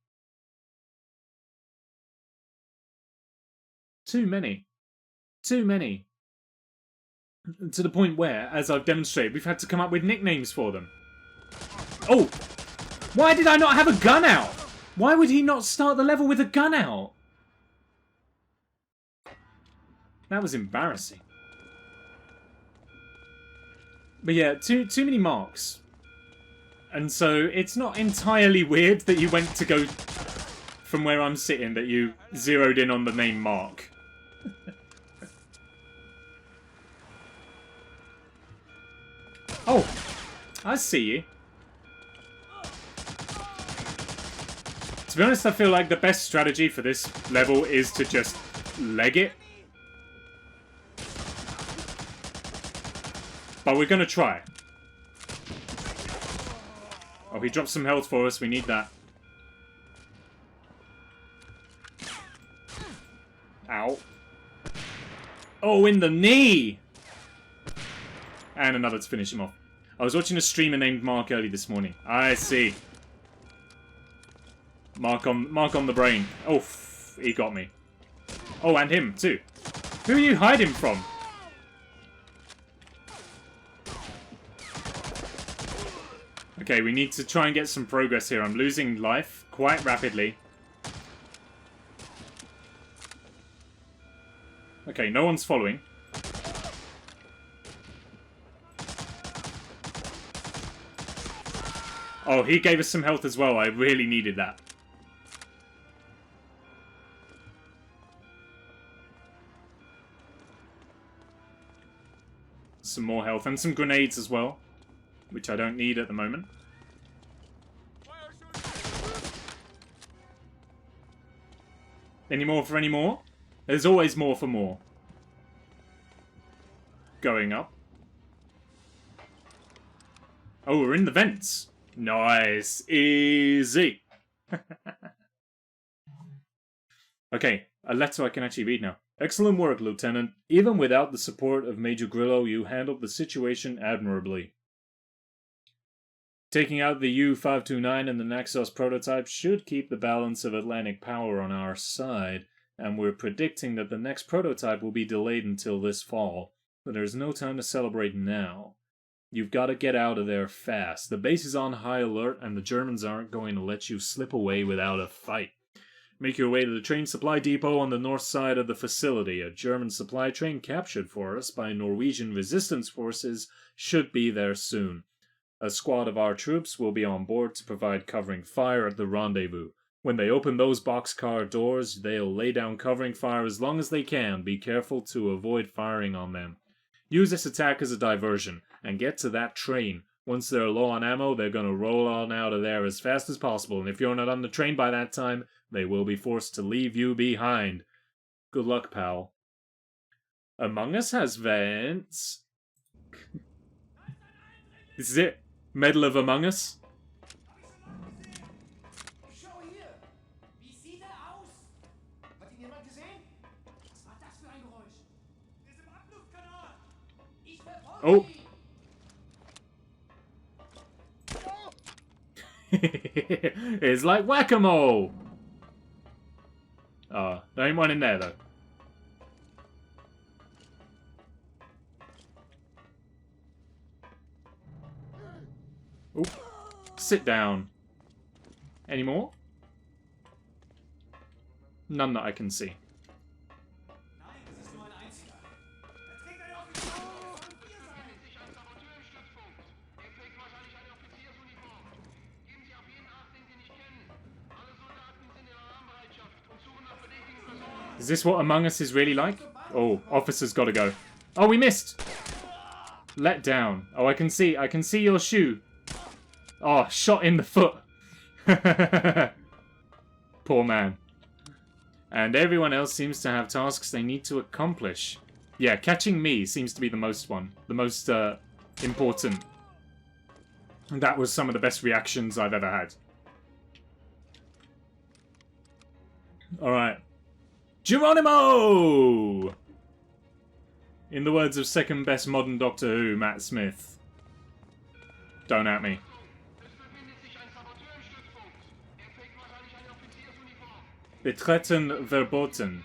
Too many. Too many. To the point where, as I've demonstrated, we've had to come up with nicknames for them. Oh! Why did I not have a gun out? Why would he not start the level with a gun out? That was embarrassing. But yeah, too many marks. And so it's not entirely weird that you went to go from where I'm sitting, that you zeroed in on the name Mark. Oh, I see you. To be honest, I feel like the best strategy for this level is to just leg it. But we're gonna try. Oh, he dropped some health for us. We need that. Ow. Oh, in the knee! And another to finish him off. I was watching a streamer named Mark early this morning. I see. Mark on the brain. Oh, he got me. Oh, and him too. Who are you hiding from? Okay, we need to try and get some progress here. I'm losing life quite rapidly. Okay, no one's following. Oh, he gave us some health as well. I really needed that. Some more health and some grenades as well, which I don't need at the moment. Any more for any more? There's always more for more. Going up. Oh, we're in the vents. Nice. Easy. Okay, a letter I can actually read now. Excellent work, Lieutenant. Even without the support of Major Grillo, you handled the situation admirably. Taking out the U-529 and the Naxos prototype should keep the balance of Atlantic power on our side, and we're predicting that the next prototype will be delayed until this fall, but there's no time to celebrate now. You've got to get out of there fast. The base is on high alert, and the Germans aren't going to let you slip away without a fight. Make your way to the train supply depot on the north side of the facility. A German supply train captured for us by Norwegian resistance forces should be there soon. A squad of our troops will be on board to provide covering fire at the rendezvous. When they open those boxcar doors, they'll lay down covering fire as long as they can. Be careful to avoid firing on them. Use this attack as a diversion, and get to that train. Once they're low on ammo, they're gonna roll on out of there as fast as possible, and if you're not on the train by that time, they will be forced to leave you behind. Good luck, pal. Among Us has vents. This is it. Medal of Among Us. Schau hier! Wie sieht aus? Hat ihn jemand gesehen? Was war das für ein Geräusch? Wir sind im Abluftkanal! Ich verfolge Oh! It's like whack-a-mole! Oh, there ain't one in there, though. Oh, sit down. Any more? None that I can see. Nein, das ist nur ein einziger. Er trägt eine Offizieruniform. Is this what Among Us is really like? Oh, officer's gotta go. Oh, we missed! Let down. Oh, I can see your shoe. Oh, shot in the foot. Poor man. And everyone else seems to have tasks they need to accomplish. Yeah, catching me seems to be the most important. And that was some of the best reactions I've ever had. Alright. Geronimo! In the words of second best modern Doctor Who, Matt Smith. Don't at me. Betreten verboten.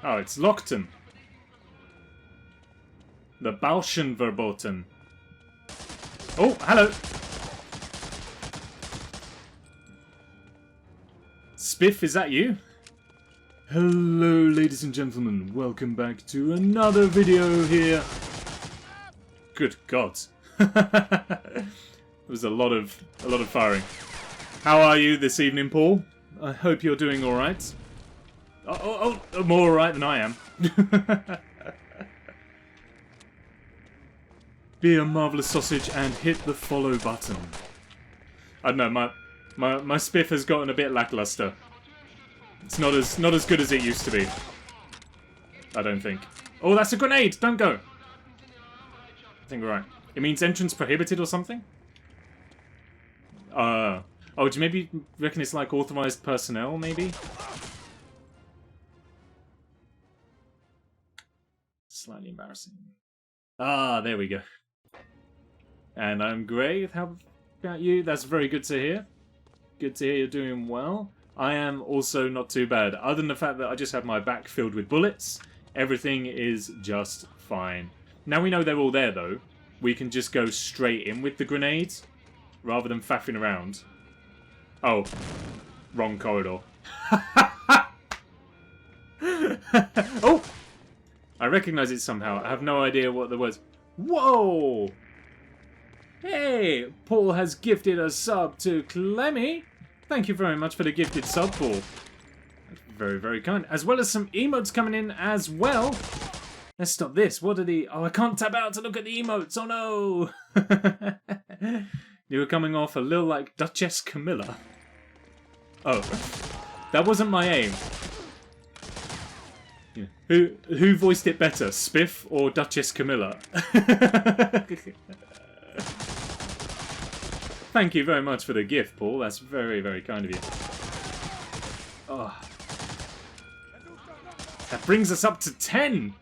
Oh, it's Lockton. The Bauschen verboten. Oh, hello. Spiff, is that you? Hello, ladies and gentlemen. Welcome back to another video here. Good God. There was a lot of firing. How are you this evening, Paul? I hope you're doing all right. Oh, more all right than I am. Be a marvelous sausage and hit the follow button. I don't know, my spiff has gotten a bit lackluster. It's not as good as it used to be. I don't think. Oh, that's a grenade! Don't go! I think we're right. It means entrance prohibited or something? Oh, do you maybe reckon it's like authorized personnel, maybe? Slightly embarrassing. Ah, there we go. And I'm great. How about you? That's very good to hear. Good to hear you're doing well. I am also not too bad. Other than the fact that I just have my back filled with bullets, everything is just fine. Now we know they're all there, though. We can just go straight in with the grenades, rather than faffing around. Oh, wrong corridor. Oh! I recognise it somehow. I have no idea what the words. Whoa! Hey! Paul has gifted a sub to Clemmy. Thank you very much for the gifted sub, Paul. That's very, very kind. As well as some emotes coming in as well. Let's stop this. What are the... Oh, I can't tab out to look at the emotes. Oh, no! You were coming off a little like Duchess Camilla. Oh. That wasn't my aim. Yeah. Who voiced it better, Spiff or Duchess Camilla? Thank you very much for the gift, Paul. That's very, very kind of you. Oh. That brings us up to 10!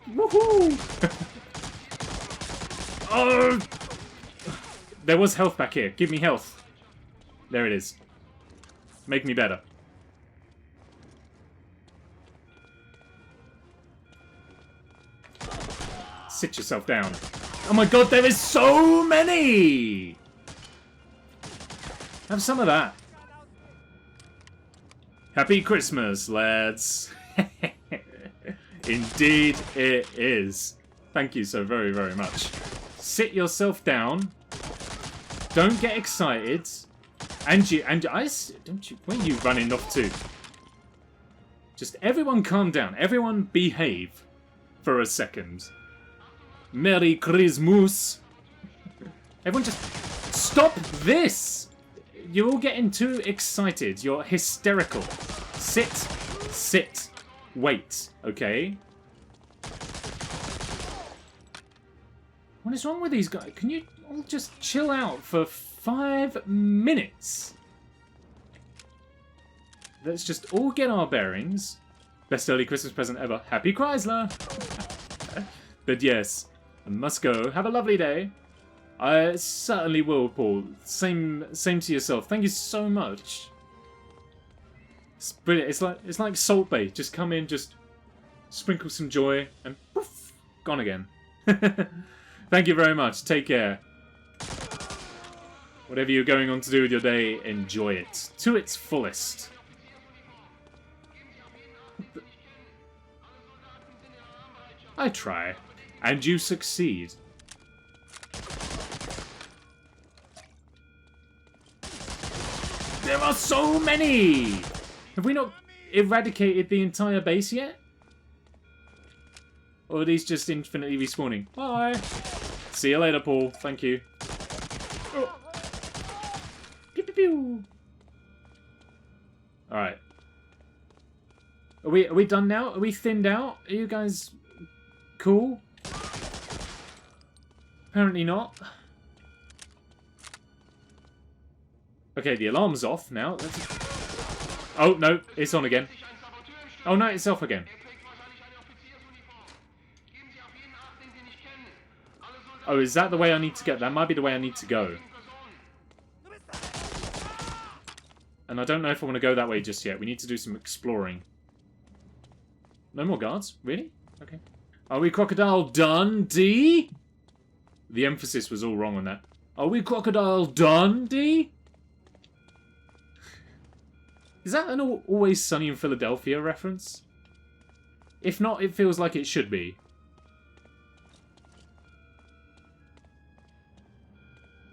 Woohoo! Oh! There was health back here. Give me health. There it is. Make me better. Sit yourself down. Oh my god, there is so many! Have some of that. Happy Christmas, lads. Indeed it is. Thank you so very, very much. Sit yourself down. Don't get excited. And don't you, where are you running off to? Just everyone calm down. Everyone behave for a second. Merry Christmas. Everyone just stop this. You're all getting too excited. You're hysterical. Sit, wait, okay? What is wrong with these guys? Can you all just chill out for 5 minutes? Let's just all get our bearings. Best early Christmas present ever. Happy Chrysler! But yes, I must go. Have a lovely day. I certainly will, Paul. Same to yourself. Thank you so much. It's brilliant. It's like Salt Bay. Just come in, just sprinkle some joy, and poof, gone again. Thank you very much. Take care. Whatever you're going on to do with your day, enjoy it to its fullest. I try, and you succeed. There are so many! Have we not eradicated the entire base yet? Or are these just infinitely respawning? Bye! See you later, Paul. Thank you. Oh. Pew, pew, pew. Alright. Are we done now? Are we thinned out? Are you guys cool? Apparently not. Okay, the alarm's off now. Oh, no, it's on again. Oh, no, it's off again. Oh, is that the way I need to go? That might be the way I need to go. And I don't know if I want to go that way just yet. We need to do some exploring. No more guards? Really? Okay. Are we Crocodile Dundee? The emphasis was all wrong on that. Are we Crocodile Dundee? Is that an Always Sunny in Philadelphia reference? If not, it feels like it should be.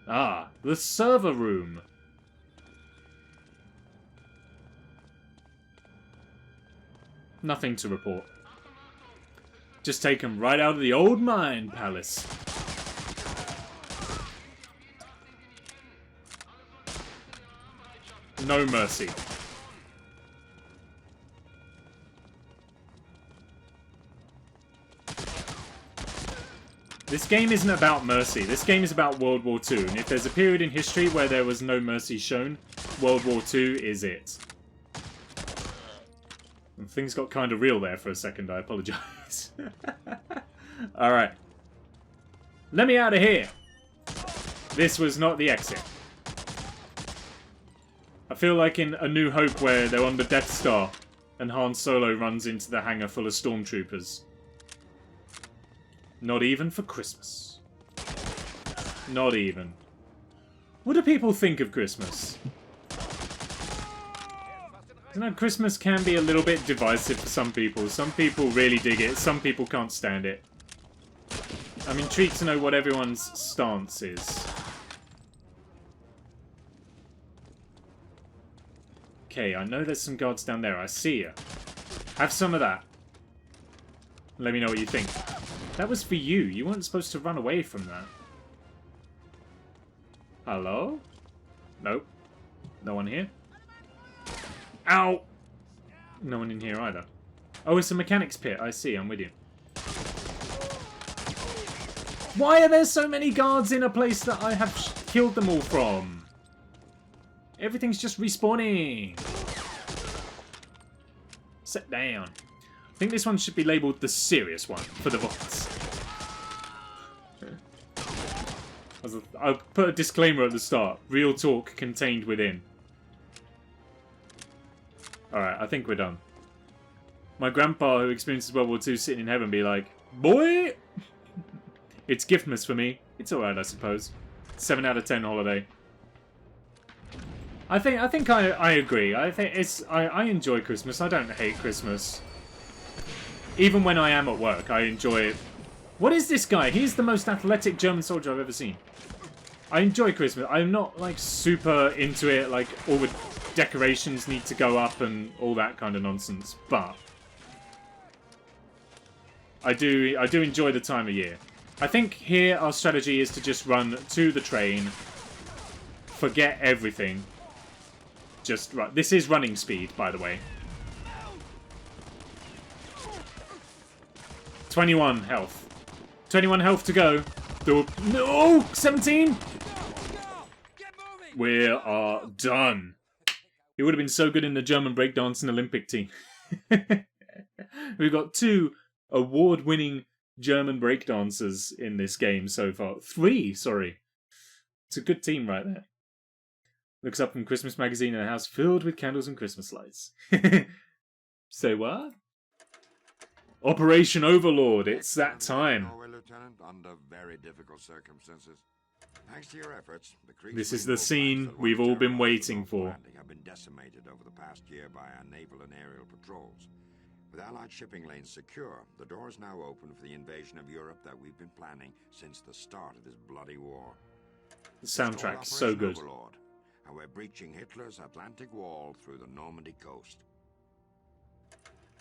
Ah, the server room. Nothing to report. Just taken right out of the old mine palace. No mercy. This game isn't about mercy. This game is about World War II. And if there's a period in history where there was no mercy shown, World War II is it. And things got kind of real there for a second. I apologize. Alright. Let me out of here. This was not the exit. I feel like in A New Hope where they're on the Death Star and Han Solo runs into the hangar full of stormtroopers. Not even for Christmas. Not even. What do people think of Christmas? You know, Christmas can be a little bit divisive for some people. Some people really dig it, some people can't stand it. I'm intrigued to know what everyone's stance is. Okay, I know there's some guards down there. I see you. Have some of that. Let me know what you think. That was for you. You weren't supposed to run away from that. Hello? Nope. No one here? Ow! No one in here either. Oh, it's a mechanic's pit. I see. I'm with you. Why are there so many guards in a place that I have killed them all from? Everything's just respawning. Sit down. I think this one should be labelled the serious one for the bots. I'll put a disclaimer at the start. Real talk contained within. Alright, I think we're done. My grandpa, who experiences World War II, sitting in heaven, be like, boy! It's Giftmas for me. It's alright, I suppose. 7 out of 10 holiday. I think I agree. I think I enjoy Christmas. I don't hate Christmas. Even when I am at work, I enjoy it. What is this guy? He's the most athletic German soldier I've ever seen. I enjoy Christmas. I'm not like super into it, like all the decorations need to go up and all that kind of nonsense, but I do enjoy the time of year. I think here our strategy is to just run to the train, forget everything. Just right. This is running speed, by the way. 21 health. 21 health to go. No! 17! We are done. It would have been so good in the German breakdancing Olympic team. We've got 2 award-winning German breakdancers in this game so far. 3, sorry. It's a good team right there. Looks up from Christmas magazine in a house filled with candles and Christmas lights. Say what? Operation Overlord, it's that time. Norway, Lieutenant, under very difficult circumstances. Thanks to your efforts, the creeks This is we the built scene that we've once all been terrorized waiting the North for. Atlantic have been decimated over the past year by our naval and aerial patrols. With Allied shipping lanes secure, the door is now open for the invasion of Europe that we've been planning since the start of this bloody war. The soundtrack's so good. Overlord, and we're breaching Hitler's Atlantic Wall through the Normandy coast.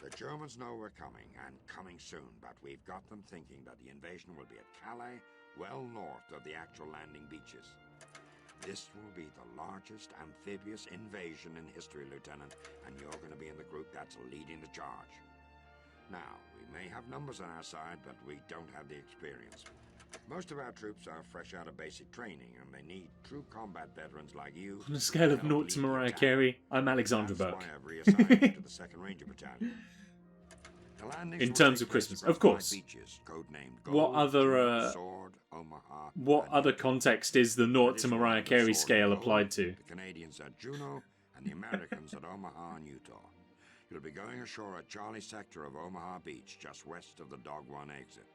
The Germans know we're coming, and coming soon, but we've got them thinking that the invasion will be at Calais, well north of the actual landing beaches. This will be the largest amphibious invasion in history, Lieutenant, and you're going to be in the group that's leading the charge. Now, we may have numbers on our side, but we don't have the experience. Most of our troops are fresh out of basic training, and they need true combat veterans like you. On a scale of to 0 help to lead the Mariah attack. Carey, I'm Alexandra That's Burke. why I've reassigned you to the 2nd Ranger Battalion. The landings In will terms take of place Christmas, across of course. 5 beaches, codenamed What Gold, other, June, Sword, Omaha, What and other Utah. context is the 0 to British will Mariah have the Carey Sword scale and Gold, applied to? The Canadians at Juneau, and the Americans at Omaha and Utah. You'll be going ashore at Charlie Sector of Omaha Beach, just west of the Dog One exit.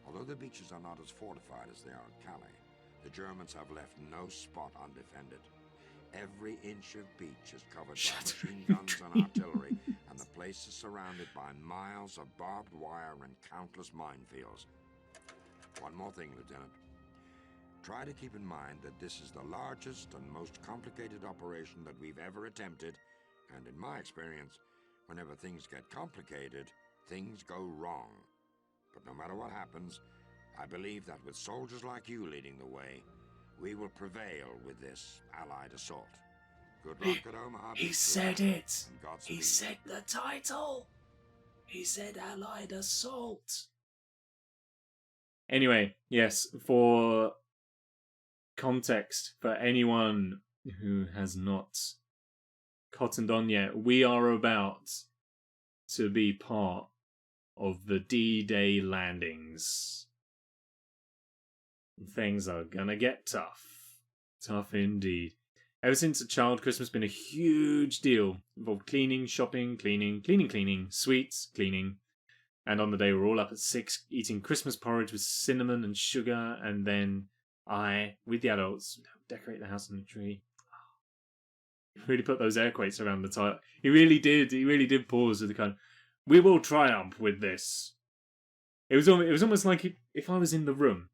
Although the beaches are not as fortified as they are at Calais, the Germans have left no spot undefended. Every inch of beach is covered by machine guns and artillery, and the place is surrounded by miles of barbed wire and countless minefields. One more thing, Lieutenant. Try to keep in mind that this is the largest and most complicated operation that we've ever attempted, and in my experience, whenever things get complicated, things go wrong. But no matter what happens, I believe that with soldiers like you leading the way, we will prevail with this Allied assault. Good luck at Omaha. He Beach, said Lieutenant, it! and Godspeed. He said the title! He said Allied Assault! Anyway, yes, for context, for anyone who has not cottoned on yet, we are about to be part of the D-Day landings. Things are gonna get tough. Tough indeed. Ever since a child, Christmas has been a huge deal. Involved cleaning, shopping, cleaning, sweets, cleaning. And on the day we're all up at 6 eating Christmas porridge with cinnamon and sugar, and then I, with the adults, decorate the house and the tree. He really put those air quotes around the title. He really did pause with the kind of, we will triumph with this. It was almost like if I was in the room.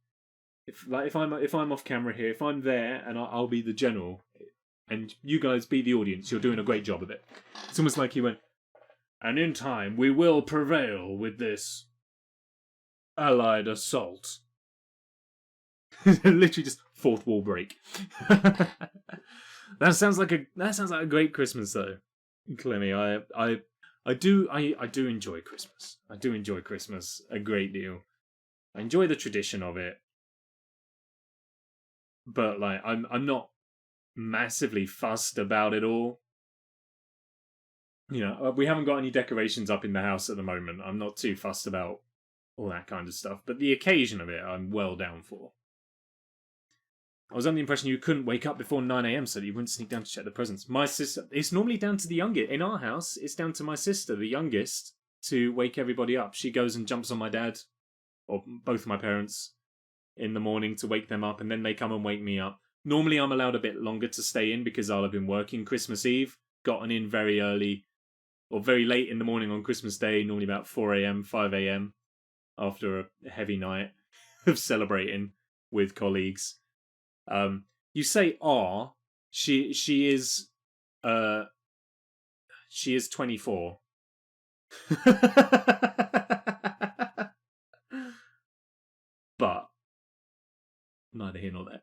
If I'm off camera here, if I'm there and I'll be the general, and you guys be the audience, you're doing a great job of it. It's almost like he went, and in time we will prevail with this Allied assault. Literally just fourth wall break. That sounds like a great Christmas though. Clemmy, I do enjoy Christmas. I do enjoy Christmas a great deal. I enjoy the tradition of it. But like I'm not massively fussed about it all. You know, we haven't got any decorations up in the house at the moment. I'm not too fussed about all that kind of stuff. But the occasion of it, I'm well down for. I was under the impression you couldn't wake up before 9 AM so that you wouldn't sneak down to check the presents. My sister, it's normally down to the youngest. In our house, it's down to my sister, the youngest, to wake everybody up. She goes and jumps on my dad, or both of my parents, in the morning to wake them up, and then they come and wake me up. Normally I'm allowed a bit longer to stay in because I'll have been working Christmas Eve, gotten in very early, or very late in the morning on Christmas Day, normally about 4 AM, 5 AM, after a heavy night of celebrating with colleagues. You say "are." She is 24. But neither here nor there.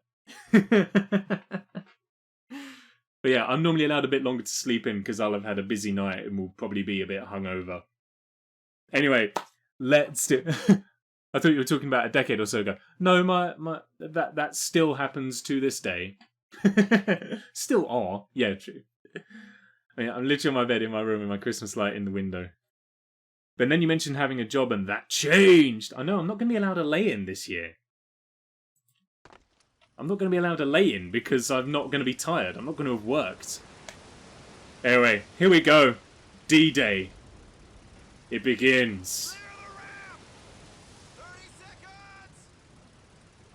But yeah, I'm normally allowed a bit longer to sleep in because I'll have had a busy night and will probably be a bit hungover. Anyway, let's do. I thought you were talking about a decade or so ago. No, that still happens to this day. Still are. Yeah, true. I mean, I'm literally on my bed in my room with my Christmas light in the window. But then you mentioned having a job and that changed. I know, I'm not going to be allowed a lay-in this year. I'm not going to be allowed a lay-in because I'm not going to be tired. I'm not going to have worked. Anyway, here we go. D-Day. It begins.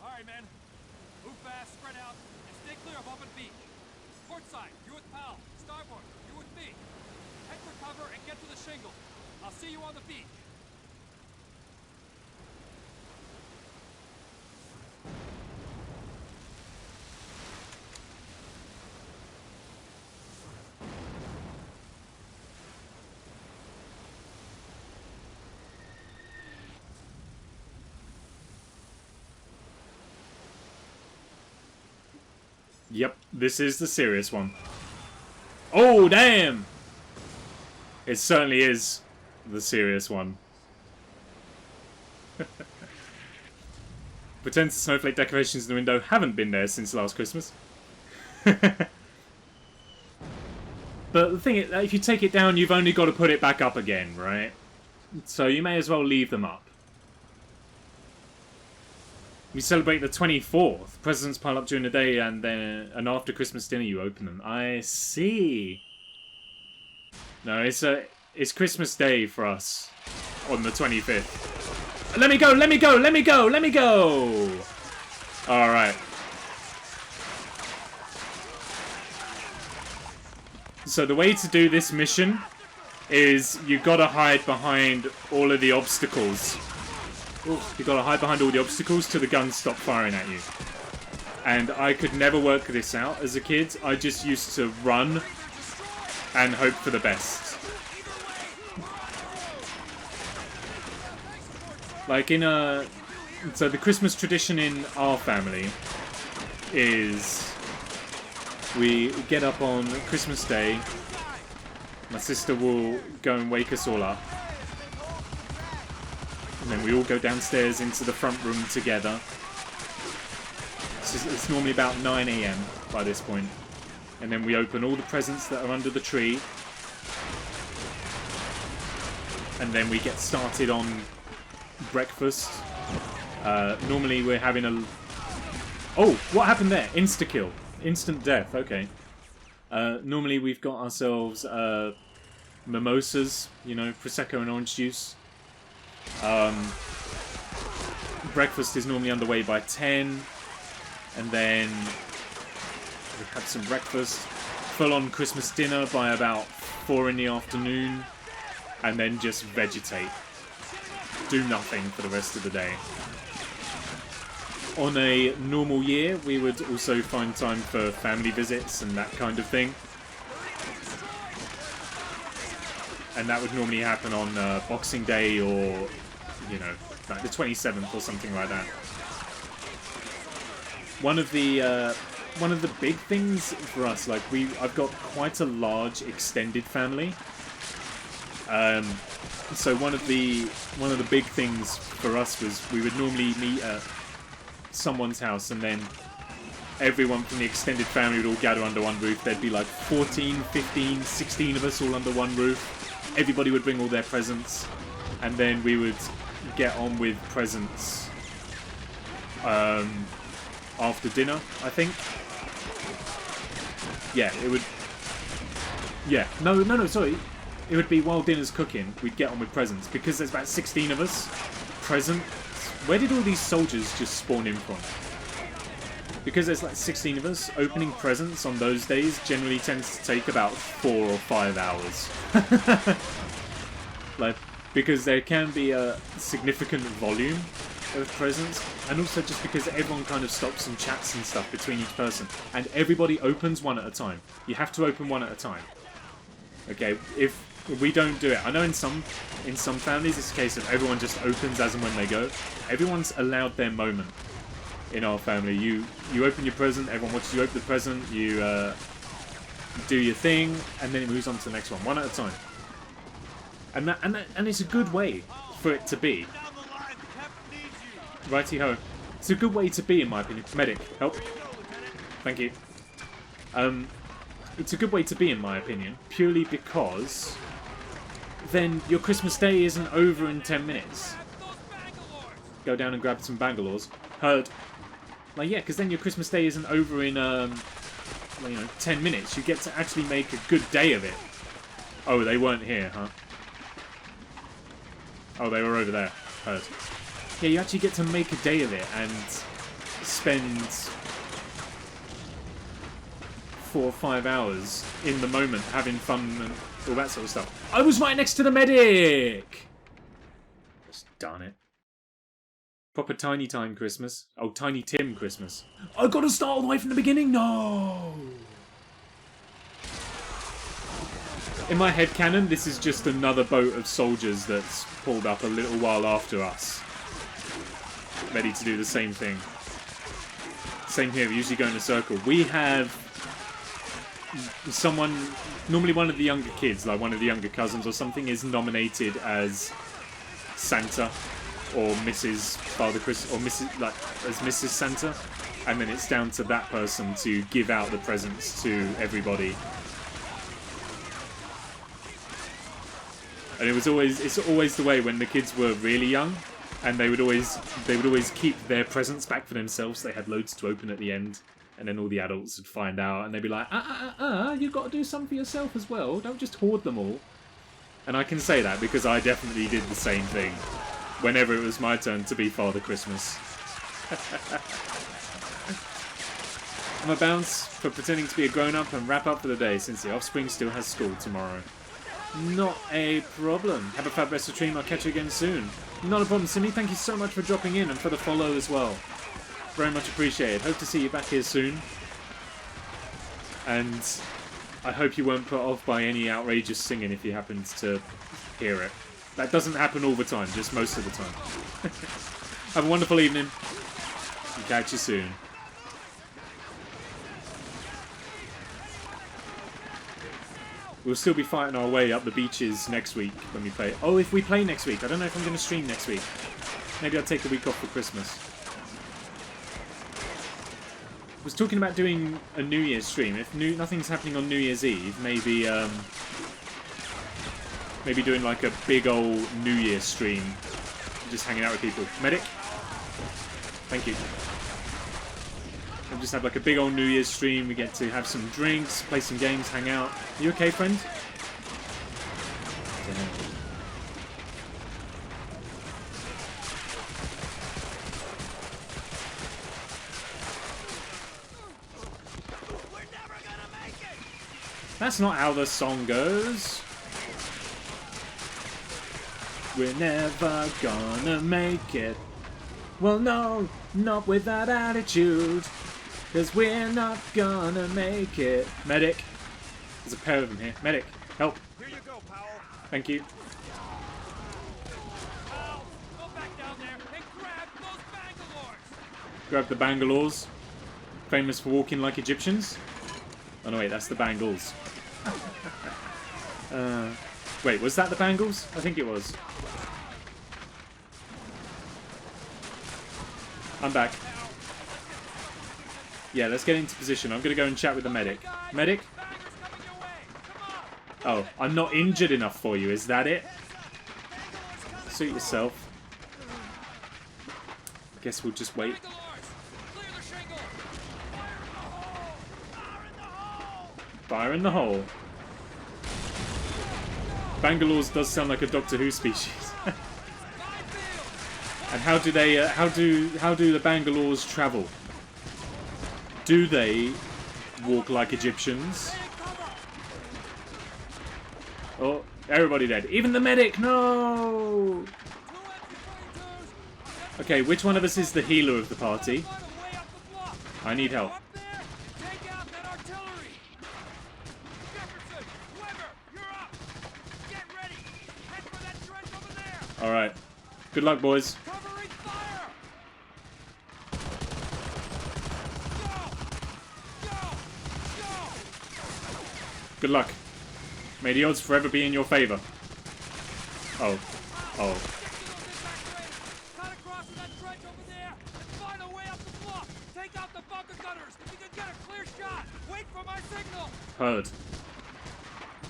Alright, men. Move fast, spread out, and stay clear of open beach. Port side, you with Pal. Starboard, you with me. Head for cover and get to the shingle. I'll see you on the beach. Yep, this is the serious one. Oh, damn! It certainly is the serious one. Pretends the snowflake decorations in the window haven't been there since last Christmas. But the thing is, if you take it down, you've only got to put it back up again, right? So you may as well leave them up. We celebrate the 24th. Presents pile up during the day, and then after Christmas dinner you open them. I see. No, it's Christmas Day for us on the 25th. Let me go! Let me go! Let me go! Let me go! All right. So the way to do this mission is you gotta hide behind all of the obstacles. You gotta hide behind all the obstacles till the guns stop firing at you. And I could never work this out as a kid. I just used to run and hope for the best. Like so the Christmas tradition in our family is we get up on Christmas Day. My sister will go and wake us all up. And then we all go downstairs into the front room together. It's normally about 9 AM by this point. And then we open all the presents that are under the tree. And then we get started on breakfast. Normally we're having a... Oh, what happened there? Insta-kill. Instant death, okay. Normally we've got ourselves mimosas, you know, Prosecco and orange juice. Breakfast is normally underway by 10, and then we have some breakfast, full-on Christmas dinner by about 4 in the afternoon, and then just vegetate. Do nothing for the rest of the day. On a normal year, we would also find time for family visits and that kind of thing. And that would normally happen on Boxing Day or, you know, like the 27th or something like that. One of the big things for us, like I've got quite a large extended family. So one of the big things for us was we would normally meet at someone's house, and then everyone from the extended family would all gather under one roof. There'd be like 14, 15, 16 of us all under one roof. Everybody would bring all their presents, and then we would get on with presents after dinner, I think. Yeah, it would... Yeah, no, sorry. It would be while dinner's cooking, we'd get on with presents. Because there's about 16 of us, presents... Where did all these soldiers just spawn in from? Because there's like 16 of us, opening presents on those days generally tends to take about 4 or 5 hours. Like, because there can be a significant volume of presents, and also just because everyone kind of stops and chats and stuff between each person, and everybody opens one at a time. You have to open one at a time. Okay, if we don't do it, I know in some families it's a case of everyone just opens as and when they go. Everyone's allowed their moment in our family. You open your present, everyone watches you open the present, you do your thing, and then it moves on to the next one at a time. And it's a good way for it to be. Righty ho. It's a good way to be, in my opinion. Medic, help. Thank you. It's a good way to be, in my opinion, purely because then your Christmas Day isn't over in 10 minutes. Go down and grab some Bangalores. Heard. Like, yeah, because then your Christmas Day isn't over in, 10 minutes. You get to actually make a good day of it. Oh, they weren't here, huh? Oh, they were over there. Heard. Yeah, you actually get to make a day of it and spend 4 or 5 hours in the moment having fun and all that sort of stuff. I was right next to the medic! Just darn it. Proper Tiny Time Christmas. Oh, Tiny Tim Christmas. I gotta start all the way from the beginning? No! In my headcanon, this is just another boat of soldiers that's pulled up a little while after us. Ready to do the same thing. Same here, we usually go in a circle. We have someone, normally one of the younger kids, like one of the younger cousins or something, is nominated as Santa or Mrs. Father Christmas, or as Mrs. Santa, and then it's down to that person to give out the presents to everybody. And it's always the way when the kids were really young, and they would always keep their presents back for themselves. They had loads to open at the end, and then all the adults would find out, and they'd be like, you've got to do some for yourself as well. Don't just hoard them all. And I can say that because I definitely did the same thing whenever it was my turn to be Father Christmas. I'm a bounce for pretending to be a grown-up and wrap up for the day since the offspring still has school tomorrow. Not a problem. Have a fab rest of stream. I'll catch you again soon. Not a problem, Simi. Thank you so much for dropping in and for the follow as well. Very much appreciated. Hope to see you back here soon. And I hope you weren't put off by any outrageous singing if you happened to hear it. That doesn't happen all the time, just most of the time. Have a wonderful evening. And catch you soon. We'll still be fighting our way up the beaches next week when we play. Oh, if we play next week. I don't know if I'm going to stream next week. Maybe I'll take a week off for Christmas. I was talking about doing a New Year's stream. If nothing's happening on New Year's Eve, maybe doing like a big old New Year's stream. Just hanging out with people. Medic? Thank you. We'll just have like a big old New Year's stream. We get to have some drinks, play some games, hang out. You okay, friend? I don't know. We're never gonna make it! That's not how the song goes. We're never gonna make it. Well, no, not with that attitude. 'Cause we're not gonna make it. Medic. There's a pair of them here. Medic, help. Here you go, Powell. Thank you. Powell, go back down there and grab those Bangalores! Grab the Bangalores. Famous for walking like Egyptians. Oh no, wait, that's the Bangles. Wait, was that the Bangles? I think it was. I'm back. Yeah, let's get into position. I'm going to go and chat with the medic. Medic? Oh, I'm not injured enough for you. Is that it? Suit yourself. Guess we'll just wait. Fire in the hole. Bangalores does sound like a Doctor Who species. And how do they? How do the Bangalores travel? Do they walk like Egyptians? Oh, everybody dead. Even the medic. No. Okay, which one of us is the healer of the party? Find a way up the bluff. I need help. Go up there and take out that artillery. Jefferson, Weber, you're up. Get ready. Head for that trench over there. Alright. Good luck, boys. Covering fire. Go. Good luck. May the odds forever be in your favor. Oh. Oh. Cut across to that trench over there and find a way up the bluff. Take out the bunker gunners. You can get a clear shot. Wait for my signal. Heard.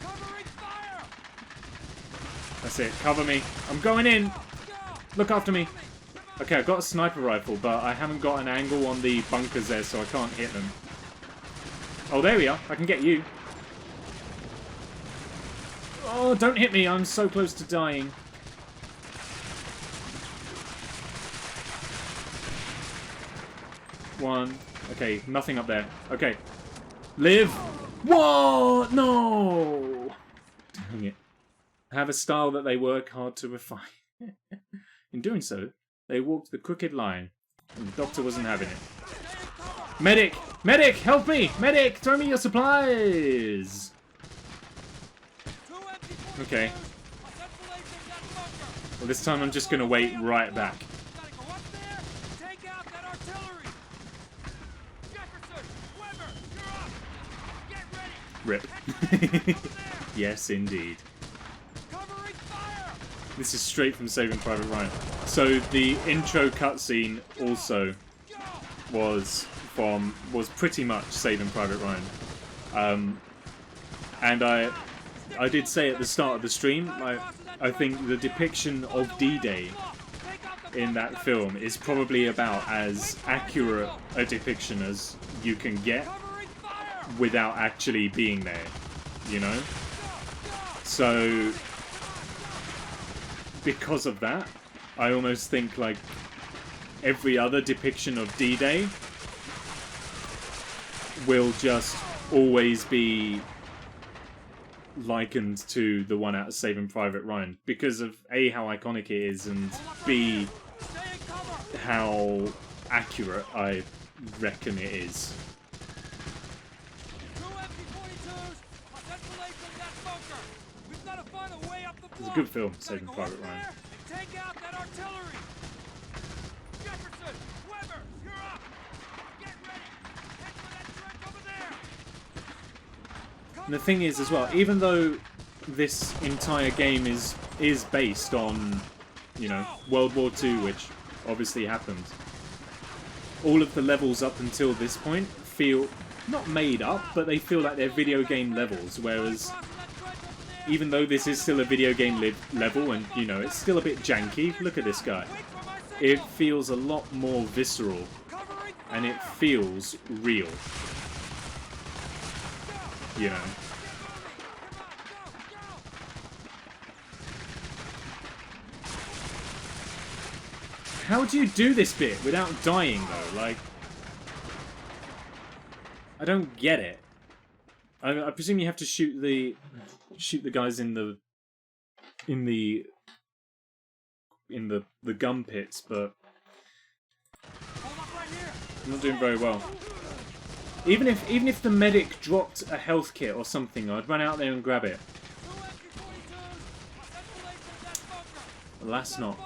Covering fire. That's it. Cover me. I'm going in. Go. Look after me. Okay, I've got a sniper rifle, but I haven't got an angle on the bunkers there, so I can't hit them. Oh, there we are. I can get you. Oh, don't hit me. I'm so close to dying. One. Okay, nothing up there. Okay. Live. What? No. Dang it. Have a style that they work hard to refine. In doing so, they walked the crooked line, and the doctor wasn't having it. Medic! Medic! Help me! Medic! Throw me your supplies! Okay. Well, this time I'm just gonna wait right back. Gotta go up there and take out that artillery. Jefferson, Weber, you're up. Get ready. Rip. Yes, indeed. Covering fire. This is straight from Saving Private Ryan. So the intro cutscene also was pretty much Saving Private Ryan. And I did say at the start of the stream, I think the depiction of D-Day in that film is probably about as accurate a depiction as you can get without actually being there, you know? So, because of that, I almost think like every other depiction of D-Day will just always be likened to the one out of Saving Private Ryan because of A, how iconic it is, and B, how accurate I reckon it is. It's a good film, Saving Private Ryan. Take out that artillery. Jefferson, Weber, you're up. Get ready. Head for that trench over there. And the thing is as well, even though this entire game is based on, you know, World War II, which obviously happened, all of the levels up until this point feel not made up, but they feel like they're video game levels, whereas even though this is still a video game level and, you know, it's still a bit janky, look at this guy. It feels a lot more visceral and it feels real. You know. How do you do this bit without dying though? Like, I don't get it. I presume you have to shoot the guys in the gun pits, but I'm not doing very well. Even if the medic dropped a health kit or something, I'd run out there and grab it. Alas, not.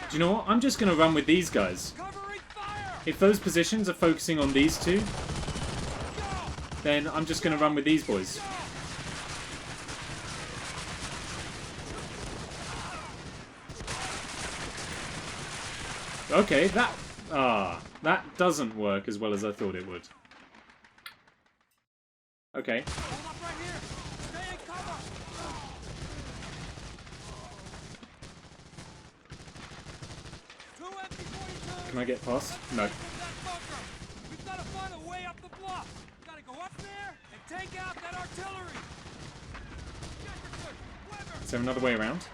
Do you know what? I'm just going to run with these guys. If those positions are focusing on these two, then I'm just going to run with these boys. Okay, that doesn't work as well as I thought it would. Okay. Can I get past? No. We've got to find a way up the bluff. Got to go up there and take out that artillery. Is there another way around?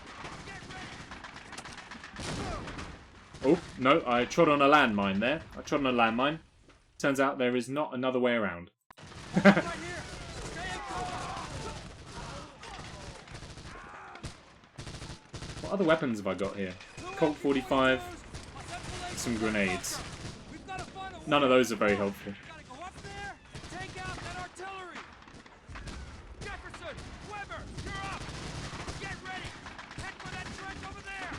Oh, no, I trod on a landmine there. I trod on a landmine. Turns out there is not another way around. Right here. Stay in cover. What other weapons have I got here? Colt 45, some grenades. We've got to find a way. None of those are very helpful. Gotta go up there, take out that artillery. Jefferson, Weber, you're up. Get ready. Head for that trench over there.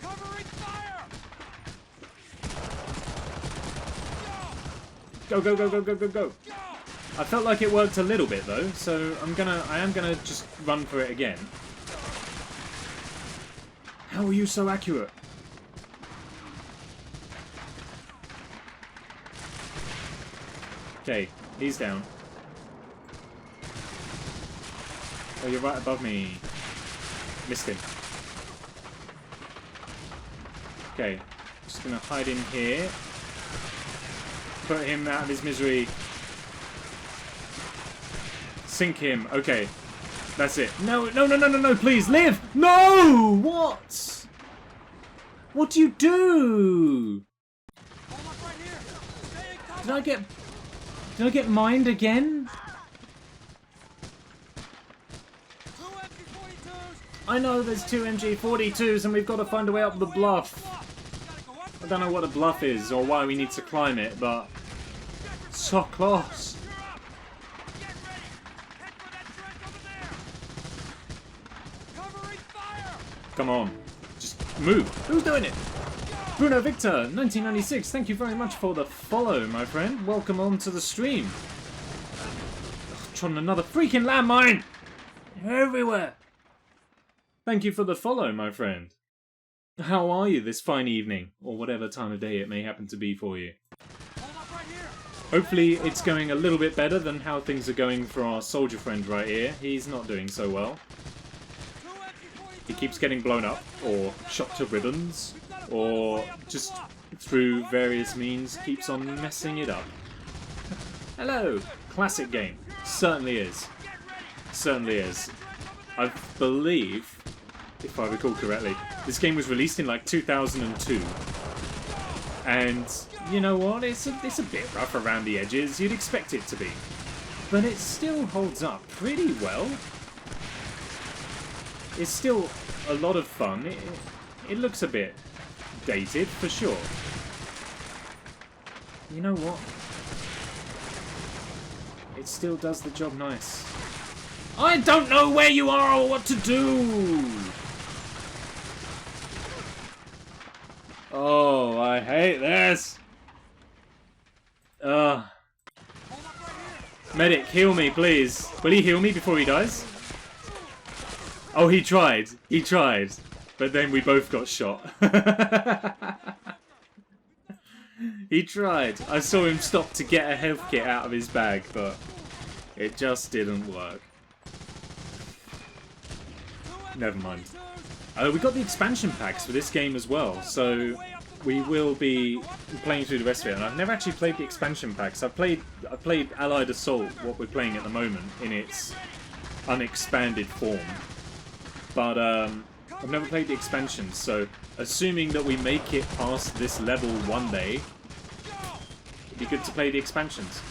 Covering fire. Go, go, go, go, go, go, go. I felt like it worked a little bit though, so I am gonna just run for it again. How are you so accurate? Okay, he's down. Oh, you're right above me. Missed him. Okay, just gonna hide in here. Put him out of his misery. Sink him. Okay. That's it. No, no, no, no, no, no, please, live! No! What? What do you do? Hold up right here. Stay in cover. Did I get mined again? Two MG-42s. I know there's 2 MG-42s and we've got to find a way up the bluff. Gotta go up I don't know what a bluff is or why we need to climb it, but so close. You're up. Get ready. Head for that trench over there. Covering fire. Come on. Just move. Who's doing it? Bruno Victor, 1996. Thank you very much for the follow, my friend. Welcome on to the stream. Ugh, trying another freaking landmine. They're everywhere. Thank you for the follow, my friend. How are you this fine evening, or whatever time of day it may happen to be for you? Hold up right here. Hopefully it's going a little bit better than how things are going for our soldier friend right here. He's not doing so well. Two MG-42s. He keeps getting blown up, or shot to ribbons, or just through various means keeps on messing it up. Hello! Classic game. Certainly is. Certainly is. I believe, if I recall correctly, this game was released in like 2002. And you know what? It's a bit rough around the edges. You'd expect it to be. But it still holds up pretty well. It's still a lot of fun. It looks a bit dated, for sure. You know what? It still does the job nice. I don't know where you are or what to do! Oh, I hate this! Medic, heal me, please. Will he heal me before he dies? Oh, he tried. He tried. But then we both got shot. He tried. I saw him stop to get a health kit out of his bag, but it just didn't work. Never mind. We got the expansion packs for this game as well, so we will be playing through the rest of it. And I've never actually played the expansion packs. I played Allied Assault, what we're playing at the moment, in its unexpanded form. But I've never played the expansions, so assuming that we make it past this level one day, it'd be good to play the expansions.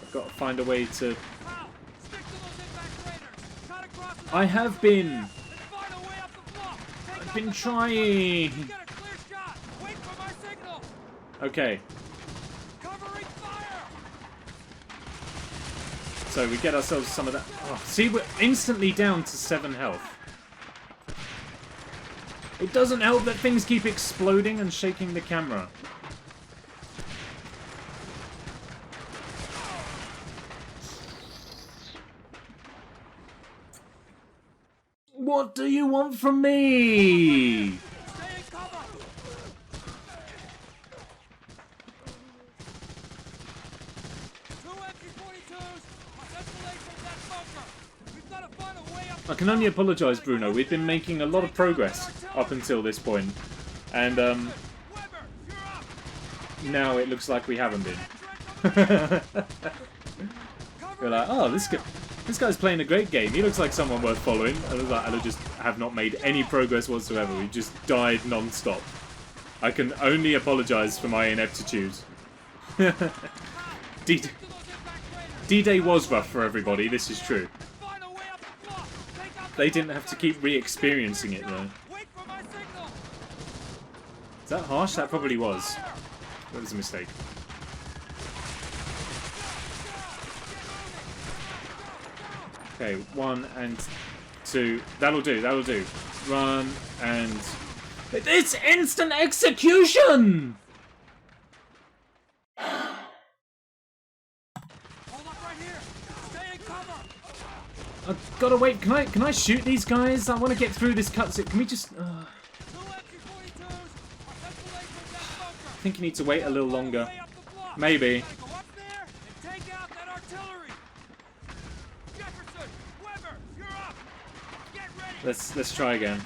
I've got to find a way to... I have been... I've been trying... Okay. So we get ourselves some of that... Oh, see, we're instantly down to 7 health. It doesn't help that things keep exploding and shaking the camera. What do you want from me? I can only apologise, Bruno. We've been making a lot of progress up until this point, and now it looks like we haven't been. We're like, oh, this guy's playing a great game. He looks like someone worth following. And I just have not made any progress whatsoever. We just died non-stop. I can only apologise for my ineptitude. D-Day was rough for everybody, this is true. They didn't have to keep re-experiencing it though. Is that harsh? That probably was. That was a mistake. Okay, 1 and 2. That'll do, that'll do. Run and... It's instant execution! I've gotta wait. Can I shoot these guys? I want to get through this cutscene. Can we just? I think you need to wait a little longer. Maybe. Let's try again.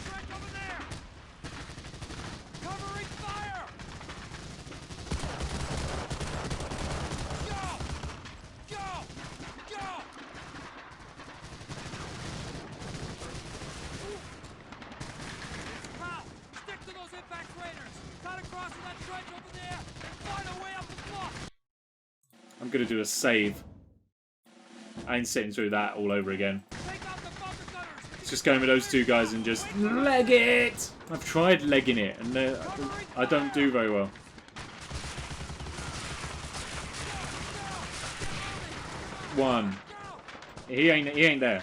I'm gonna do a save. I ain't sitting through that all over again. It's just going with those two guys and just leg it. I've tried legging it and I don't do very well. One. He ain't there.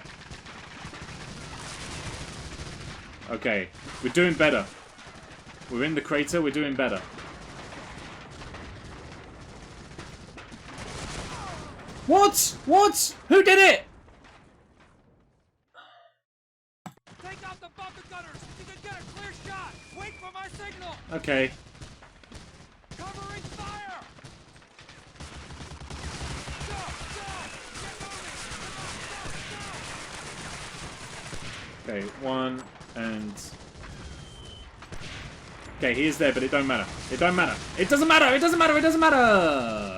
Okay, we're doing better. We're in the crater. We're doing better. What? What? Who did it? Take out the bunker gunners. You can get a clear shot. Wait for my signal. Okay. Covering fire. Go, go. Get moving. Okay, 1 and... Okay, he is there, but it don't matter. It don't matter. It doesn't matter. It doesn't matter. It doesn't matter.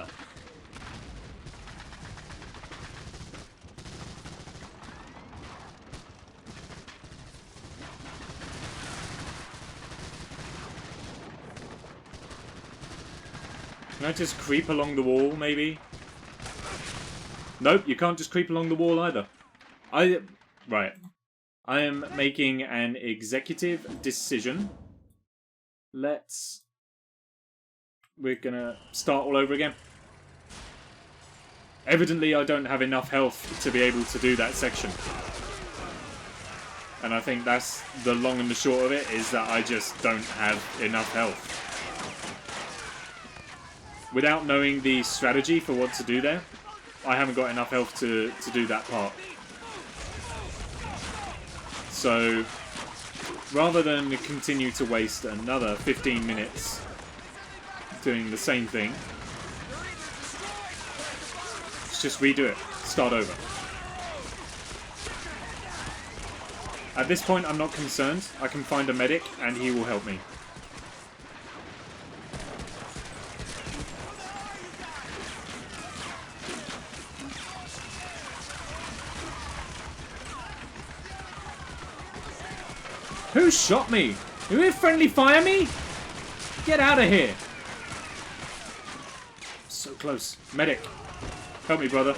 Can I just creep along the wall, maybe? Nope, you can't just creep along the wall either. Right. I am making an executive decision. We're gonna start all over again. Evidently, I don't have enough health to be able to do that section. And I think that's the long and the short of it, is that I just don't have enough health. Without knowing the strategy for what to do there, I haven't got enough health to do that part. So, rather than continue to waste another 15 minutes doing the same thing, let's just redo it. Start over. At this point, I'm not concerned. I can find a medic and he will help me. Who shot me? Who did friendly fire me? Get out of here. So close. Medic. Help me, brother.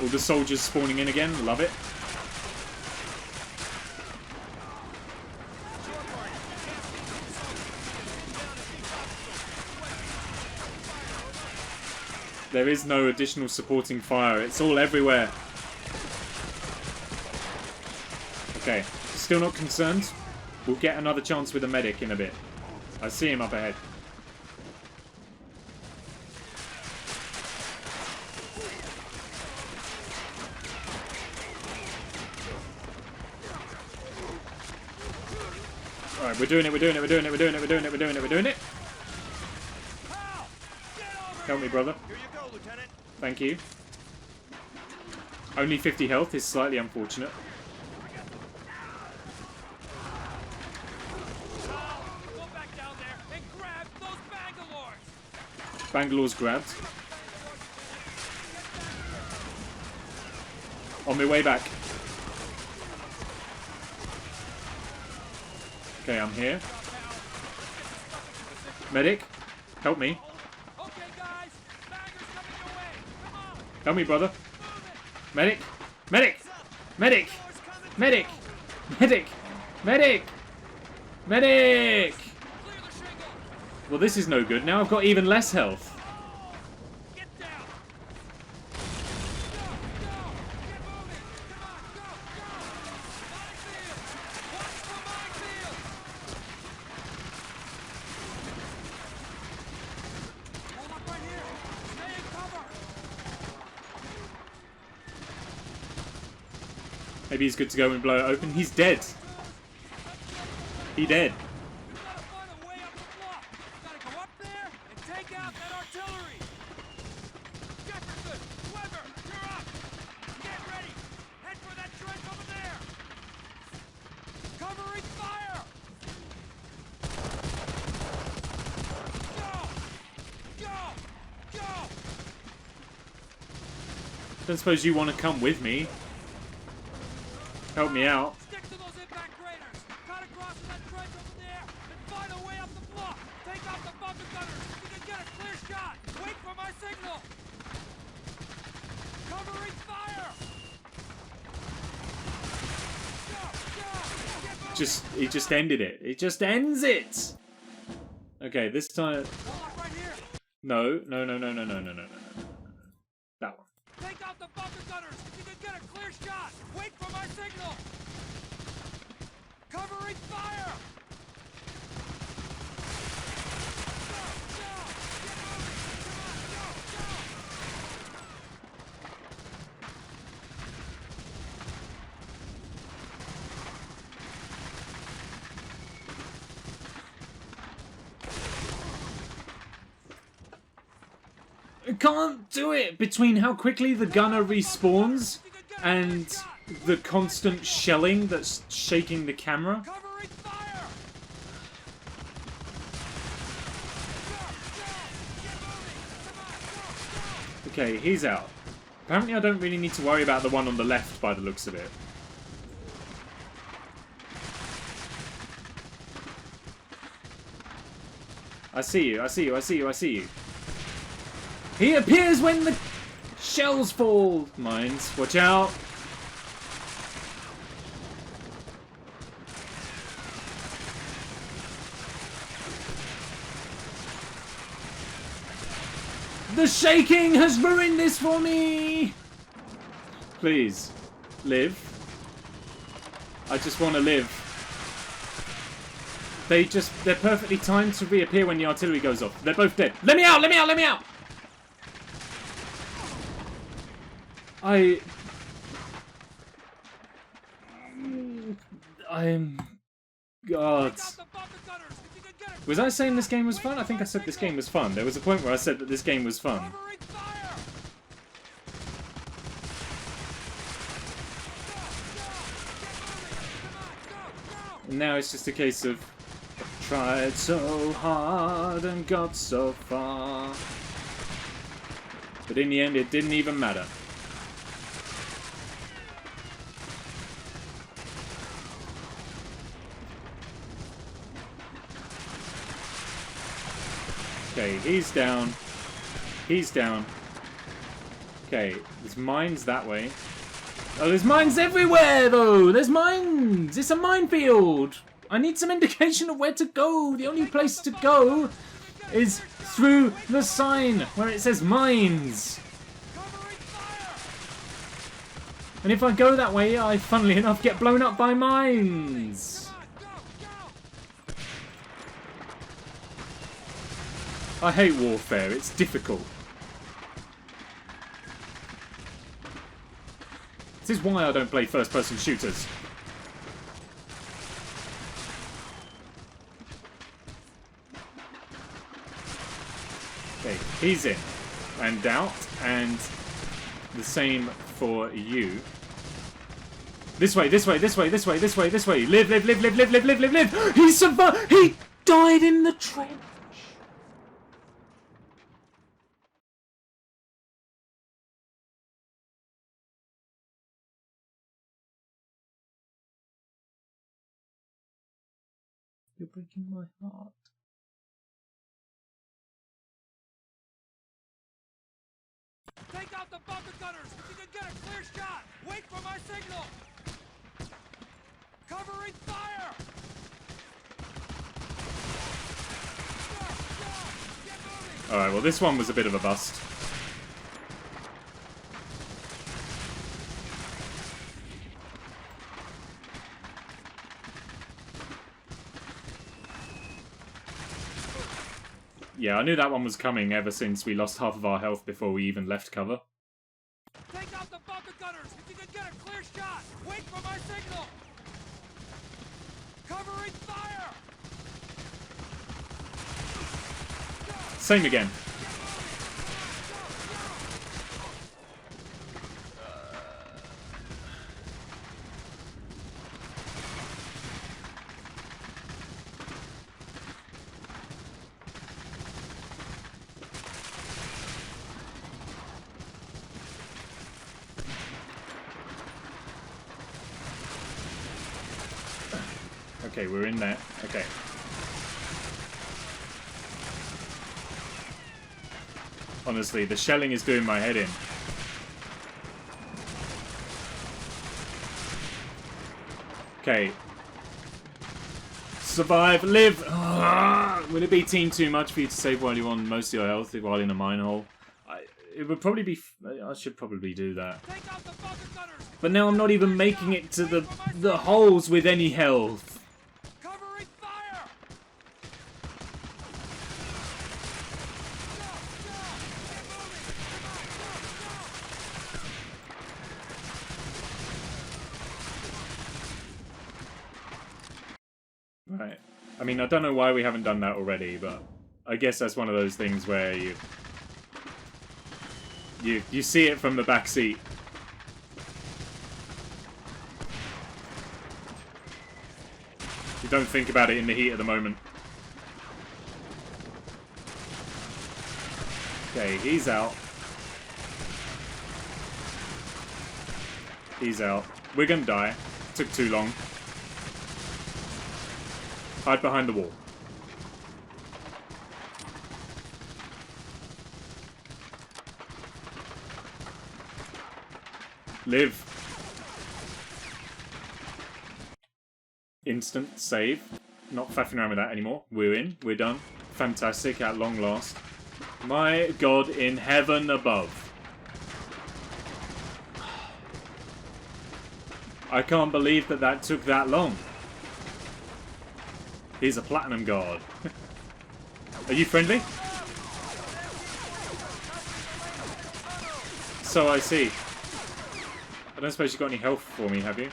All the soldiers spawning in again. Love it. There is no additional supporting fire. It's all everywhere. Okay. Still not concerned. We'll get another chance with a medic in a bit. I see him up ahead. Alright, we're doing it, we're doing it, we're doing it, we're doing it, we're doing it, we're doing it, we're doing it. Help me, brother. Here you go, Lieutenant. Thank you. Only 50 health is slightly unfortunate. Go back down there and grab those Bangalores. Bangalore's grabbed. On my way back. Okay, I'm here. Medic, help me. Okay, guys. Bagger's coming your way. Come on. Help me, brother. Medic! Medic! Medic! Medic! Medic! Medic! Medic! Clear the shingle. Well, this is no good. Now I've got even less health. Get down. Go. Go. Get moving. Come on. Go. Go. Minefield. Watch for minefield. Hold up right here. Stay in cover. Maybe he's good to go and blow it open. He's dead. He dead. You gotta find a way up the bluff. You gotta go up there and take out that artillery. Jefferson, Weber, you're up. Get ready. Head for that trench over there. Covering fire. Go. Go. Go. Don't suppose you want to come with me. Help me out. Stick to those impact craters. Cut across to that trench over there and find a way up the bluff. Take out the bunker gunners. You can get a clear shot. Wait for my signal. Covering fire. Go, go. Get moving. He just ended it. It just ends it. Okay, this time. Hold up right here. No. That one. Take out the bunker gunners. You can get a clear shot. Wait for my signal. Covering fire. Go, go. Get moving. Come on, go, go. I can't do it between how quickly the gunner respawns and the constant shelling that's shaking the camera. Covering fire. Go, go. Get moving. Come on, go, go. Okay, he's out. Apparently I don't really need to worry about the one on the left by the looks of it. I see you, I see you, I see you, I see you. He appears when the shells fall. Mines, watch out. The shaking has ruined this for me. Please, live. I just want to live. They're perfectly timed to reappear when the artillery goes off. They're both dead. Let me out, let me out, let me out! I'm... God. Was I saying this game was fun? I think I said this game was fun. There was a point where I said that this game was fun. And now it's just a case of tried so hard and got so far. But in the end, it didn't even matter. Okay, he's down. He's down. Okay, there's mines that way. Oh, there's mines everywhere, though! There's mines! It's a minefield! I need some indication of where to go. The only place to go is through the sign where it says mines. And if I go that way, I, funnily enough, get blown up by mines. I hate warfare. It's difficult. This is why I don't play first-person shooters. Okay, he's in. And out. And the same for you. This way, this way, this way, this way, this way, this way. Live, live, live, live, live, live, live, live, live. He survived. He died in the trench. You're breaking my heart. Take out the bunker gunners if you can get a clear shot! Wait for my signal! Covering fire! Get moving! Alright, well this one was a bit of a bust. Yeah, I knew that one was coming ever since we lost half of our health before we even left cover. Take out the bunker gunners if you can get a clear shot! Wait for my signal! Covering fire! Same again. Okay, we're in there. Okay. Honestly, the shelling is doing my head in. Okay. Survive, live! Would it be team too much for you to save while you're on most of your health while in a mine hole? It would probably be... I should probably do that. But now I'm not even making it to the holes with any health. Covering fire! Right. I mean, I don't know why we haven't done that already, but I guess that's one of those things where you see it from the back seat. You don't think about it in the heat of the moment. Okay, he's out. He's out. We're gonna die. Took too long. Hide behind the wall. Live. Instant save. Not faffing around with that anymore. We're in. We're done. Fantastic at long last. My God in heaven above. I can't believe that took that long. He's a platinum guard. Are you friendly? So I see. I don't suppose you got any health for me, have you?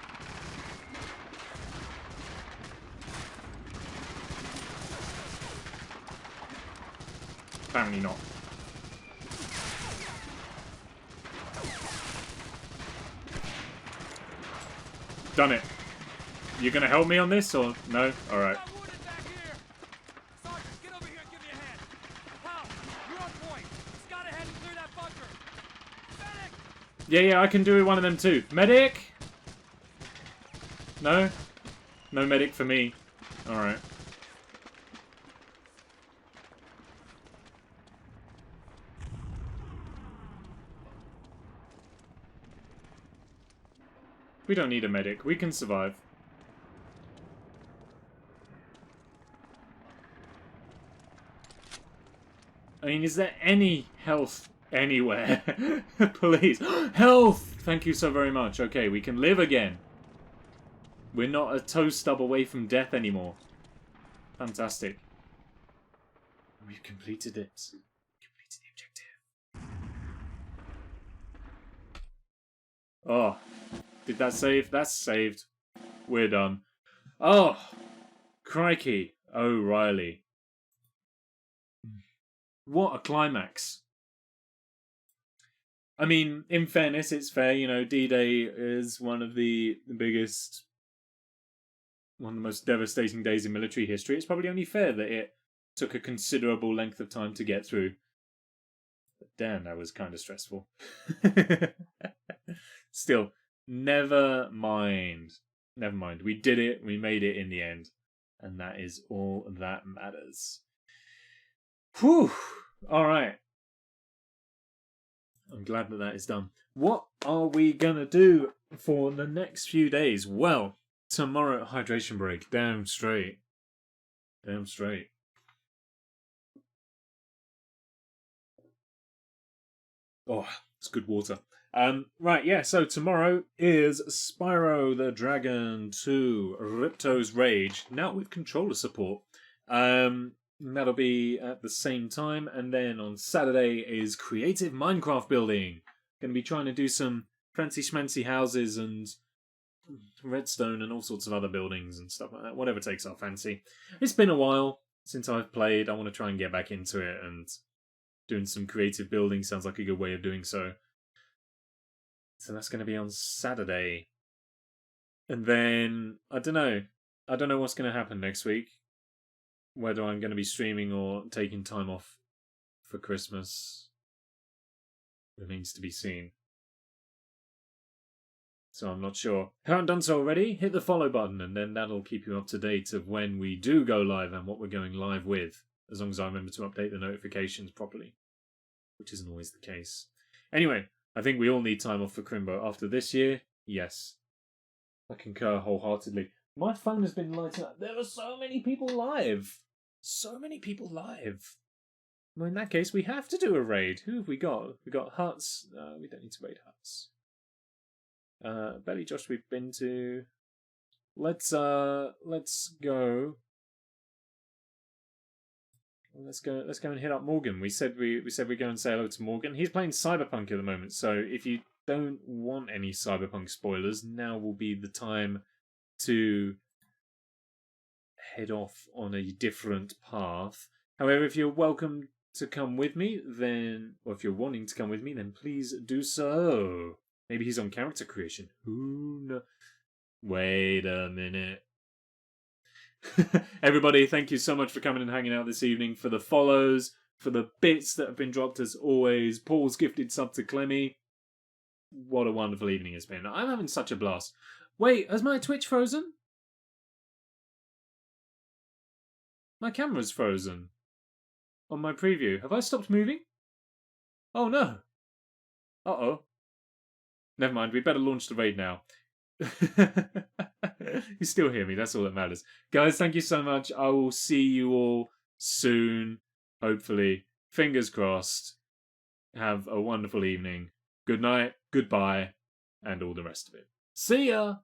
Apparently not. Done it. You gonna help me on this or no? Alright. Yeah, I can do one of them too. Medic? No? No medic for me. Alright. We don't need a medic. We can survive. I mean, is there any health anywhere? Please. Health! Thank you so very much. Okay, we can live again. We're not a toe stub away from death anymore. Fantastic. We've completed it. Completed the objective. Oh. Did that save? That's saved. We're done. Oh! Crikey. O'Reilly. What a climax. I mean, in fairness, it's fair, you know, D-Day is one of the biggest, one of the most devastating days in military history. It's probably only fair that it took a considerable length of time to get through. But damn, that was kind of stressful. Still, never mind. Never mind. We did it. We made it in the end. And that is all that matters. Whew! Alright. I'm glad that that is done. What are we going to do for the next few days? Well, tomorrow hydration break. Damn straight. Damn straight. Oh, it's good water. Right, yeah, so tomorrow is Spyro the Dragon 2 Ripto's Rage, now with controller support. That'll be at the same time, and then on Saturday is Creative Minecraft Building. Going to be trying to do some fancy schmancy houses and redstone and all sorts of other buildings and stuff like that, whatever takes our fancy. It's been a while since I've played. I want to try and get back into it, and doing some creative building sounds like a good way of doing so. So that's going to be on Saturday. And then, I don't know what's going to happen next week. Whether I'm going to be streaming or taking time off for Christmas remains to be seen. So I'm not sure. If you haven't done so already, hit the follow button, and then that'll keep you up to date of when we do go live and what we're going live with. As long as I remember to update the notifications properly. Which isn't always the case. Anyway, I think we all need time off for Crimbo. After this year, yes. I concur wholeheartedly. My phone has been lighting up. There are so many people live. So many people live. Well, in that case, we have to do a raid. Who have we got? We got Huts. We don't need to raid Huts. Belly Josh we've been to. Let's go. Let's go and hit up Morgan. We said we'd go and say hello to Morgan. He's playing Cyberpunk at the moment, so if you don't want any Cyberpunk spoilers, now will be the time to head off on a different path. However, if you're welcome to come with me, then, or if you're wanting to come with me, then please do so. Maybe he's on character creation. Who knows? Wait a minute. Everybody, thank you so much for coming and hanging out this evening, for the follows, for the bits that have been dropped as always. Paul's gifted sub to Clemmy. What a wonderful evening it's been. I'm having such a blast. Wait, has my Twitch frozen? My camera's frozen. On my preview. Have I stopped moving? Oh no. Uh-oh. Never mind, we better launch the raid now. You still hear me, that's all that matters. Guys, thank you so much. I will see you all soon, hopefully. Fingers crossed. Have a wonderful evening. Good night, goodbye, and all the rest of it. See ya!